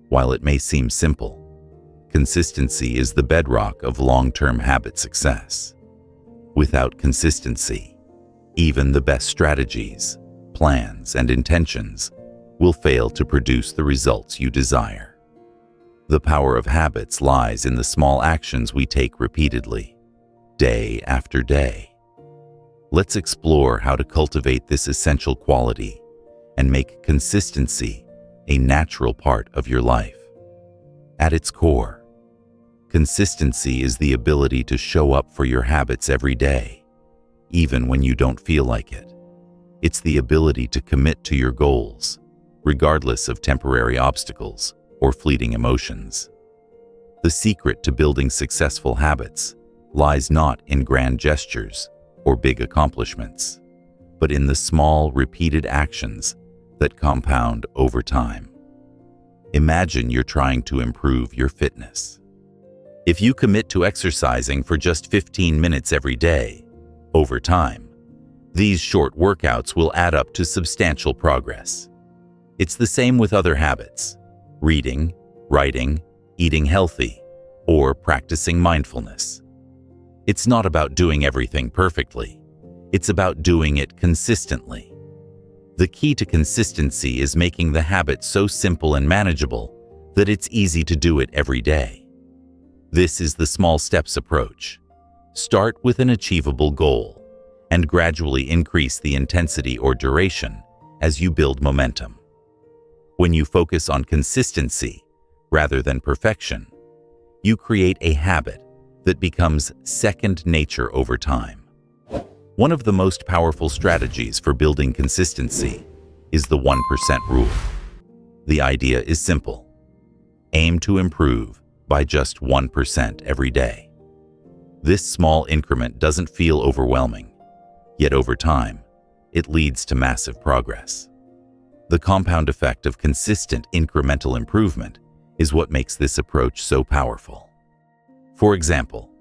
While it may seem simple, consistency is the bedrock of long-term habit success. Without consistency, even the best strategies, plans, and intentions will fail to produce the results you desire. The power of habits lies in the small actions we take repeatedly, day after day. Let's explore how to cultivate this essential quality and make consistency a natural part of your life. At its core, consistency is the ability to show up for your habits every day, even when you don't feel like it. It's the ability to commit to your goals, regardless of temporary obstacles or fleeting emotions. The secret to building successful habits lies not in grand gestures or big accomplishments, but in the small, repeated actions that compound over time. Imagine you're trying to improve your fitness. If you commit to exercising for just 15 minutes every day, over time, these short workouts will add up to substantial progress. It's the same with other habits: reading, writing, eating healthy, or practicing mindfulness. It's not about doing everything perfectly. It's about doing it consistently. The key to consistency is making the habit so simple and manageable that it's easy to do it every day. This is the small steps approach. Start with an achievable goal and gradually increase the intensity or duration as you build momentum. When you focus on consistency rather than perfection, you create a habit that becomes second nature over time. One of the most powerful strategies for building consistency is the 1% rule. The idea is simple. Aim to improve by just 1% every day. This small increment doesn't feel overwhelming, yet over time, it leads to massive progress. The compound effect of consistent incremental improvement is what makes this approach so powerful. For example,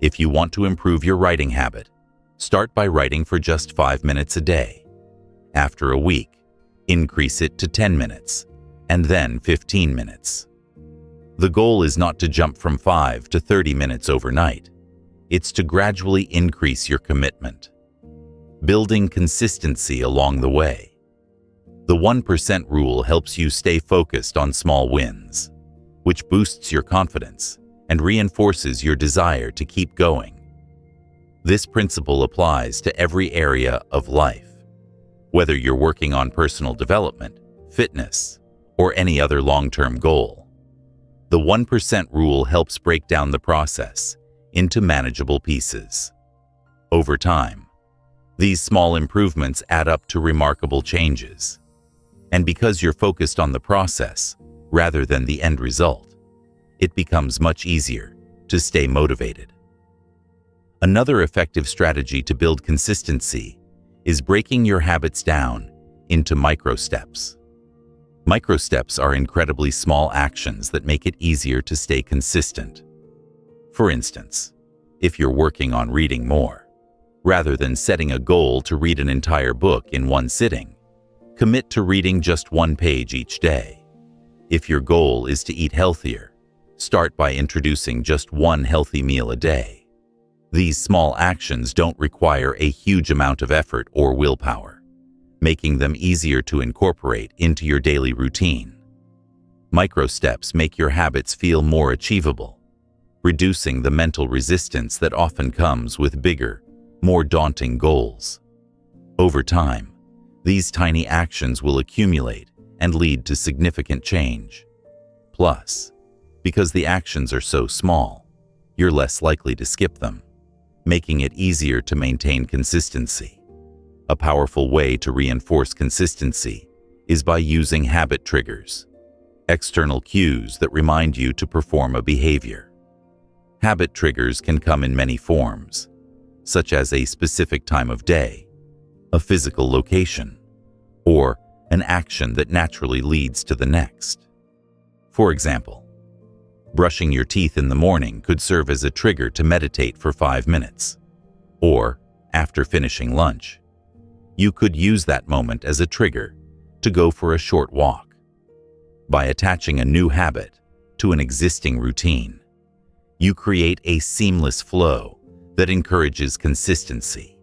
if you want to improve your writing habit, start by writing for just 5 minutes a day. After a week, increase it to 10 minutes, and then 15 minutes. The goal is not to jump from 5 to 30 minutes overnight. It's to gradually increase your commitment, building consistency along the way. The 1% rule helps you stay focused on small wins, which boosts your confidence and reinforces your desire to keep going. This principle applies to every area of life, whether you're working on personal development, fitness, or any other long-term goal. The 1% rule helps break down the process into manageable pieces. Over time, these small improvements add up to remarkable changes. And because you're focused on the process rather than the end result, it becomes much easier to stay motivated. Another effective strategy to build consistency is breaking your habits down into micro steps. Micro steps are incredibly small actions that make it easier to stay consistent. For instance, if you're working on reading more, rather than setting a goal to read an entire book in one sitting, commit to reading just 1 page each day. If your goal is to eat healthier, start by introducing just 1 healthy meal a day. These small actions don't require a huge amount of effort or willpower, making them easier to incorporate into your daily routine. Micro steps make your habits feel more achievable, reducing the mental resistance that often comes with bigger, more daunting goals. Over time, these tiny actions will accumulate and lead to significant change. Plus, because the actions are so small, you're less likely to skip them, making it easier to maintain consistency. A powerful way to reinforce consistency is by using habit triggers, external cues that remind you to perform a behavior. Habit triggers can come in many forms, such as a specific time of day, a physical location, or an action that naturally leads to the next. For example, brushing your teeth in the morning could serve as a trigger to meditate for 5 minutes. Or, after finishing lunch, you could use that moment as a trigger to go for a short walk. By attaching a new habit to an existing routine, you create a seamless flow that encourages consistency.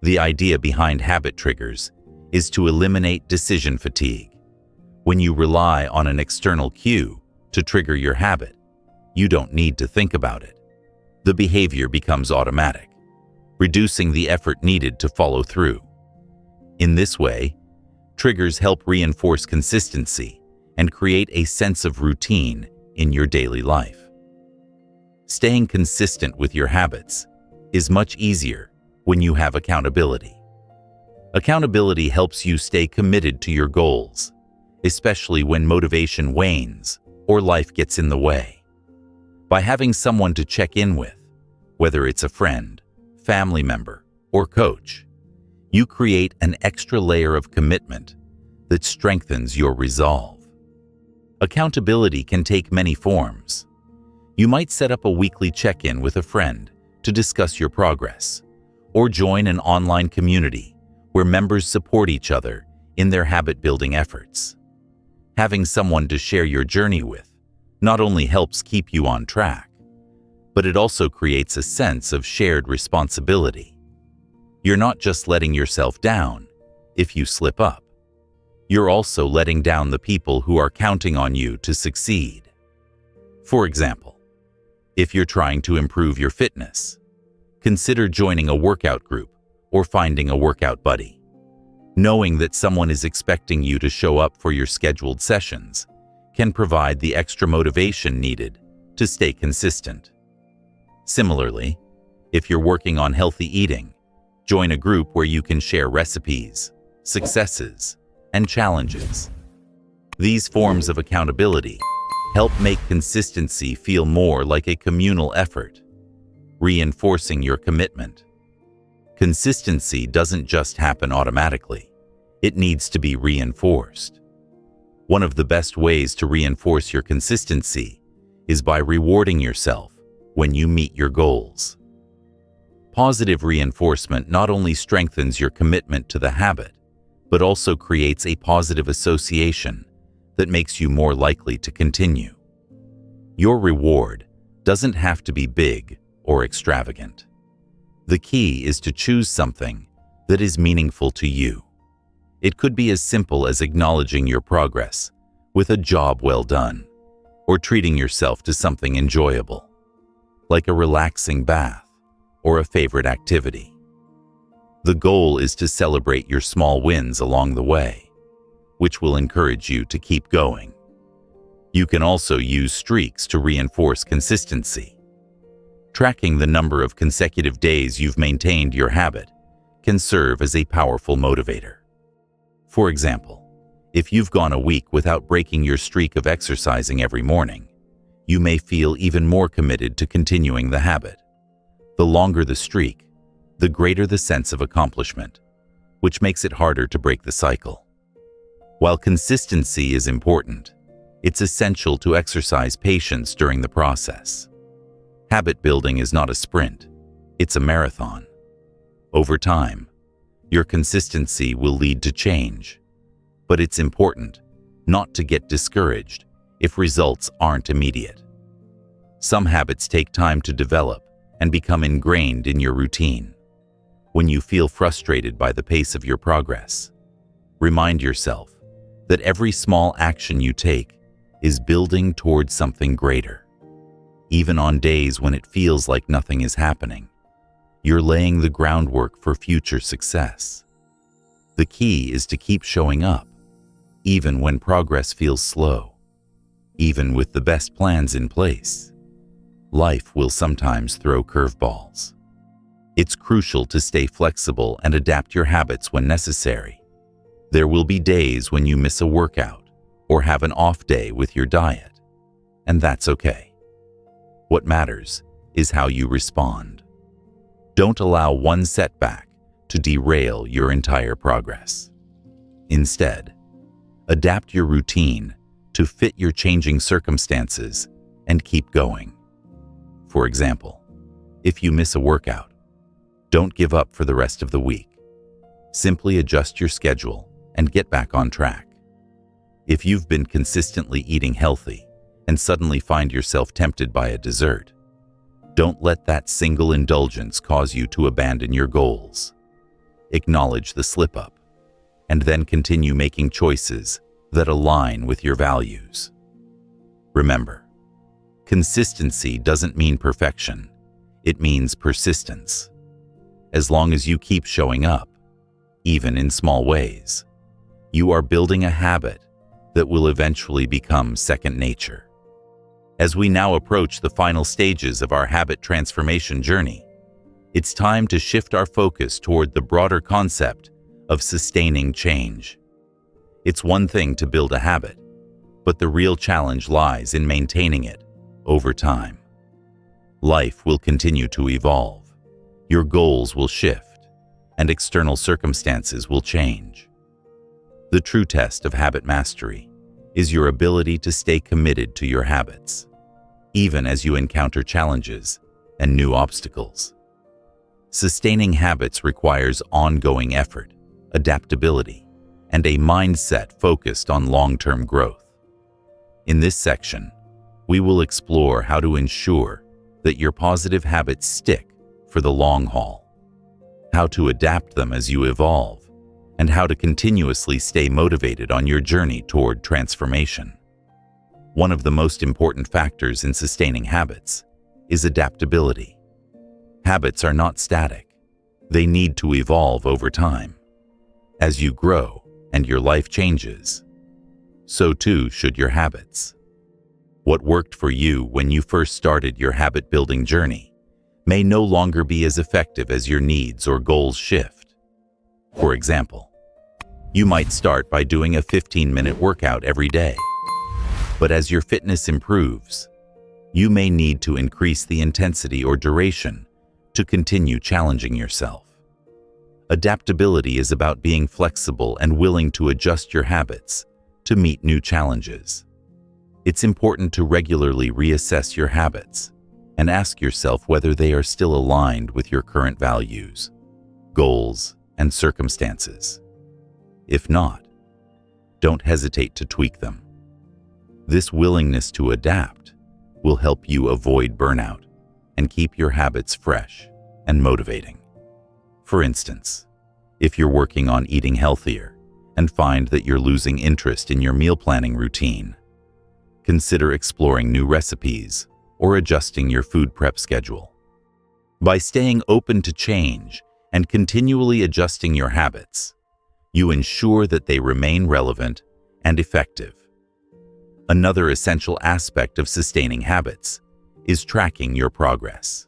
The idea behind habit triggers is to eliminate decision fatigue. When you rely on an external cue to trigger your habit, you don't need to think about it. The behavior becomes automatic, reducing the effort needed to follow through. In this way, triggers help reinforce consistency and create a sense of routine in your daily life. Staying consistent with your habits is much easier when you have accountability. Accountability helps you stay committed to your goals, especially when motivation wanes or life gets in the way. By having someone to check in with, whether it's a friend, family member, or coach, you create an extra layer of commitment that strengthens your resolve. Accountability can take many forms. You might set up a weekly check-in with a friend to discuss your progress, or join an online community where members support each other in their habit-building efforts. Having someone to share your journey with not only helps keep you on track, but it also creates a sense of shared responsibility. You're not just letting yourself down if you slip up. You're also letting down the people who are counting on you to succeed. For example, if you're trying to improve your fitness, consider joining a workout group or finding a workout buddy. Knowing that someone is expecting you to show up for your scheduled sessions can provide the extra motivation needed to stay consistent. Similarly, if you're working on healthy eating, join a group where you can share recipes, successes, and challenges. These forms of accountability help make consistency feel more like a communal effort, reinforcing your commitment. Consistency doesn't just happen automatically. It needs to be reinforced. One of the best ways to reinforce your consistency is by rewarding yourself when you meet your goals. Positive reinforcement not only strengthens your commitment to the habit, but also creates a positive association that makes you more likely to continue. Your reward doesn't have to be big or extravagant. The key is to choose something that is meaningful to you. It could be as simple as acknowledging your progress with a job well done, or treating yourself to something enjoyable, like a relaxing bath or a favorite activity. The goal is to celebrate your small wins along the way, which will encourage you to keep going. You can also use streaks to reinforce consistency. Tracking the number of consecutive days you've maintained your habit can serve as a powerful motivator. For example, if you've gone a week without breaking your streak of exercising every morning, you may feel even more committed to continuing the habit. The longer the streak, the greater the sense of accomplishment, which makes it harder to break the cycle. While consistency is important, it's essential to exercise patience during the process. Habit building is not a sprint, it's a marathon. Over time, your consistency will lead to change, but it's important not to get discouraged if results aren't immediate. Some habits take time to develop and become ingrained in your routine. When you feel frustrated by the pace of your progress, remind yourself that every small action you take is building towards something greater. Even on days when it feels like nothing is happening, you're laying the groundwork for future success. The key is to keep showing up, even when progress feels slow. Even with the best plans in place, life will sometimes throw curveballs. It's crucial to stay flexible and adapt your habits when necessary. There will be days when you miss a workout or have an off day with your diet, and that's okay. What matters is how you respond. Don't allow one setback to derail your entire progress. Instead, adapt your routine to fit your changing circumstances and keep going. For example, if you miss a workout, don't give up for the rest of the week. Simply adjust your schedule and get back on track. If you've been consistently eating healthy and suddenly find yourself tempted by a dessert, don't let that single indulgence cause you to abandon your goals. Acknowledge the slip-up, and then continue making choices that align with your values. Remember, consistency doesn't mean perfection, it means persistence. As long as you keep showing up, even in small ways, you are building a habit that will eventually become second nature. As we now approach the final stages of our habit transformation journey, it's time to shift our focus toward the broader concept of sustaining change. It's one thing to build a habit, but the real challenge lies in maintaining it over time. Life will continue to evolve, your goals will shift, and external circumstances will change. The true test of habit mastery is your ability to stay committed to your habits, even as you encounter challenges and new obstacles. Sustaining habits requires ongoing effort, adaptability, and a mindset focused on long-term growth. In this section, we will explore how to ensure that your positive habits stick for the long haul, how to adapt them as you evolve, and how to continuously stay motivated on your journey toward transformation. One of the most important factors in sustaining habits is adaptability. Habits are not static. They need to evolve over time. As you grow and your life changes, so too should your habits. What worked for you when you first started your habit-building journey may no longer be as effective as your needs or goals shift. For example, you might start by doing a 15-minute workout every day. But as your fitness improves, you may need to increase the intensity or duration to continue challenging yourself. Adaptability is about being flexible and willing to adjust your habits to meet new challenges. It's important to regularly reassess your habits and ask yourself whether they are still aligned with your current values, goals, and circumstances. If not, don't hesitate to tweak them. This willingness to adapt will help you avoid burnout and keep your habits fresh and motivating. For instance, if you're working on eating healthier and find that you're losing interest in your meal planning routine, consider exploring new recipes or adjusting your food prep schedule. By staying open to change and continually adjusting your habits, you ensure that they remain relevant and effective. Another essential aspect of sustaining habits is tracking your progress.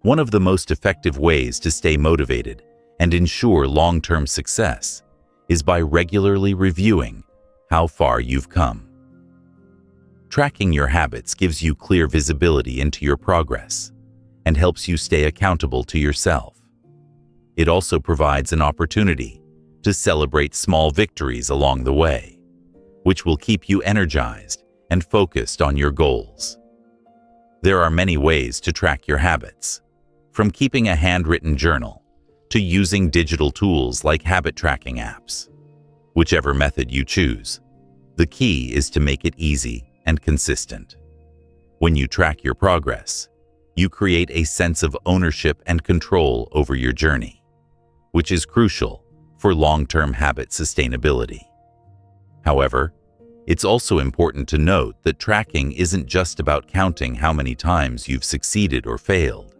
One of the most effective ways to stay motivated and ensure long-term success is by regularly reviewing how far you've come. Tracking your habits gives you clear visibility into your progress and helps you stay accountable to yourself. It also provides an opportunity to celebrate small victories along the way, which will keep you energized and focused on your goals. There are many ways to track your habits, from keeping a handwritten journal to using digital tools like habit tracking apps. Whichever method you choose, the key is to make it easy and consistent. When you track your progress, you create a sense of ownership and control over your journey, which is crucial for long-term habit sustainability. However, it's also important to note that tracking isn't just about counting how many times you've succeeded or failed.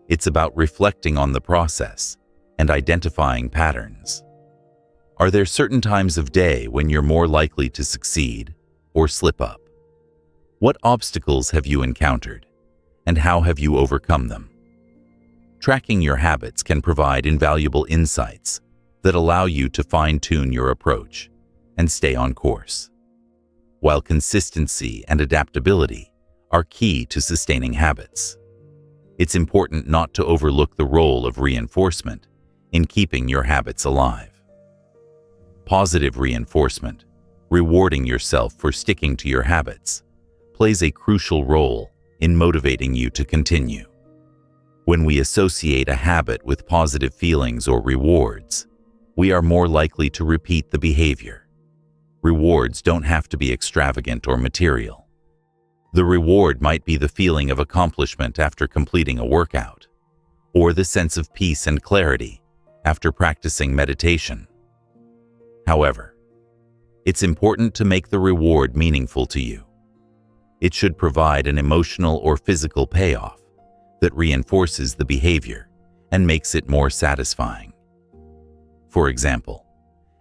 It's about reflecting on the process and identifying patterns. Are there certain times of day when you're more likely to succeed or slip up? What obstacles have you encountered, and how have you overcome them? Tracking your habits can provide invaluable insights that allow you to fine-tune your approach and stay on course. While consistency and adaptability are key to sustaining habits, it's important not to overlook the role of reinforcement in keeping your habits alive. Positive reinforcement, rewarding yourself for sticking to your habits, plays a crucial role in motivating you to continue. When we associate a habit with positive feelings or rewards, we are more likely to repeat the behavior. Rewards don't have to be extravagant or material. The reward might be the feeling of accomplishment after completing a workout, or the sense of peace and clarity after practicing meditation. However, it's important to make the reward meaningful to you. It should provide an emotional or physical payoff that reinforces the behavior and makes it more satisfying. For example,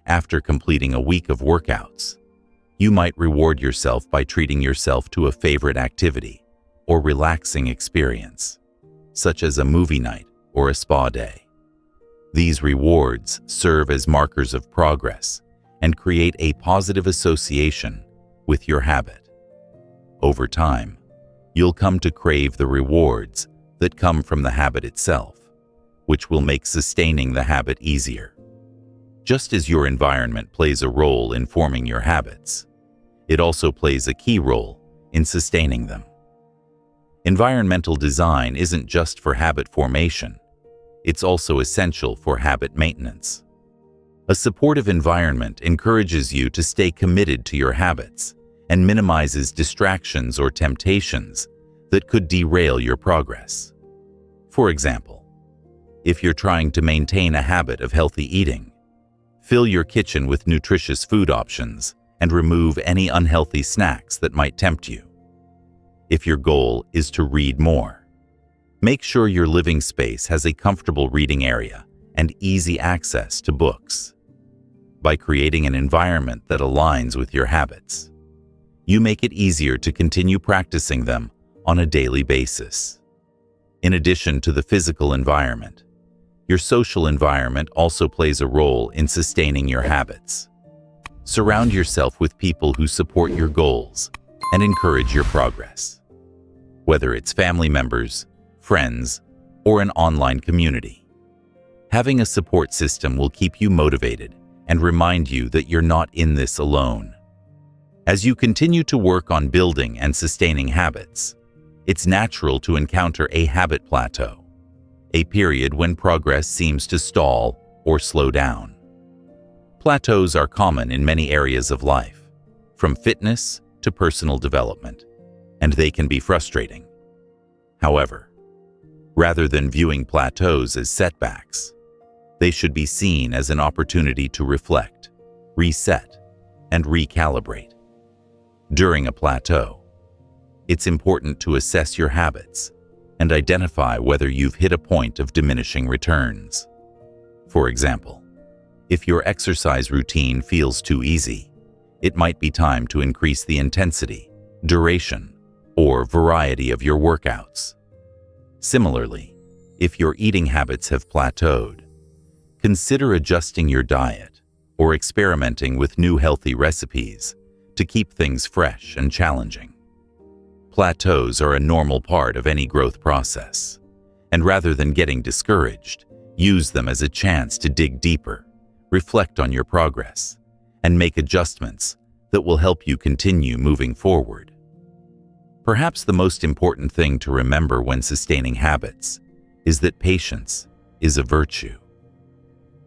after completing a week of workouts, you might reward yourself by treating yourself to a favorite activity or relaxing experience, such as a movie night or a spa day. These rewards serve as markers of progress and create a positive association with your habit. Over time, you'll come to crave the rewards that come from the habit itself, which will make sustaining the habit easier. Just as your environment plays a role in forming your habits, it also plays a key role in sustaining them. Environmental design isn't just for habit formation, it's also essential for habit maintenance. A supportive environment encourages you to stay committed to your habits and minimizes distractions or temptations that could derail your progress. For example, if you're trying to maintain a habit of healthy eating, Fill your kitchen with nutritious food options and remove any unhealthy snacks that might tempt you. If your goal is to read more, make sure your living space has a comfortable reading area and easy access to books. By creating an environment that aligns with your habits, you make it easier to continue practicing them on a daily basis. In addition to the physical environment, your social environment also plays a role in sustaining your habits. Surround yourself with people who support your goals and encourage your progress. Whether it's family members, friends, or an online community, having a support system will keep you motivated and remind you that you're not in this alone. As you continue to work on building and sustaining habits, it's natural to encounter a habit plateau, a period when progress seems to stall or slow down. Plateaus are common in many areas of life, from fitness to personal development, and they can be frustrating. However, rather than viewing plateaus as setbacks, they should be seen as an opportunity to reflect, reset, and recalibrate. During a plateau, it's important to assess your habits and identify whether you've hit a point of diminishing returns. For example, if your exercise routine feels too easy, it might be time to increase the intensity, duration, or variety of your workouts. Similarly, if your eating habits have plateaued, consider adjusting your diet or experimenting with new healthy recipes to keep things fresh and challenging. Plateaus are a normal part of any growth process, and rather than getting discouraged, use them as a chance to dig deeper, reflect on your progress, and make adjustments that will help you continue moving forward. Perhaps the most important thing to remember when sustaining habits is that patience is a virtue.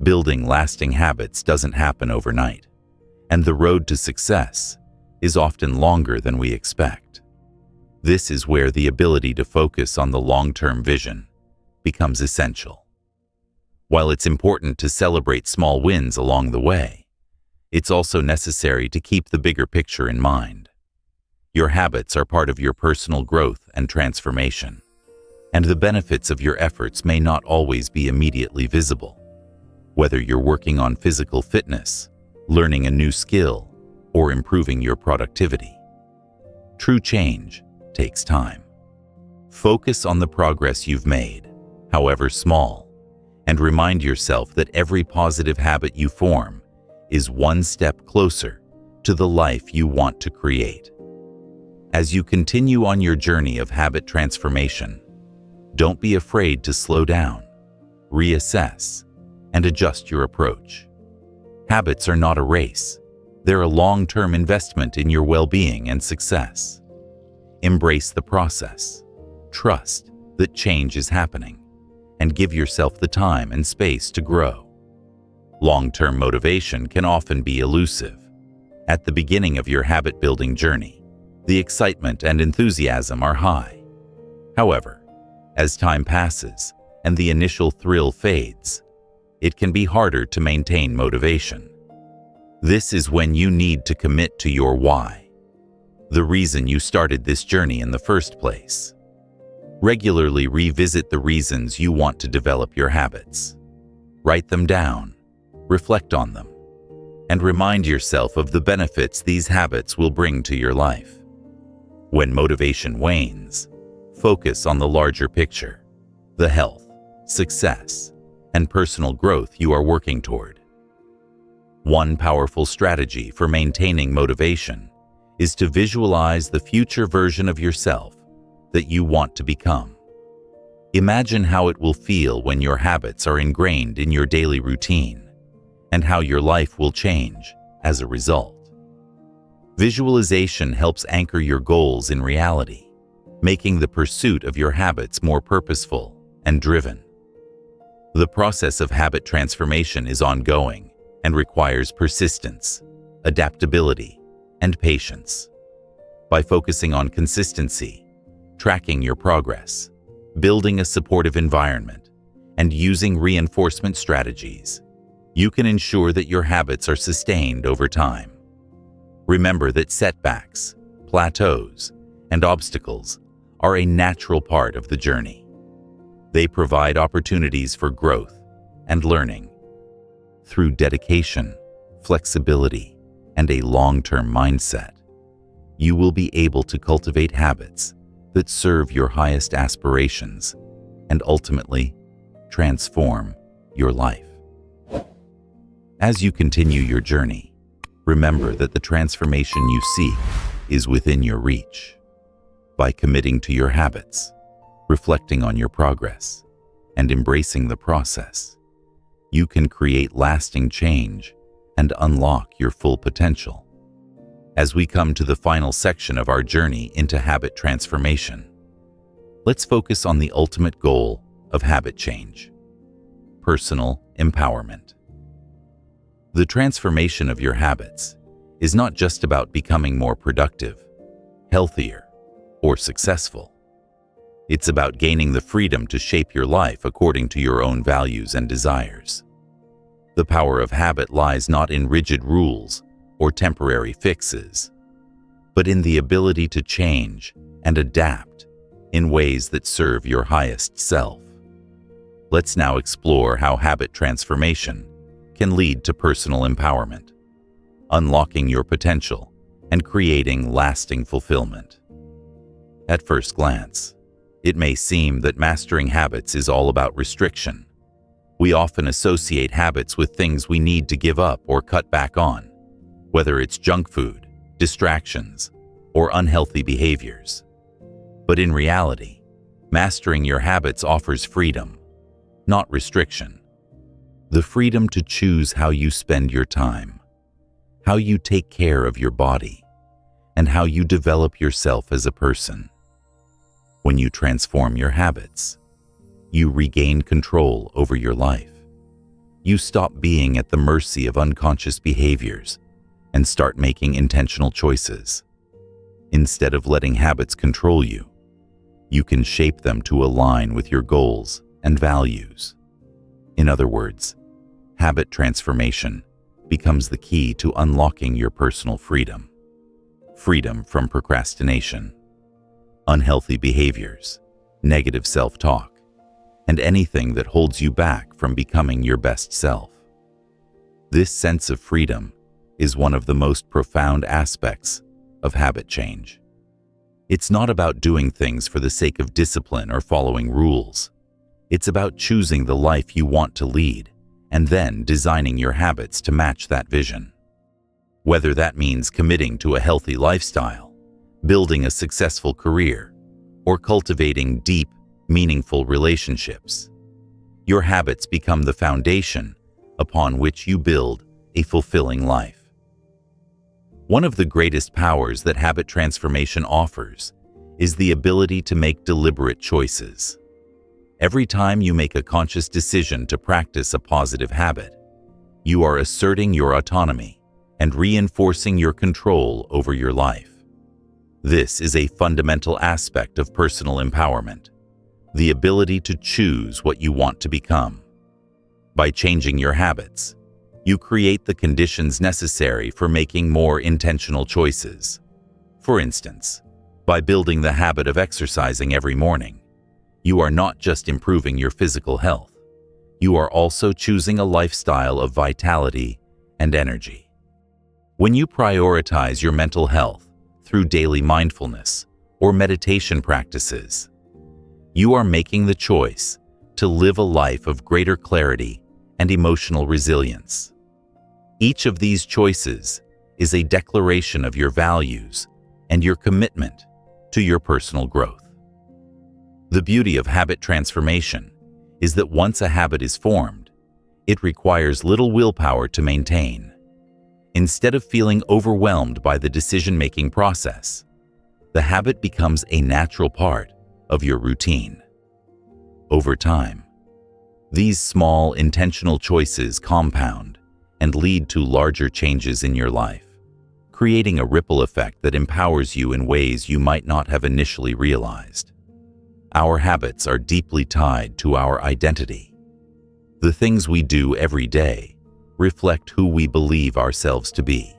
Building lasting habits doesn't happen overnight, and the road to success is often longer than we expect. This is where the ability to focus on the long-term vision becomes essential. While it's important to celebrate small wins along the way, it's also necessary to keep the bigger picture in mind. Your habits are part of your personal growth and transformation, and the benefits of your efforts may not always be immediately visible. Whether you're working on physical fitness, learning a new skill, or improving your productivity, true change takes time. Focus on the progress you've made, however small, and remind yourself that every positive habit you form is one step closer to the life you want to create. As you continue on your journey of habit transformation, don't be afraid to slow down, reassess, and adjust your approach. Habits are not a race. They're a long-term investment in your well-being and success. Embrace the process, trust that change is happening, and give yourself the time and space to grow. Long-term motivation can often be elusive. At the beginning of your habit-building journey, the excitement and enthusiasm are high. However, as time passes and the initial thrill fades, it can be harder to maintain motivation. This is when you need to commit to your why, the reason you started this journey in the first place. Regularly revisit the reasons you want to develop your habits. Write them down, reflect on them, and remind yourself of the benefits these habits will bring to your life. When motivation wanes, focus on the larger picture, the health, success, and personal growth you are working toward. One powerful strategy for maintaining motivation is to visualize the future version of yourself that you want to become. Imagine how it will feel when your habits are ingrained in your daily routine, and how your life will change as a result. Visualization helps anchor your goals in reality, making the pursuit of your habits more purposeful and driven. The process of habit transformation is ongoing and requires persistence, adaptability, and patience. By focusing on consistency, tracking your progress, building a supportive environment, and using reinforcement strategies, you can ensure that your habits are sustained over time. Remember that setbacks, plateaus, and obstacles are a natural part of the journey. They provide opportunities for growth and learning. Through dedication, flexibility, and a long-term mindset, you will be able to cultivate habits that serve your highest aspirations and ultimately transform your life. As you continue your journey, remember that the transformation you seek is within your reach. By committing to your habits, reflecting on your progress, and embracing the process, you can create lasting change and unlock your full potential. As we come to the final section of our journey into habit transformation, let's focus on the ultimate goal of habit change: personal empowerment. The transformation of your habits is not just about becoming more productive, healthier, or successful. It's about gaining the freedom to shape your life according to your own values and desires. The power of habit lies not in rigid rules or temporary fixes, but in the ability to change and adapt in ways that serve your highest self. Let's now explore how habit transformation can lead to personal empowerment, unlocking your potential and creating lasting fulfillment. At first glance, it may seem that mastering habits is all about restriction. We often associate habits with things we need to give up or cut back on, whether it's junk food, distractions, or unhealthy behaviors. But in reality, mastering your habits offers freedom, not restriction. The freedom to choose how you spend your time, how you take care of your body, and how you develop yourself as a person. When you transform your habits, you regain control over your life. You stop being at the mercy of unconscious behaviors and start making intentional choices. Instead of letting habits control you, you can shape them to align with your goals and values. In other words, habit transformation becomes the key to unlocking your personal freedom. Freedom from procrastination, unhealthy behaviors, negative self-talk, and anything that holds you back from becoming your best self. This sense of freedom is one of the most profound aspects of habit change. It's not about doing things for the sake of discipline or following rules. It's about choosing the life you want to lead and then designing your habits to match that vision. Whether that means committing to a healthy lifestyle, building a successful career, or cultivating deep, meaningful relationships, your habits become the foundation upon which you build a fulfilling life. One of the greatest powers that habit transformation offers is the ability to make deliberate choices. Every time you make a conscious decision to practice a positive habit, you are asserting your autonomy and reinforcing your control over your life. This is a fundamental aspect of personal empowerment, the ability to choose what you want to become. By changing your habits, you create the conditions necessary for making more intentional choices. For instance, by building the habit of exercising every morning, you are not just improving your physical health, you are also choosing a lifestyle of vitality and energy. When you prioritize your mental health through daily mindfulness or meditation practices, you are making the choice to live a life of greater clarity and emotional resilience. Each of these choices is a declaration of your values and your commitment to your personal growth. The beauty of habit transformation is that once a habit is formed, it requires little willpower to maintain. Instead of feeling overwhelmed by the decision-making process, the habit becomes a natural part of your routine. Over time, these small, intentional choices compound and lead to larger changes in your life, creating a ripple effect that empowers you in ways you might not have initially realized. Our habits are deeply tied to our identity. The things we do every day reflect who we believe ourselves to be.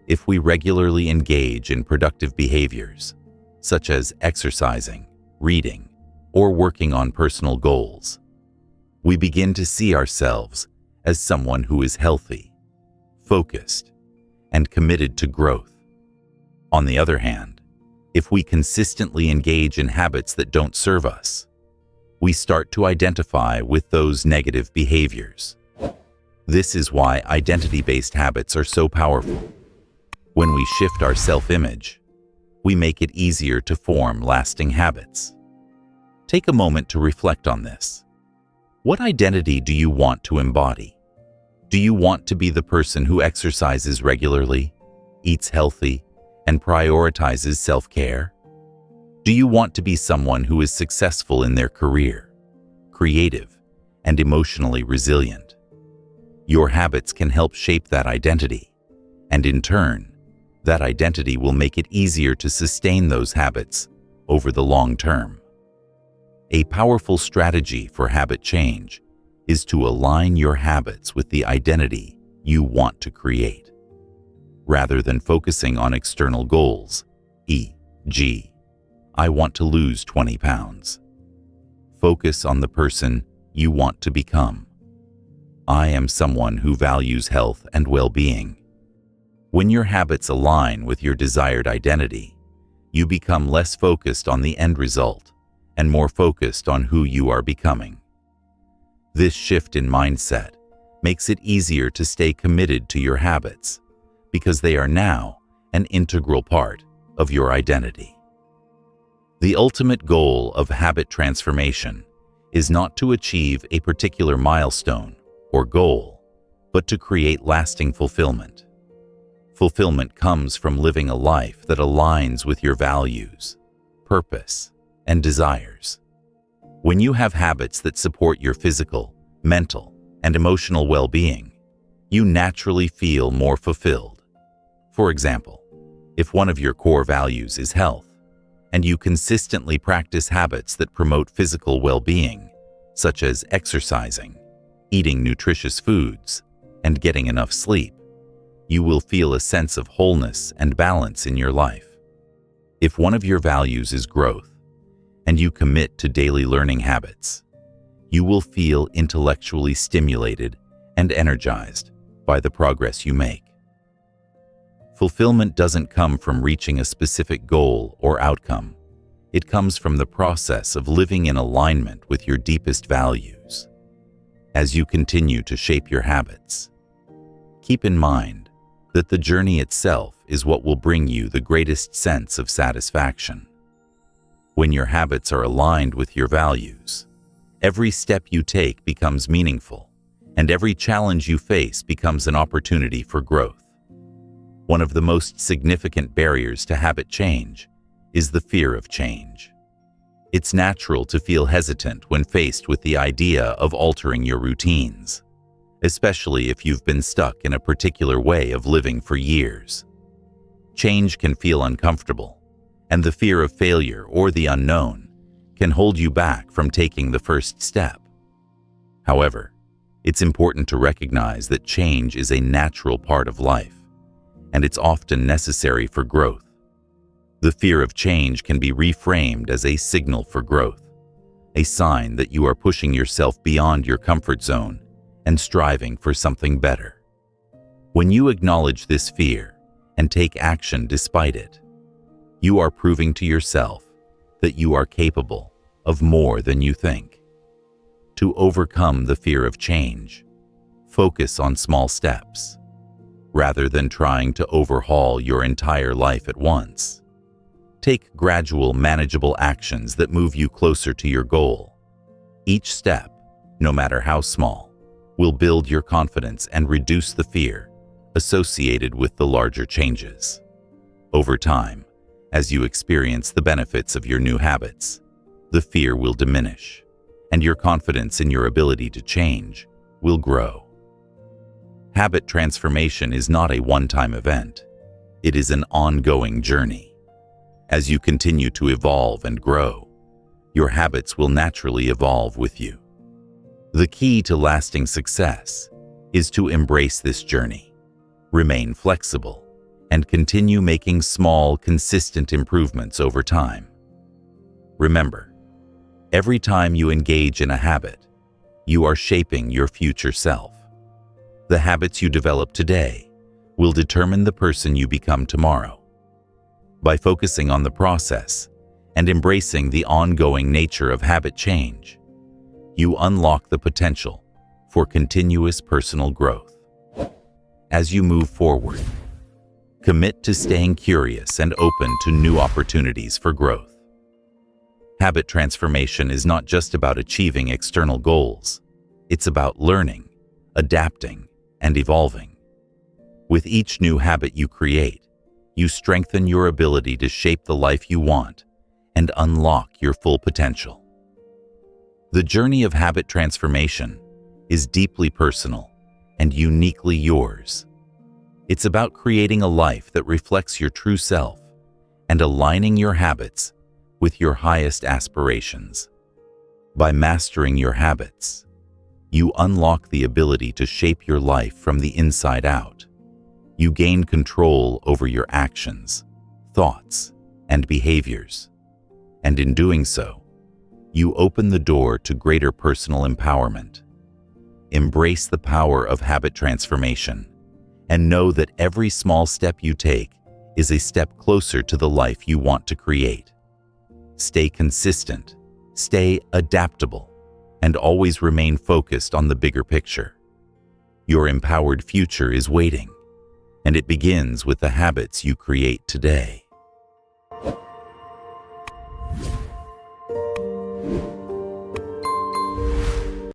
If we regularly engage in productive behaviors, such as exercising, reading, or working on personal goals, we begin to see ourselves as someone who is healthy, focused, and committed to growth. On the other hand, if we consistently engage in habits that don't serve us, we start to identify with those negative behaviors. This is why identity-based habits are so powerful. When we shift our self-image, we make it easier to form lasting habits. Take a moment to reflect on this. What identity do you want to embody? Do you want to be the person who exercises regularly, eats healthy, and prioritizes self-care? Do you want to be someone who is successful in their career, creative, and emotionally resilient? Your habits can help shape that identity, and in turn, that identity will make it easier to sustain those habits over the long term. A powerful strategy for habit change is to align your habits with the identity you want to create. Rather than focusing on external goals, e.g., I want to lose 20 pounds. Focus on the person you want to become. I am someone who values health and well-being. When your habits align with your desired identity, you become less focused on the end result and more focused on who you are becoming. This shift in mindset makes it easier to stay committed to your habits because they are now an integral part of your identity. The ultimate goal of habit transformation is not to achieve a particular milestone or goal, but to create lasting fulfillment. Fulfillment comes from living a life that aligns with your values, purpose, and desires. When you have habits that support your physical, mental, and emotional well-being, you naturally feel more fulfilled. For example, if one of your core values is health, and you consistently practice habits that promote physical well-being, such as exercising, eating nutritious foods, and getting enough sleep, you will feel a sense of wholeness and balance in your life. If one of your values is growth, and you commit to daily learning habits, you will feel intellectually stimulated and energized by the progress you make. Fulfillment doesn't come from reaching a specific goal or outcome. It comes from the process of living in alignment with your deepest values. As you continue to shape your habits, keep in mind that the journey itself is what will bring you the greatest sense of satisfaction. When your habits are aligned with your values, every step you take becomes meaningful, and every challenge you face becomes an opportunity for growth. One of the most significant barriers to habit change is the fear of change. It's natural to feel hesitant when faced with the idea of altering your routines, especially if you've been stuck in a particular way of living for years. Change can feel uncomfortable, and the fear of failure or the unknown can hold you back from taking the first step. However, it's important to recognize that change is a natural part of life, and it's often necessary for growth. The fear of change can be reframed as a signal for growth, a sign that you are pushing yourself beyond your comfort zone and striving for something better. When you acknowledge this fear and take action despite it, you are proving to yourself that you are capable of more than you think. To overcome the fear of change, focus on small steps, rather than trying to overhaul your entire life at once. Take gradual, manageable actions that move you closer to your goal. Each step, no matter how small, will build your confidence and reduce the fear associated with the larger changes. Over time, as you experience the benefits of your new habits, the fear will diminish, and your confidence in your ability to change will grow. Habit transformation is not a one-time event. It is an ongoing journey. As you continue to evolve and grow, your habits will naturally evolve with you. The key to lasting success is to embrace this journey, remain flexible, and continue making small, consistent improvements over time. Remember, every time you engage in a habit, you are shaping your future self. The habits you develop today will determine the person you become tomorrow. By focusing on the process and embracing the ongoing nature of habit change, you unlock the potential for continuous personal growth. As you move forward, commit to staying curious and open to new opportunities for growth. Habit transformation is not just about achieving external goals. It's about learning, adapting, and evolving. With each new habit you create, you strengthen your ability to shape the life you want and unlock your full potential. The journey of habit transformation is deeply personal and uniquely yours. It's about creating a life that reflects your true self and aligning your habits with your highest aspirations. By mastering your habits, you unlock the ability to shape your life from the inside out. You gain control over your actions, thoughts, and behaviors. And in doing so, you open the door to greater personal empowerment. Embrace the power of habit transformation and know that every small step you take is a step closer to the life you want to create. Stay consistent, stay adaptable, and always remain focused on the bigger picture. Your empowered future is waiting, and it begins with the habits you create today.